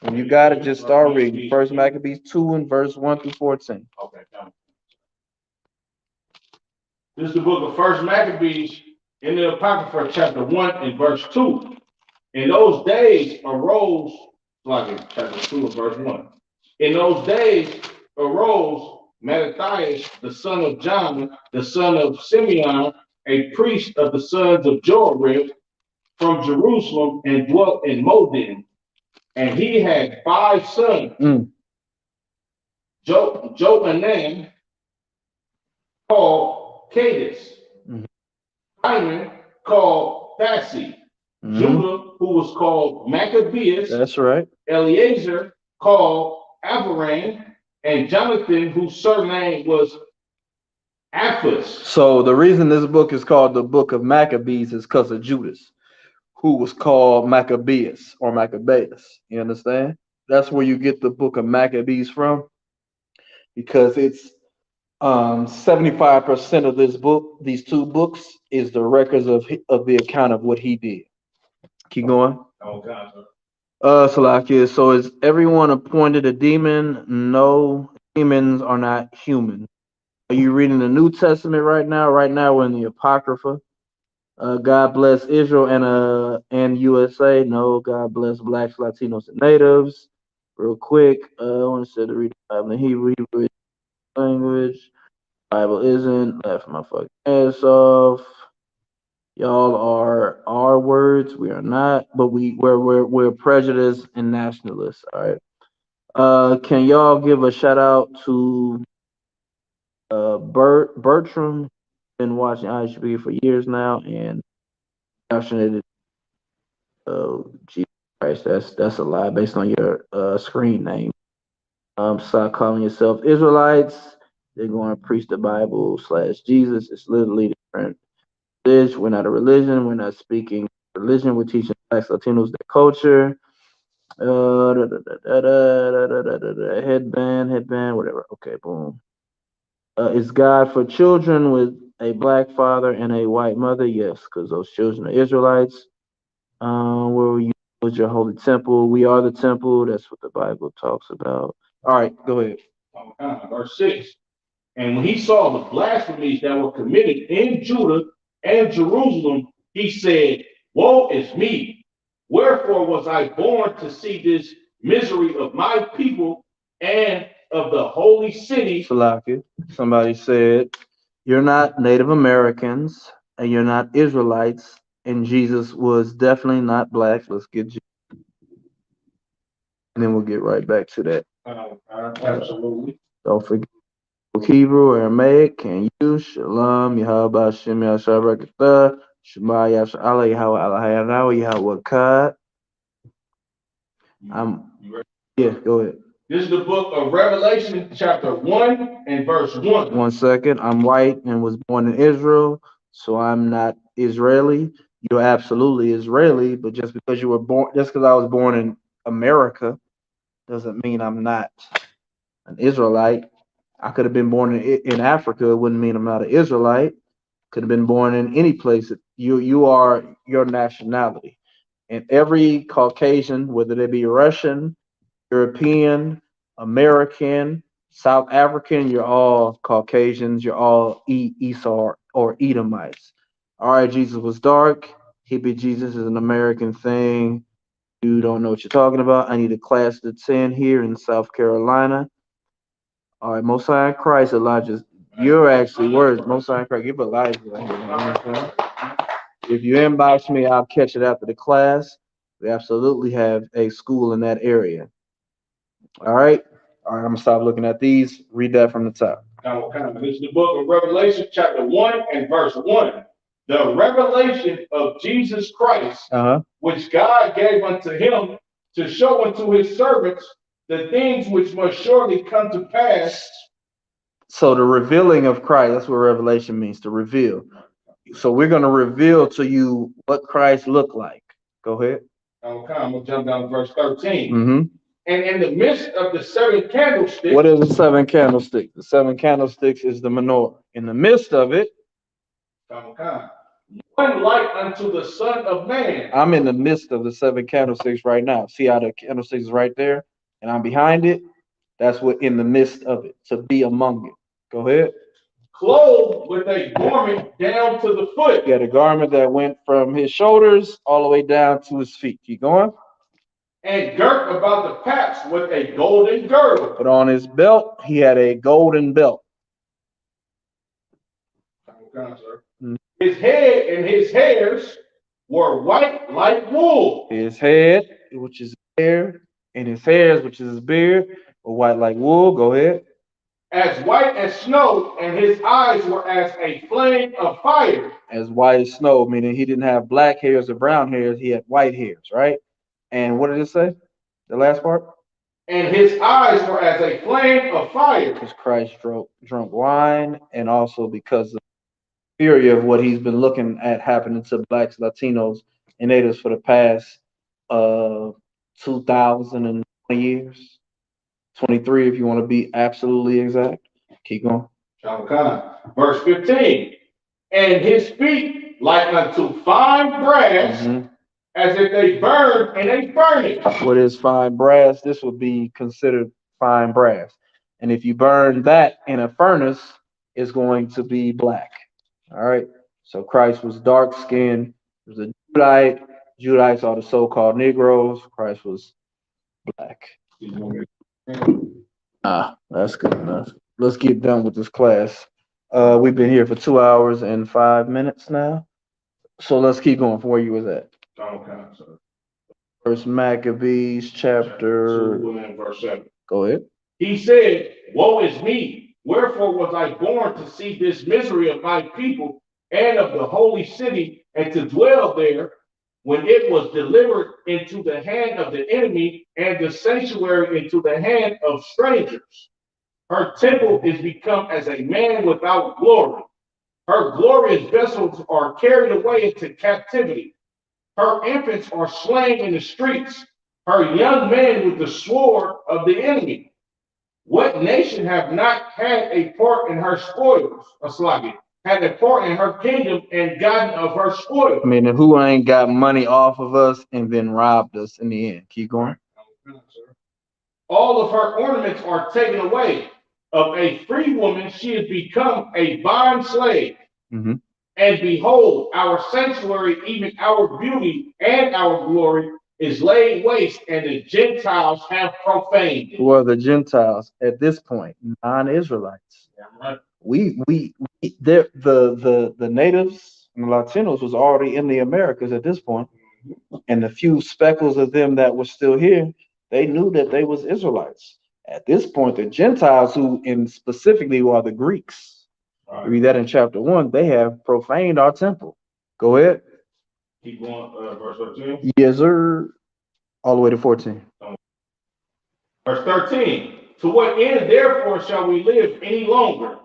When you got it, just start reading. First Maccabees 2 and verse 1 through 14. Okay. This is the book of First Maccabees in the Apocrypha, chapter 1 and verse 2. In those days arose, like chapter 2 and verse 1. In those days arose Mattathias, the son of John, the son of Simeon, a priest of the sons of Joarib, from Jerusalem, and dwelt in Modin. And he had 5 sons. Johanan, called Cadus, Simon, called Phasi, Judah, who was called Maccabeus. That's right. Eleazar, called Avaran, and Jonathan, whose surname was Aphus. So the reason this book is called the Book of Maccabees is because of Judas, who was called Maccabeus or Maccabeus. You understand? That's where you get the Book of Maccabees from, because it's 75% of this book, these two books, is the records of the account of what he did. Keep going. Salakia, so is everyone appointed a demon? No, demons are not human. Are you reading the New Testament right now? Right now we're in the Apocrypha. God bless Israel and USA. No, God bless blacks, Latinos, and natives. Real quick, I want to read the Bible in Hebrew language. Bible isn't. Left my fucking ass off. Y'all are our words. We are not, but we're prejudiced and nationalists. All right. Can y'all give a shout out to Bertram? Been watching IHB for years now, and captioned it. Jesus Christ, that's a lie based on your screen name. Stop calling yourself Israelites. They're going to preach the Bible / Jesus. It's literally different. We're not a religion. We're not speaking religion. We're teaching blacks, Latinos, their culture. Headband, whatever. Okay, boom. Is God for children with a black father and a white mother? Yes, because those children are Israelites. Where you was your holy temple? We are the temple. That's what the Bible talks about. All right, go ahead. Verse 6. And when he saw the blasphemies that were committed in Judah and Jerusalem, he said, woe is me. Wherefore was I born to see this misery of my people and of the holy city? Salakia. Somebody said, you're not Native Americans and you're not Israelites, and Jesus was definitely not black. Let's get you. And then we'll get right back to that. Absolutely. Don't forget Hebrew, Aramaic, can you? Shalom, Yahweh, Shem, Yahshua, Shema, Yahshua, Allah, Yahweh, Allah, Yahweh, Kad. Yeah, go ahead. This is the book of Revelation, chapter 1 and verse 1. 1 second. I'm white and was born in Israel, so I'm not Israeli. You're absolutely Israeli, but just because I was born in America, doesn't mean I'm not an Israelite. I could have been born in Africa. It wouldn't mean I'm not an Israelite. Could have been born in any place. You are your nationality. And every Caucasian, whether they be Russian, European, American, South African, you're all Caucasians. You're all Esau or Edomites. All right, Jesus was dark. Hippie Jesus is an American thing. You don't know what you're talking about. I need a class of 10 here in South Carolina. All right, Most High Christ, Elijah. You're actually words. Most High Christ, give Elijah. If you inbox me, I'll catch it after the class. We absolutely have a school in that area. All right. I'm gonna stop looking at these. Read that from the top. This is the book of Revelation, chapter 1 and verse 1. The revelation of Jesus Christ, which God gave unto him to show unto his servants the things which must surely come to pass. So the revealing of Christ, that's what revelation means, to reveal. So we're going to reveal to you what Christ looked like. Go ahead. I'm going to jump down to verse 13. And in the midst of the 7 candlesticks. What is the 7 candlesticks? The 7 candlesticks is the menorah. In the midst of it. One like unto the Son of Man. I'm in the midst of the 7 candlesticks right now. See how the candlesticks is right there? And I'm behind it. That's what in the midst of it. To be among it. Go ahead. Clothed with a garment down to the foot. He had a garment that went from his shoulders all the way down to his feet. Keep going. And girt about the paps with a golden girdle. But on his belt, he had a golden belt. His head and his hairs were white like wool. His head, which is hair, and his hairs, which is his beard, were white like wool. Go ahead. As white as snow, and his eyes were as a flame of fire. As white as snow, meaning he didn't have black hairs or brown hairs, he had white hairs, right? And what did it say? The last part? and his eyes were as a flame of fire. Because Christ drunk wine, and also because of the fury of what he's been looking at happening to blacks, Latinos, and natives for the past 2020 years. 23, if you want to be absolutely exact. Keep going. Verse 15. And his feet like unto fine brass, as if they burned in a furnace. What is fine brass? This would be considered fine brass. And if you burn that in a furnace, it's going to be black. All right. So Christ was dark skinned. He was a Judite. Judites are the so-called Negroes. Christ was black. That's good enough. Let's get done with this class. We've been here for 2 hours and 5 minutes now. So let's keep going from where you was at. First Maccabees chapter 2 and verse 7. Go ahead. He said, woe is me, wherefore was I born to see this misery of my people and of the holy city, and to dwell there, when it was delivered into the hand of the enemy, and the sanctuary into the hand of strangers. Her temple is become as a man without glory. Her glorious vessels are carried away into captivity. Her infants are slain in the streets. Her young men with the sword of the enemy. What nation have not had a part in her spoils? Had a part in her kingdom and gotten of her spoils. I mean, who ain't got money off of us and then robbed us in the end? Keep going. All of her ornaments are taken away. Of a free woman, she has become a bond slave. And behold, our sanctuary, even our beauty and our glory, is laid waste, and the Gentiles have profaned it. Who are the Gentiles at this point? Non-Israelites. Right. The natives and the Latinos was already in the Americas at this point, and the few speckles of them that were still here, they knew that they was Israelites. At this point, the Gentiles, who in specifically who are the Greeks, read that in chapter 1, they have profaned our temple. Go ahead. Keep going, verse 13. Yes, sir. All the way to 14. Verse 13. To what end, therefore, shall we live any longer?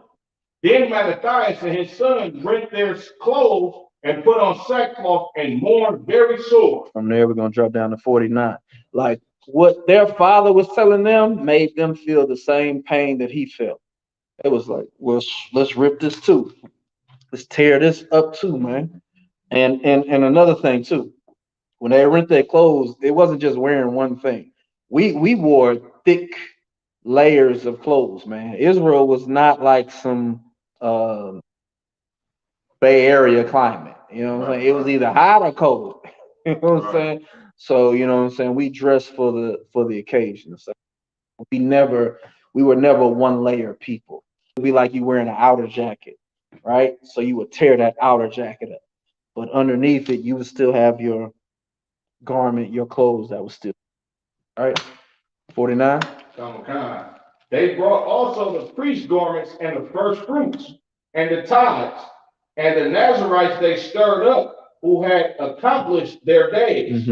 Then Mattathias and his sons rent their clothes and put on sackcloth and mourn very sore. From there, we're going to drop down to 49. Like what their father was telling them made them feel the same pain that he felt. It was like, well, let's rip this too. Let's tear this up too, man. And another thing too, when they rent their clothes, it wasn't just wearing one thing. We wore thick layers of clothes, man. Israel was not like some Bay Area climate. You know what I'm saying? It was either hot or cold. You know what I'm saying? So you know what I'm saying? We dressed for the occasion. So we were never one layer people. It'd be like you wearing an outer jacket, right? So you would tear that outer jacket up. But underneath it, you would still have your garment, your clothes that was still. All right. 49. They brought also the priest garments and the first fruits and the tithes, and the Nazarites they stirred up, who had accomplished their days.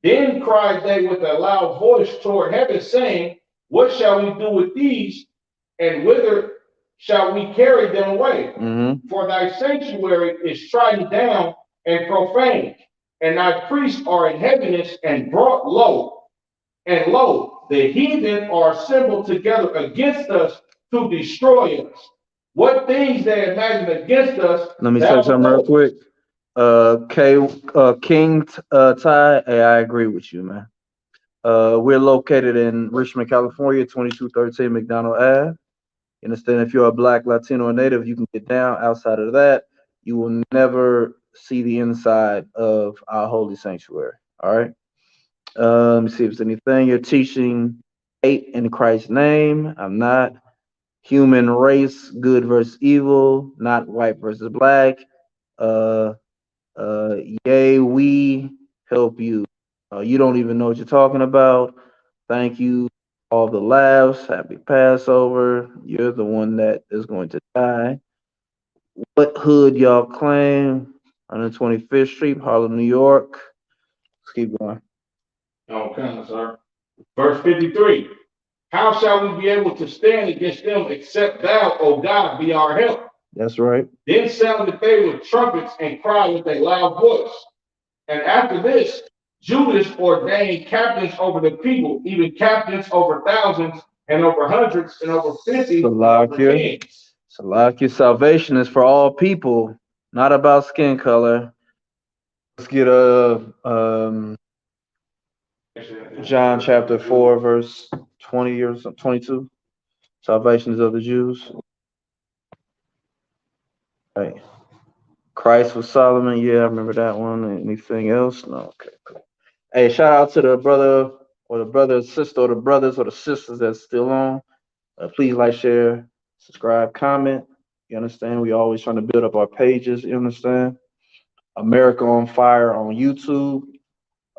Then cried they with a loud voice toward heaven, saying, what shall we do with these, and whither shall we carry them away? For thy sanctuary is trodden down and profaned, and thy priests are in heaviness and brought low. And lo, the heathen are assembled together against us to destroy us. What things they imagine against us. Let me say something real quick. King Ty, hey, I agree with you, man. We're located in Richmond, California, 2213 McDonald Ave. You understand? If you're a Black, Latino, or Native, you can get down. Outside of that, you will never see the inside of our holy sanctuary. All right. Let me see if there's anything. You're teaching hate in Christ's name. I'm not. Human race, good versus evil, not white versus black. Yay, we help you. You don't even know what you're talking about. Thank you. All the laughs. Happy Passover. You're the one that is going to die. What hood y'all claim? 125th Street, Harlem, New York. Let's keep going. Okay, sir. Verse 53. How shall we be able to stand against them except thou, O God, be our help? That's right. Then sounded they with trumpets and cried with a loud voice. And after this, Judas ordained captains over the people, even captains over thousands and over hundreds and over 50 and over tens. Salakia, salvation is for all people, not about skin color. Let's get John chapter 4, verse 20 or 22. Salvation is of the Jews. Right. Christ was Solomon. Yeah, I remember that one. Anything else? No. Okay. Cool. Hey, shout out to the brother or the brother, sister, or the brothers or the sisters that's still on. Please like, share, subscribe, comment. You understand? We always trying to build up our pages. You understand? America on Fire on YouTube.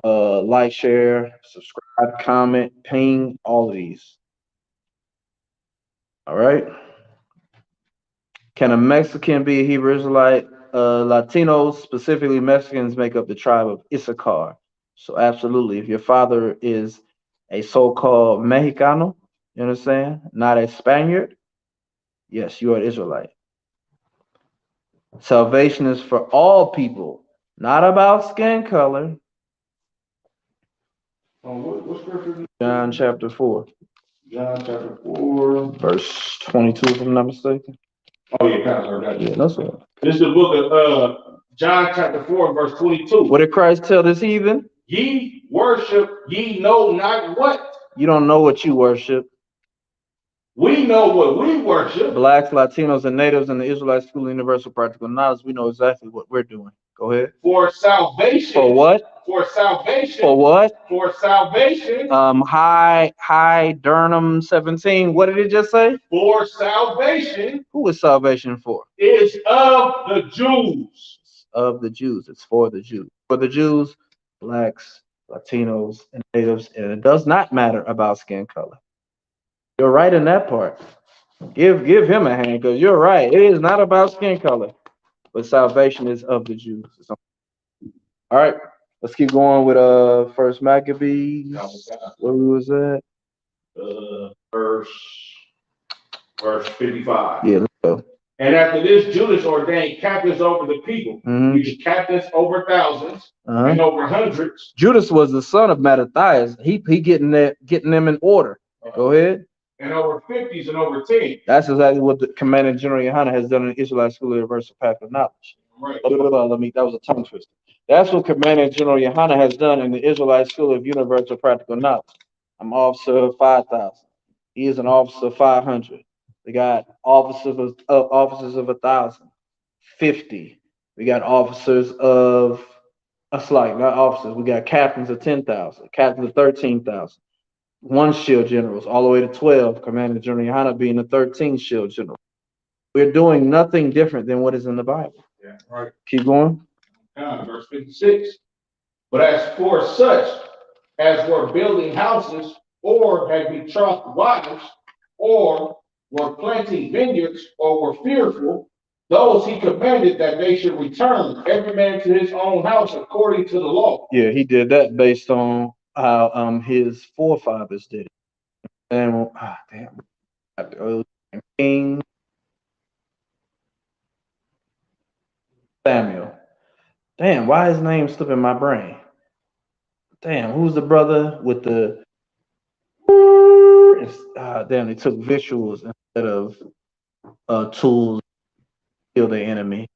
Like, share, subscribe, comment, ping, all of these. All right. Can a Mexican be a Hebrew Israelite? Latinos, specifically Mexicans, make up the tribe of Issachar. So absolutely, if your father is a so-called Mexicano, you understand, not a Spaniard, yes, you are an Israelite. Salvation is for all people, not about skin color. What scripture? John chapter 4. John chapter 4. Verse 22, if I'm not mistaken. Oh, yeah, Pastor, I got you. Yeah, that's right. This is the book of John chapter 4, verse 22. What did Christ tell this heathen? Ye worship, ye know not what. You don't know what you worship. We know what we worship. Blacks, Latinos, and natives in the Israelite School of Universal Practical Knowledge, we know exactly what we're doing. Go ahead. For salvation. For what? For salvation. For what? For salvation. High Durham 17. What did it just say? For salvation. Who is salvation for? Is of the Jews. Of the Jews. It's for the Jews. For the Jews, blacks, Latinos, and natives, and it does not matter about skin color. You're right in that part. Give him a hand, because you're right. It is not about skin color, but salvation is of the Jews. All right, let's keep going with First Maccabees. Where we was at? Verse 55. Yeah, let's go. And after this, Judas ordained captains over the people, even captains over thousands and over hundreds. Judas was the son of Mattathias. He getting them in order. Go ahead. And over 50s and over 10s. That's exactly what the Commandant General Yohana has done in the Israelite School of Universal Practical Knowledge. Right. That was a tongue twister. That's what Commandant General Yohana has done in the Israelite School of Universal Practical Knowledge. I'm officer of 5,000. He is an officer of 500. We got officers of 1,000, 50. We got officers of not officers. We got captains of 10,000, captains of 13,000. 1 shield generals, all the way to 12. Commander General Yohana being the 13th shield general. We're doing nothing different than what is in the Bible. Yeah, right. Keep going. Verse 56. But as for such as were building houses, or had betrothed wives, or were planting vineyards, or were fearful, those he commanded that they should return, every man to his own house according to the law. Yeah, he did that based on how his forefathers did it. And King Samuel. Damn, why his name slipping my brain? Damn, who's the brother with the damn, they took visuals instead of tools to kill the enemy.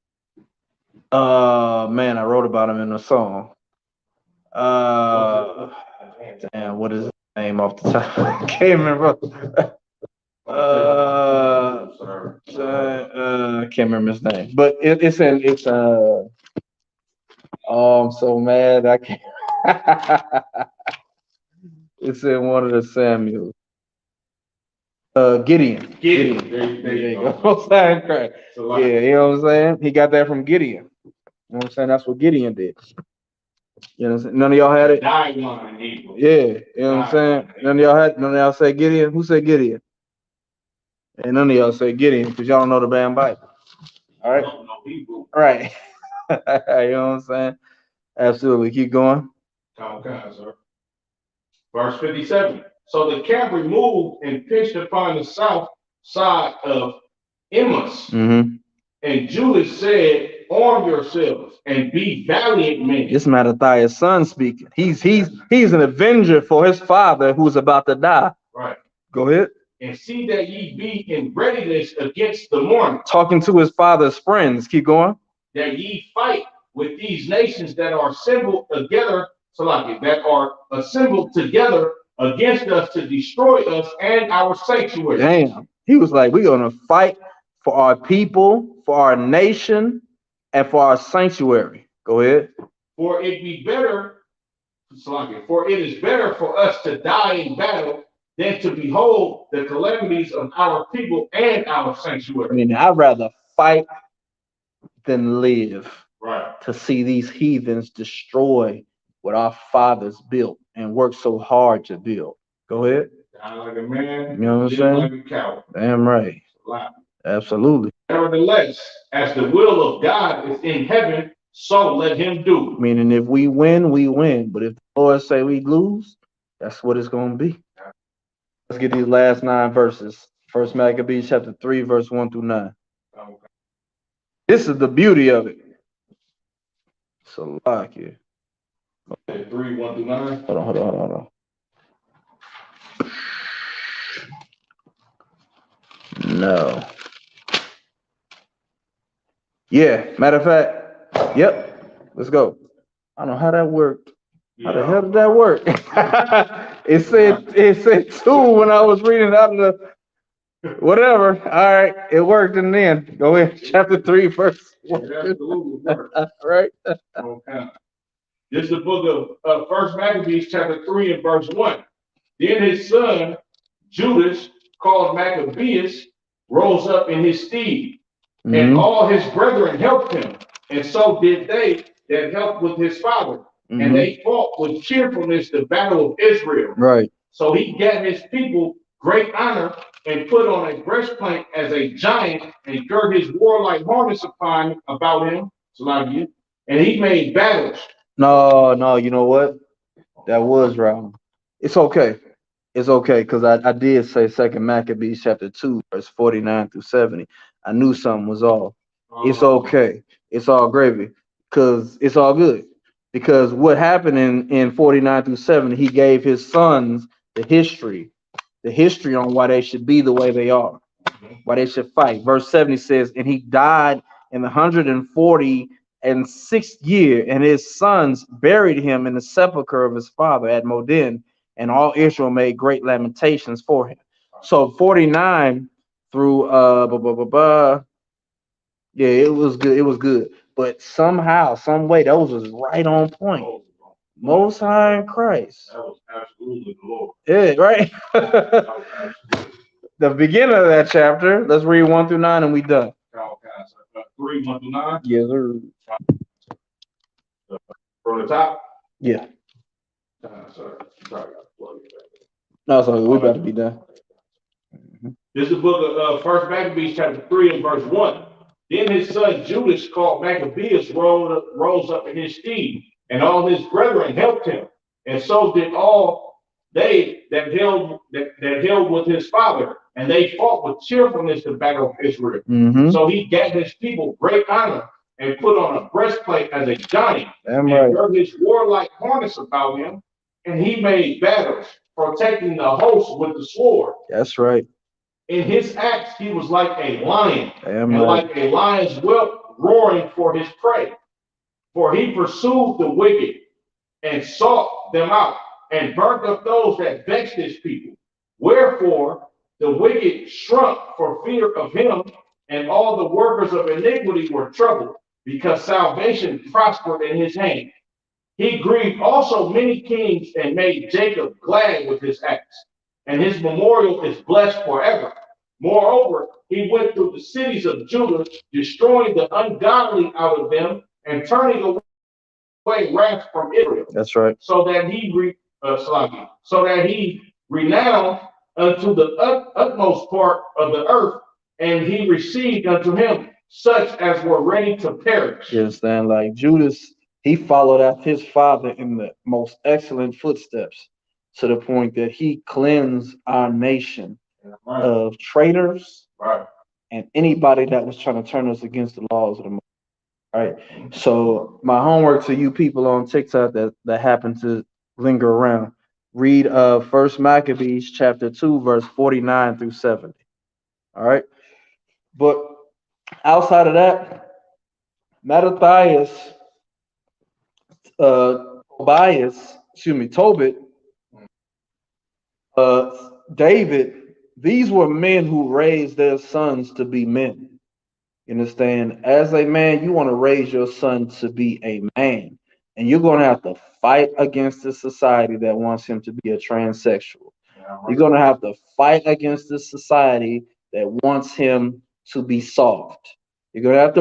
Man, I wrote about him in a song. Damn, what is his name off the top? I can't remember. I can't remember his name, but it's oh, I'm so mad I can't. It's in one of the Samuels. Gideon. There you go. Yeah, you know what I'm saying? He got that from Gideon. You know what I'm saying? That's what Gideon did. You know what I'm saying? None of y'all had it? Yeah, you know what I'm saying? None of y'all say Gideon? Who said Gideon? And none of y'all say Gideon because y'all don't know the damn Bible. All right? Right. You know what I'm saying? Absolutely. Keep going. Okay, sir. Verse 57. So the camp removed and pitched upon the south side of Emmaus. And Judas said, arm yourselves and be valiant men. This Mattathias' son speaking. He's an avenger for his father who's about to die. Right. Go ahead. And see that ye be in readiness against the morning. Talking to his father's friends. Keep going. That ye fight with these nations that are assembled together, that are assembled together against us to destroy us and our sanctuary. Damn. He was like, we're gonna fight for our people, for our nation, and for our sanctuary. Go ahead. For it is better for us to die in battle than to behold the calamities of our people and our sanctuary. I mean, I'd rather fight than live. Right. To see these heathens destroy what our fathers built and worked so hard to build. Go ahead. Die like a man, you know what I'm saying? Like a coward. Damn right. Absolutely. Nevertheless, as the will of God is in heaven, so let him do. Meaning if we win, we win. But if the Lord say we lose, that's what it's going to be. Let's get these last 9 verses. First Maccabees chapter 3, verse 1 through 9. Okay. This is the beauty of it. So like it. Okay, 3, 1 through 9. Hold on. No. Yeah, matter of fact, yep. Let's go. I don't know how that worked. How the hell did that work? it said 2 when I was reading out of the whatever. All right, it worked and then go ahead. Chapter 3, verse 1. Right. Okay. This is the book of First Maccabees, chapter 3 and verse 1. Then his son Judas, called Maccabeus, rose up in his stead, and all his brethren helped him, and so did they that helped with his father. And they fought with cheerfulness the battle of Israel. Right. So he gave his people great honor and put on a breastplate as a giant and girt his warlike harness about him, and he made battles. No, you know what? That was wrong. It's okay. It's okay, because I did say 2 Maccabees chapter 2, verse 49 through 70. I knew something was off. It's okay. It's all gravy, because it's all good. Because what happened in 49 through 70, he gave his sons the history on why they should be the way they are, why they should fight. Verse 70 says, and he died in the 146th year, and his sons buried him in the sepulchre of his father at Modin, and all Israel made great lamentations for him. So 49 through yeah, it was good. It was good. But somehow, some way, those was right on point. Most High in Christ. That was absolutely the Lord. Yeah, right. The beginning of that chapter. Let's read 1 through 9, and we done. 3, 1 through 9. Yes, sir. From the top. Yeah. Sorry. No, sorry. We about to be done. This is the book of First Maccabees, chapter 3 and verse 1. Then his son Judas, called Maccabeus, rose up in his stead, and all his brethren helped him, and so did all they that held with his father, and they fought with cheerfulness the battle of Israel. So he gave his people great honor and put on a breastplate as a giant, and girt his warlike harness about him, and he made battles, protecting the host with the sword. That's right. In his acts, he was like a lion, like a lion's whelp roaring for his prey. For he pursued the wicked and sought them out and burnt up those that vexed his people. Wherefore the wicked shrunk for fear of him, and all the workers of iniquity were troubled, because salvation prospered in his hand. He grieved also many kings and made Jacob glad with his acts, and his memorial is blessed forever. Moreover, he went through the cities of Judah, destroying the ungodly out of them, and turning away wrath from Israel. That's right. So that he renowned unto the utmost part of the earth, and he received unto him such as were ready to perish. You understand? Like Judas, he followed after his father in the most excellent footsteps. to the point that he cleansed our nation Right. of traitors Right. and anybody that was trying to turn us against the laws of the Most High. Right. So my homework to you people on TikTok that happen to linger around, read First Maccabees chapter 2, verse 49 through 70. All right. But outside of that, Mattathias, Tobit, David, these were men who raised their sons to be men. You understand? As a man, you want to raise your son to be a man, and you're going to have to fight against the society that wants him to be a transsexual. You're going to have to fight against the society that wants him to be soft. You're going to have to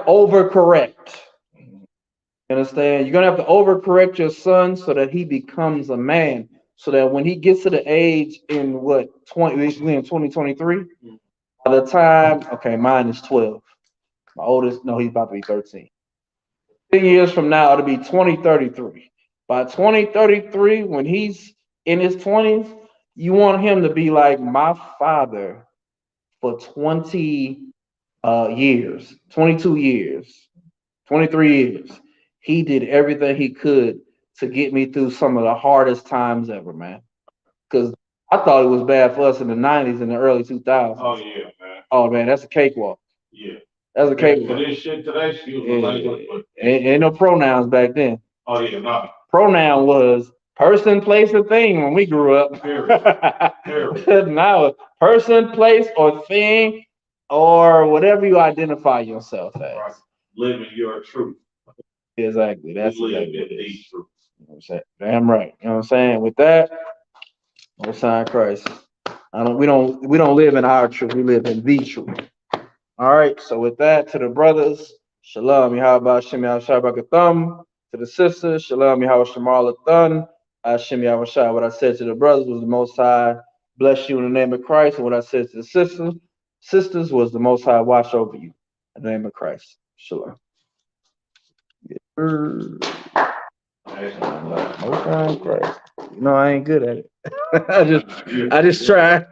overcorrect. You understand? You're gonna have to overcorrect your son so that he becomes a man. So that when he gets to the age in we in 2023, by the time, okay, mine is 12. My oldest, no, he's about to be 13. 10 years from now, it'll be 2033. By 2033, when he's in his 20s, you want him to be like my father for 20 years, 22 years, 23 years. He did everything he could to get me through some of the hardest times ever, man. Because I thought it was bad for us in the 90s and the early 2000s. Oh yeah, man. Oh man, that's a cakewalk. Yeah. That's a cakewalk. This shit today, Ain't no pronouns back then. Oh yeah, no. Pronoun was person, place, or thing when we grew up. Now, person, place, or thing, or whatever you identify yourself as. Right. Living your truth. Exactly. That's exactly what it is. You know what I'm saying? Damn right. You know what I'm saying? With that, Most High Christ. We don't live in our truth, we live in the truth. All right. So with that, to the brothers, Shalom, Yahweh Shem Yahweh. To the sisters, Shalom, Yahweh Shemal Thun, Hashem Yahweh Shai. What I said to the brothers was the Most High bless you in the name of Christ. And what I said to the sisters was the Most High watch over you in the name of Christ. Shalom. Most High Christ. You know I ain't good at it. I just try.